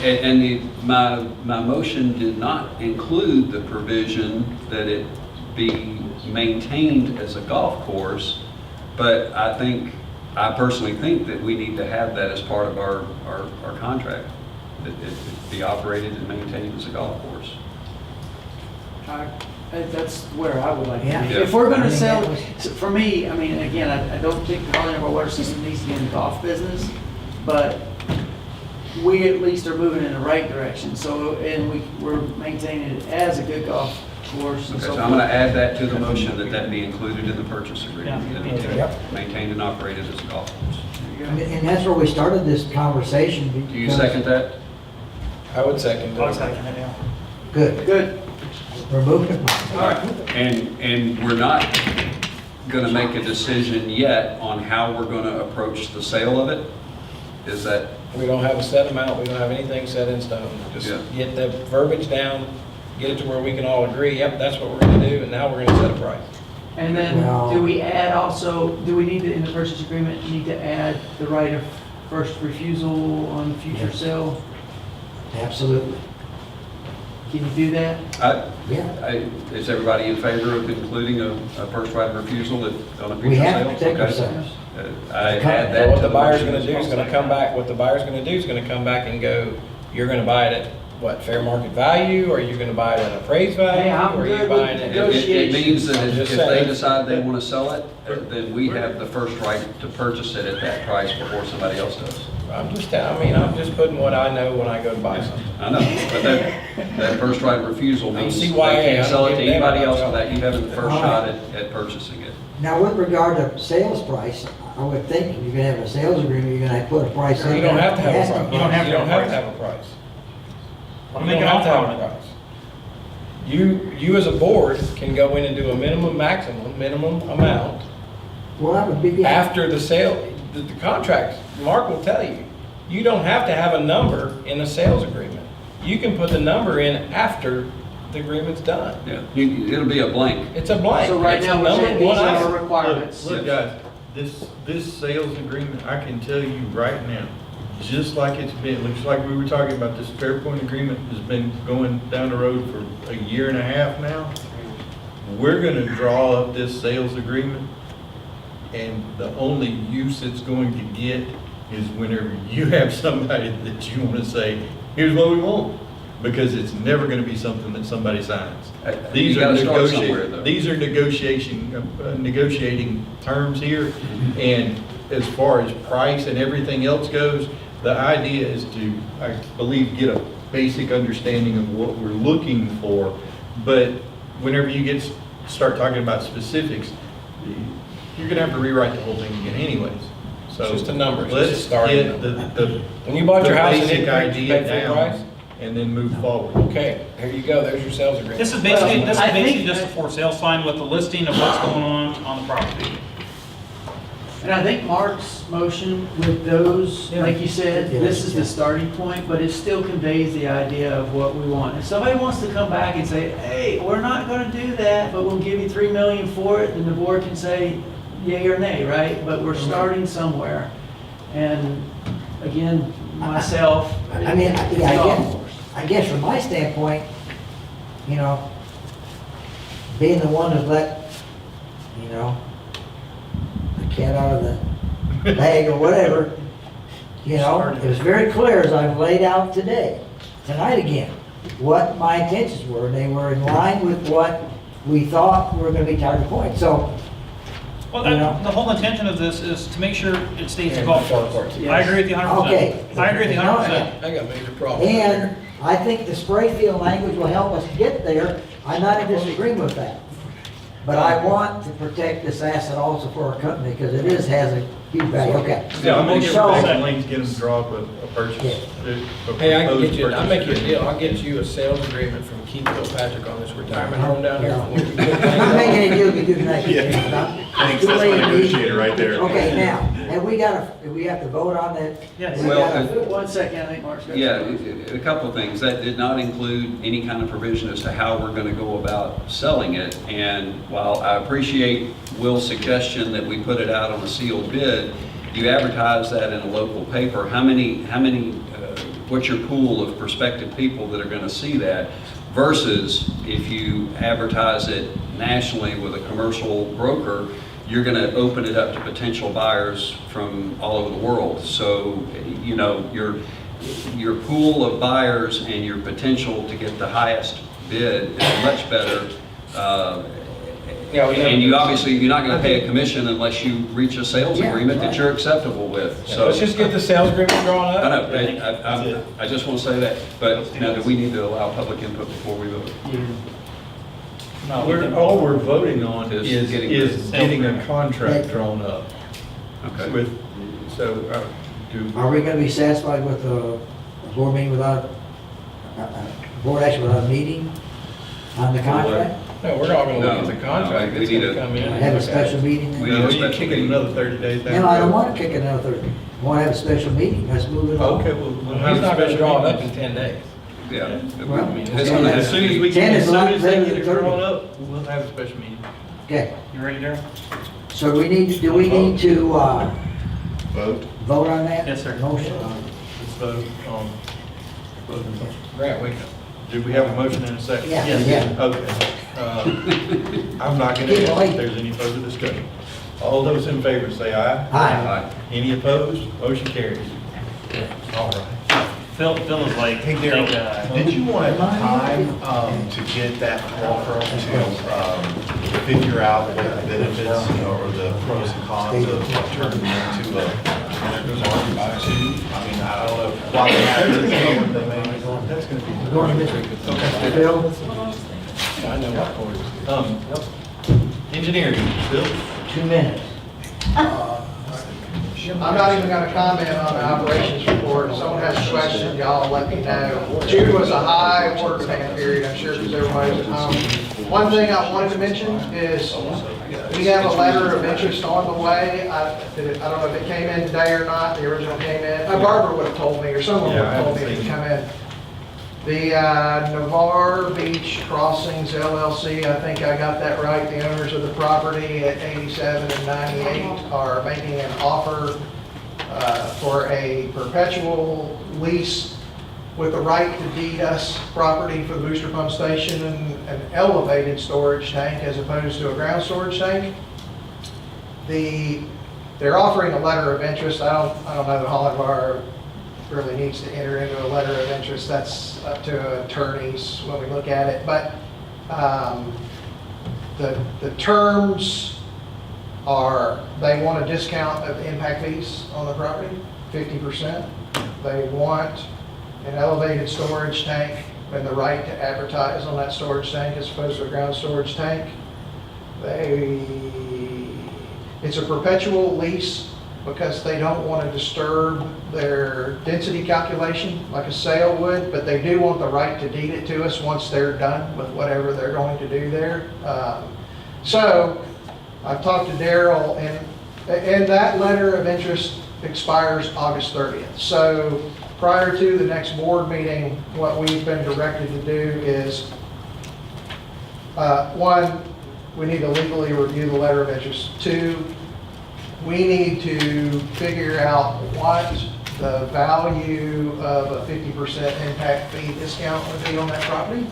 it. And my motion did not include the provision that it be maintained as a golf course, but I personally think that we need to have that as part of our contract, that it be operated and maintained as a golf course. That's where I would like to Yeah. be. Yeah. If we're I gonna think sell, that was- for me, I mean, again, I don't think the Colony River Water System needs to be in the golf business, but we at least are moving in the right direction, so, and we're maintaining it as a good golf course and Okay, so so I'm going forth. to add that to the motion, that be included in the purchase agreement. Yeah. that it Yep. Maintained and operated as a golf course. And that's where we started this conversation. Do you second that? I would second I'll that. second it, yeah. Good, Good. we're moving. All right, and we're not going to make a decision yet on how we're going to approach the sale of it? Is that, We don't have a set amount, we don't have anything set in stone. Just Yeah. get the verbiage down, get it to where we can all agree, yep, that's what we're gonna do, and now we're gonna set a price. And then, Well- do we add also, do we need to, in the purchase agreement, need to add the right of first refusal on future Yes. sale? Absolutely, Can you do that? yeah. is everybody in favor of including a first right of refusal on a future sale? We have to protect Okay. ourselves. I add So that what to the the buyer's motion gonna as do well. is gonna come back, what the buyer's gonna do is gonna come back and go, you're gonna buy it at, what, fair market value, or you're gonna buy it at appraised value? Hey, I'm or are you good with buying it? It means that I'm if just if they saying. decide they want to sell it, then we have the first right to purchase it at that price before somebody else does. I'm just putting what I know when I go to buy something. I know, but that first right of refusal means they CYA, I can't don't sell it give to a damn anybody about else y'all. without you having the first All shot right. at purchasing it. Now, with regard to sales price, I would think if you're gonna have a sales agreement, you're gonna have to put a price in. You don't have to have a It has price. You don't have to You don't have a have to price. have a price. I'll You make don't an have to offer have on a it. price. You as a board can go in and do a minimum amount. Well, that would be, yeah. After the sale, the contract, Mark will tell you, you don't have to have a number in a sales agreement. You can put the number in after the agreement's done. Yeah, it'll be a blank. It's a blank. So right It's a now, we're number saying these one are item. our requirements. Look, guys, this sales agreement, I can tell you right now, just like it's been, looks like we were talking about, this Fairpoint agreement has been going down the road for a year and a half now. We're gonna draw up this sales agreement, and the only use it's going to get is whenever you have somebody that you wanna say, here's what we want. Because it's never gonna be something that somebody signs. These You are gotta start somewhere, though. These are negotiating terms here, and as far as price and everything else goes, the idea is to, I believe, get a basic understanding of what we're looking for, but whenever you start talking about specifics, you're gonna have to rewrite the whole thing again anyways. So It's just a number, it's let's just a starting get number. the When you bought your house, it basic didn't idea you paid full price? down, and then move forward. Okay, here you go, there's your sales agreement. This is basically I think- just a for sale sign with the listing of what's going on the property. And I think Mark's motion with those, like you said, Yeah. this is the starting point, but it still conveys the idea of what we want. If somebody wants to come back and say, hey, we're not gonna do that, but we'll give you 3 million for it, then the board can say yay or nay, right? But we're starting somewhere. And again, myself. I mean, I guess from my standpoint, you know, being the one that let, you know, the cat out of the bag or whatever, you know, it was very clear as I've laid out tonight again, what my intentions were. They were in line with what we thought were gonna be target points. So, Well, You know? the whole intention of this is to make sure it stays a golf course. Yes. I agree with you 100%. Okay. I agree with you 100%. I got major problems. and I think the spray field language will help us get there. I'm not in disagreement with that. But I want to protect this asset also for our company, because it has a huge value. Okay. Yeah, I'm gonna get So- Rebecca and Lee to get them to draw up a purchase. Hey, I can get you, I'll make you a deal, I'll get you a sales agreement from Keith Kilpatrick on this retirement home down here. I'm making any deal we do tonight. Thanks, that's my negotiator right there. Okay, now, and we have to vote on that? Yes. We Well, gotta- 1 second, I think Mark's got. Yeah, a couple of things. That did not include any kind of provision as to how we're going to go about selling it. And while I appreciate Will's suggestion that we put it out on a sealed bid, you advertise that in a local paper. What's your pool of prospective people that are going to see that? Versus if you advertise it nationally with a commercial broker, you're going to open it up to potential buyers from all over the world. So, you know, your pool of buyers and your potential to get the highest bid is much better. Yeah, we have- And you're not going to pay a commission unless you reach a sales Yeah, agreement that right. you're acceptable with. So Let's just get the sales agreement drawn up. I know, I just want to say that, but now do we need to allow public input before we vote? All we're voting on Is is getting getting a contract drawn up Okay. with, so, do, Are we gonna be satisfied with a board meeting without, board action without a meeting on the contract? No, we're all gonna look at the No, contract, we it's need gonna to- come in. and Have a look at special it. meeting? We then? need a you special kick it meeting. another 30 days down. No, I don't wanna kick another 30. I wanna have a special meeting. Let's move it on. Okay, we'll have He's a not gonna special draw it up meeting. in 10 days. Yeah. Well, I mean, it's gonna have As to soon as be- we Ten get, is as soon not as they better get than it 30. drawn up, we'll have a special meeting. Okay, You ready, Darryl? so do we need to, vote on that? Yes, sir. Motion? Let's vote on, Grant, we, do we have a motion in a second? Yeah, Yes. yeah. Okay. I'm not gonna ask if there's any further discussion. All those in favor say aye. Aye. Any opposed? Motion carries. All right. Phil is like, Hey, Darryl, did you want time to get that law firm to figure out what the benefits, you know, or the pros and cons of turning it into a market by two? I mean, I don't know, while they have this, they may. That's gonna be. We're going to Mr. Bill, I know what board. Engineering, Bill? 2 minutes. I'm not even gonna comment on the operations report. If someone has a question, y'all let me know. June was a high work time period, I'm sure, because everybody's at home. One thing I wanted to mention is, we have a letter of interest on the way. I don't know if it came in today or not, the original came in. Barbara would have told me, or someone would have told me it come in. The Navarre Beach Crossings LLC, I think I got that right, the owners of the property at 87 and 98 are making an offer for a perpetual lease with the right to deed us property for the booster pump station and an elevated storage tank as opposed to a ground storage tank. They're offering a letter of interest. I don't know that Holland Bar really needs to enter into a letter of interest. That's up to attorneys when we look at it. But the terms are, they want a discount of impact fees on the property, 50%. They want an elevated storage tank and the right to advertise on that storage tank as opposed to a ground storage tank. It's a perpetual lease because they don't want to disturb their density calculation like a sale would, but they do want the right to deed it to us once they're done with whatever they're going to do there. So I've talked to Daryl, and And that letter of interest expires August 30th. So prior to the next board meeting, what we've been directed to do is, one, we need to legally review the letter of interest. Two, we need to figure out what the value of a 50% impact fee discount would be on that property.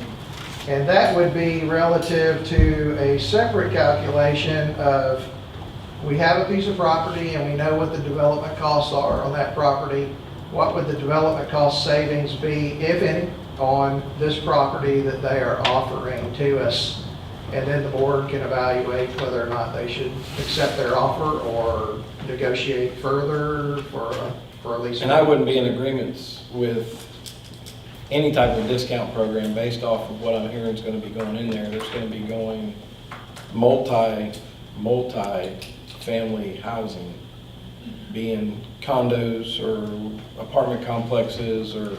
And that would be relative to a separate calculation of, we have a piece of property and we know what the development costs are on that property. What would the development cost savings be, if any, on this property that they are offering to us? And then the board can evaluate whether or not they should accept their offer or negotiate further for a lease. And I wouldn't be in agreement with any type of discount program based off of what I'm hearing is going to be going in there. There's going to be going multi-family housing, being condos or apartment complexes or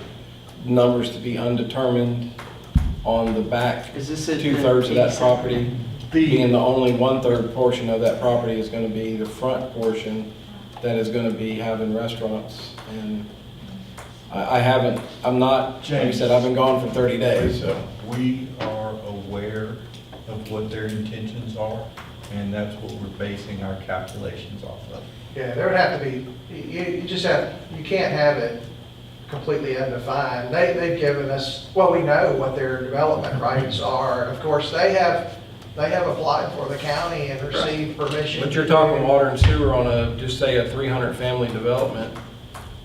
numbers to be undetermined on the back. Is this it? 2/3 of that property, being the only 1/3 portion of that property is going to be the front portion that is going to be having restaurants. And I'm not, like I said, I've been gone for 30 days, so. We are aware of what their intentions are, and that's what we're basing our calculations off of. Yeah, there would have to be, you can't have it completely undefined. They've given us, well, we know what their development rights are. And of course, they have applied for the county and received permission. But you're talking water and sewer on just say a 300 family development.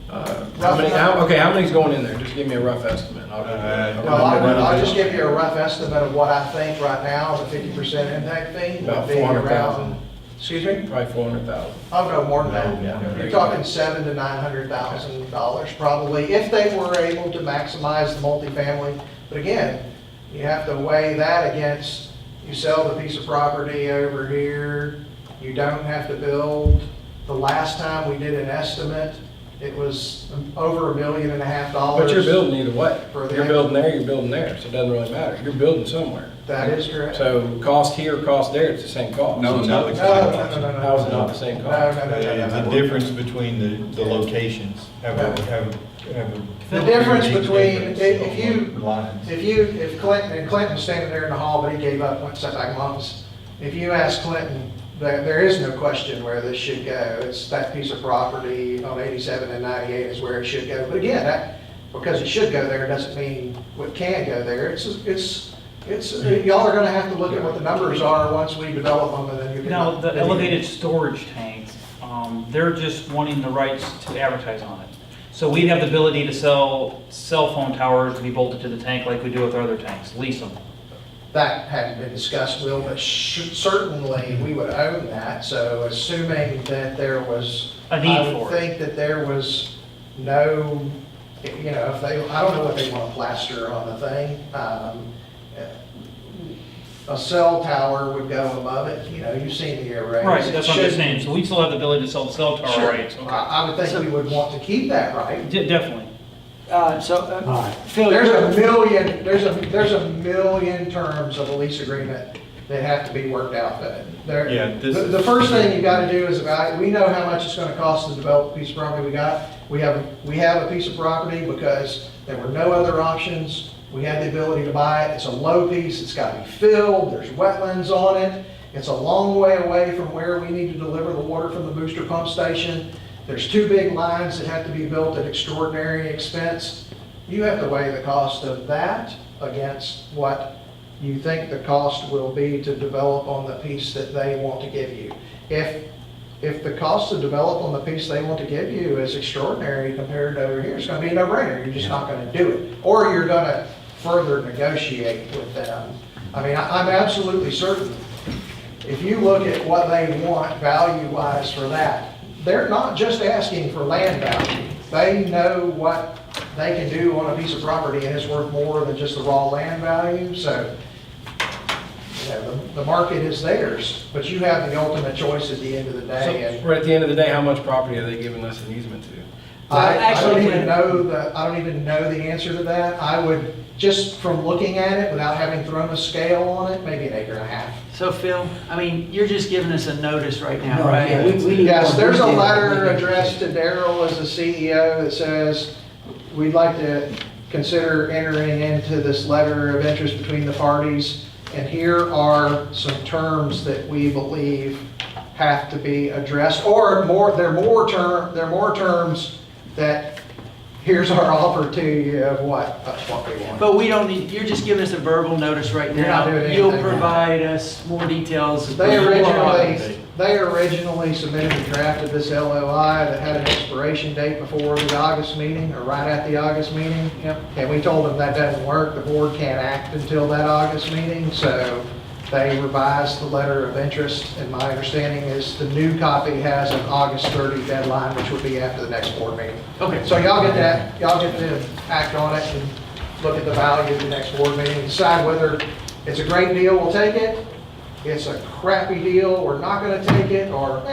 How many's going in there? Just give me a rough estimate. Well, I'll just give you a rough estimate of what I think right now, the 50% impact fee. About would be around- 400,000. Excuse me? Probably 400,000. Oh, no, more than that. Yeah. You're talking $700,000 to $900,000 probably, if they were able to maximize the multifamily. But again, you have to weigh that against, you sell the piece of property over here, you don't have to build. The last time we did an estimate, it was over $1.5 million. But you're building either way. For the- You're building there, so it doesn't really matter. You're building somewhere. That is correct. So cost here, cost there, it's the same cost. No, It's no. not the No, same no, cost. no, no, no. How is it not the same No, cost? no, no, no, no. The difference between the locations have a The difference between, lines. if Clinton's standing there in the hall, but he gave up, went set back in office. If you ask Clinton, there is no question where this should go. It's that piece of property on 87 and 98 is where it should go. But again, because it should go there doesn't mean it can go there. Y'all are gonna have to look at what the numbers are once we develop them, and then you can. Now, the elevated storage tanks, they're just wanting the rights to advertise on it. So we'd have the ability to sell cell phone towers to be bolted to the tank like we do with our other tanks, lease them. That hadn't been discussed, Will, but certainly we would own that. So assuming that there was. A need I for would it. think that there was no, if they, I don't know what they want to plaster on the thing. A cell tower would go above it, you've seen the arrays. Right, that's what I'm just It saying. So we still have the ability to sell the cell tower Sure. rights. Okay. I would think we would want to keep that right. Definitely. All right. Phil, There's you're- there's a million terms of a lease agreement that have to be worked out. Yeah, this is- The first thing you gotta do is evaluate, we know how much it's gonna cost to develop a piece of property we got. We have a piece of property because there were no other options. We had the ability to buy it. It's a low piece, it's gotta be filled, there's wetlands on it. It's a long way away from where we need to deliver the water from the booster pump station. There's 2 big lines that have to be built at extraordinary expense. You have to weigh the cost of that against what you think the cost will be to develop on the piece that they want to give you. If the cost to develop on the piece they want to give you is extraordinary compared to over here, it's gonna be a no-brainer. You're just not gonna do it. Or you're gonna further negotiate with them. I mean, I'm absolutely certain, if you look at what they want value-wise for that, they're not just asking for land value. They know what they can do on a piece of property, and it's worth more than just the raw land value. So, the market is theirs, but you have the ultimate choice at the end of the day. And So, right at the end of the day, how much property are they giving us an easement to? I don't Actually, even know the answer to that. I would, just from looking at it, without having thrown a scale on it, maybe 1.5 acres. So Phil, I mean, you're just giving us a notice right now, No, yeah, right? we need Yes, more there's a detail. letter addressed to Daryl as the CEO that says, we'd like to consider entering into this letter of interest between the parties. And here are some terms that we believe have to be addressed, or more, they're more terms that, here's our offer to you of what, that's what we want. But we don't need, you're just giving us a verbal notice right You're not now. doing You'll anything. provide us more details. They before- originally submitted a draft of this LOI that had an expiration date before the August meeting, or right at the August meeting. Yep. And we told them that doesn't work, the board can't act until that August meeting, so they revised the letter of interest, and my understanding is the new copy has an August 30 deadline, which would be after the next board meeting. Okay. So y'all get that, y'all get to act on it and look at the value of the next board meeting, and decide whether it's a great deal, we'll take it, it's a crappy deal, we're not gonna take it, or,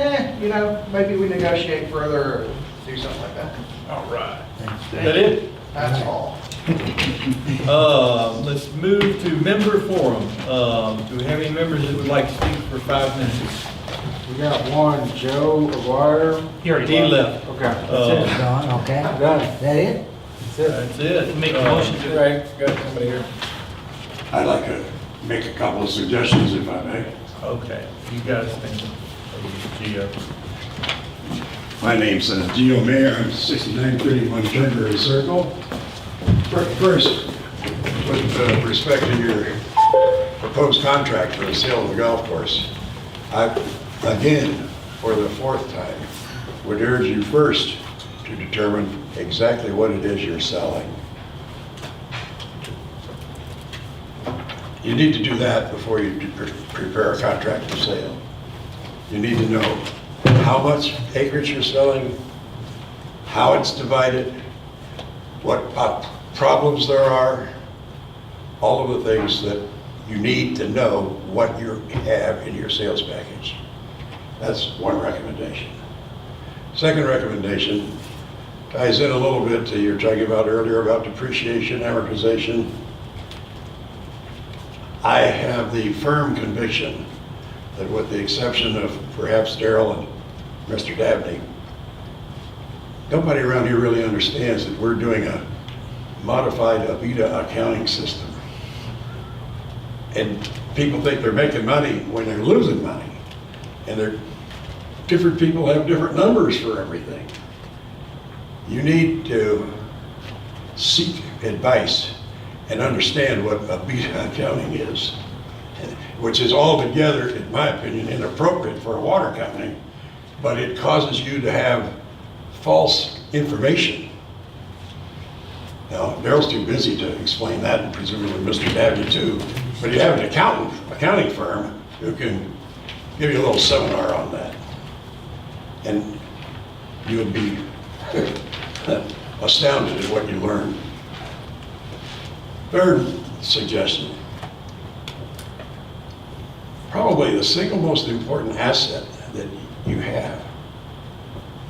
you know, maybe we negotiate further or do something like that. All right. Is that it? That's all. Let's move to member forum. Do we have any members that would like to speak for 5 minutes? We got one, Joe Aguirre. He already He left. left. Okay. Don, okay? Got it. Is that it? That's it. Make a motion to. Right, got somebody here. I'd like to make a couple of suggestions, if I may. Okay, you guys think, Gio. My name's Gio Mayer, I'm 6931 Turnberry Circle. First, with respect to your proposed contract for the sale of the golf course, I, again, for the 4th time, would urge you first to determine exactly what it is you're selling. You need to do that before you prepare a contract for sale. You need to know how much acreage you're selling, how it's divided, what problems there are, all of the things that you need to know what you have in your sales package. That's one recommendation. Second recommendation ties in a little bit to you were talking about earlier about depreciation, amortization. I have the firm conviction that with the exception of perhaps Daryl and Mr. Dabney, nobody around here really understands that we're doing a modified EBITDA accounting system. And people think they're making money when they're losing money. And different people have different numbers for everything. You need to seek advice and understand what EBITDA accounting is, which is altogether, in my opinion, inappropriate for a water company, but it causes you to have false information. Now, Daryl's too busy to explain that, and presumably Mr. Dabney too, but you have an accounting firm who can give you a little seminar on that. And you would be astounded at what you learn. Third suggestion, probably the single most important asset that you have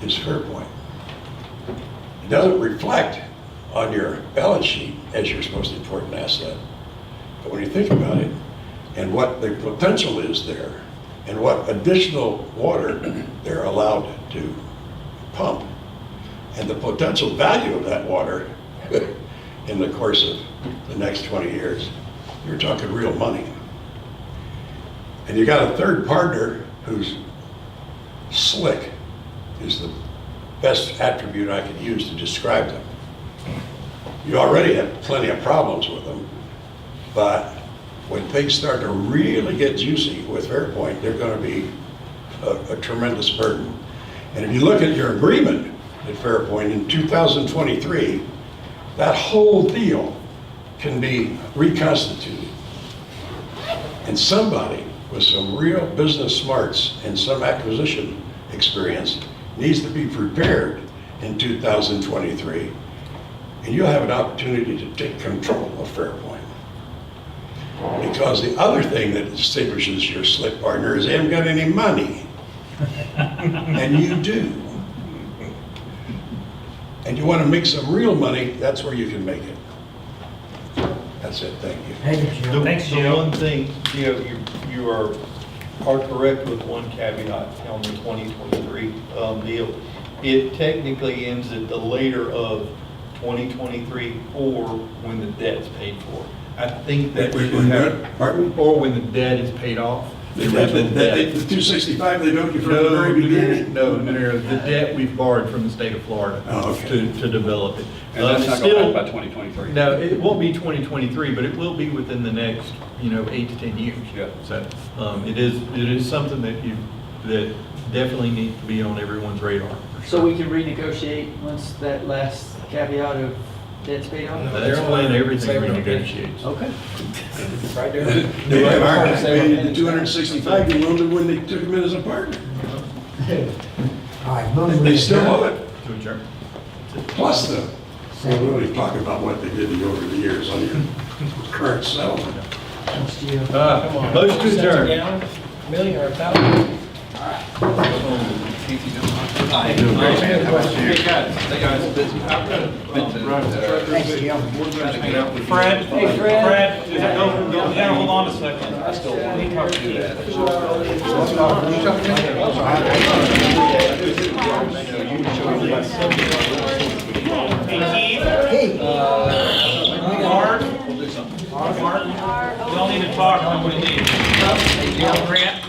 is Fairpoint. It doesn't reflect on your balance sheet as your most important asset. But when you think about it, and what the potential is there, and what additional water they're allowed to pump, and the potential value of that water in the course of the next 20 years, you're talking real money. And you got a third partner who's slick, is the best attribute I could use to describe them. You already have plenty of problems with them, but when things start to really get juicy with Fairpoint, they're going to be a tremendous burden. And if you look at your agreement at Fairpoint in 2023, that whole deal can be reconstituted. And somebody with some real business smarts and some acquisition experience needs to be prepared in 2023. And you'll have an opportunity to take control of Fairpoint. Because the other thing that distinguishes your slick partner is they haven't got any money. And you do. And you want to make some real money, that's where you can make it. That's it, thank you. Thank you, Jim. Thanks, The Gio. one thing, Gio, you are correct with one caveat on the 2023 deal. It technically ends at the later of 2023 or when the debt's paid for. I think that Wait, should have, pardon? or when the debt is paid off. The 265 they don't you from the very beginning? No, the debt we've borrowed from the state of Florida Oh, okay. to develop it. And that's not Still- going to happen by 2023. No, it won't be 2023, but it will be within the next, 8 to 10 years. Yeah. So, it is something that definitely needs to be on everyone's radar. So we can renegotiate once that last caveat of debt's paid off? That's when everything Say we don't get- renegotiates. Okay. Right there. They paid the 265 you loaned them when they took him in as a partner. All right, moving. They still owe it, To adjourn. plus we're really talking about what they did to you over the years on your current settlement. Thanks, Gio. Come on. Motion to Cents a adjourn. gallon, million or a thousand? Thanks, Jim. Fred? Hey, Fred? Yeah, hold on a second. I still want to do that. Hey, Mark? Mark? We all need to talk, I'm going to leave. Grant?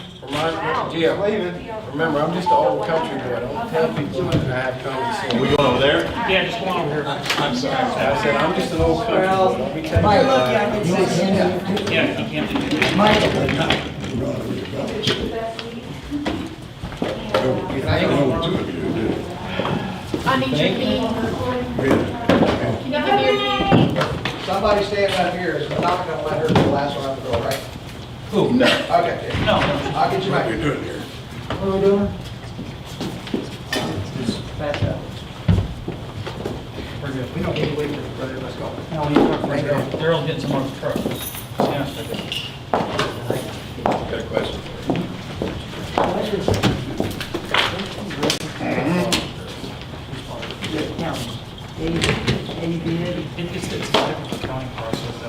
Gio, remember, I'm just an old country boy. Don't tell people that I have common sense. We going over there? Yeah, just come on over here. I'm sorry. I said, I'm just an old country boy. Don't be telling Mike, me look, I that. can say Sandy. Yeah, you can't do that. Mike, I need your key. Can you give me your key? Somebody stand up here, is we're not gonna let her go last one out the door, right? Who? No. Okay, No. I'll get you What back. are we doing here? what are we doing? Back up. We're good. We don't need to wait for the brother, let's go. No, we need to talk for Daryl. Daryl's getting some more truck. Yeah. Got a question. County. A bid. It's a different accounting process that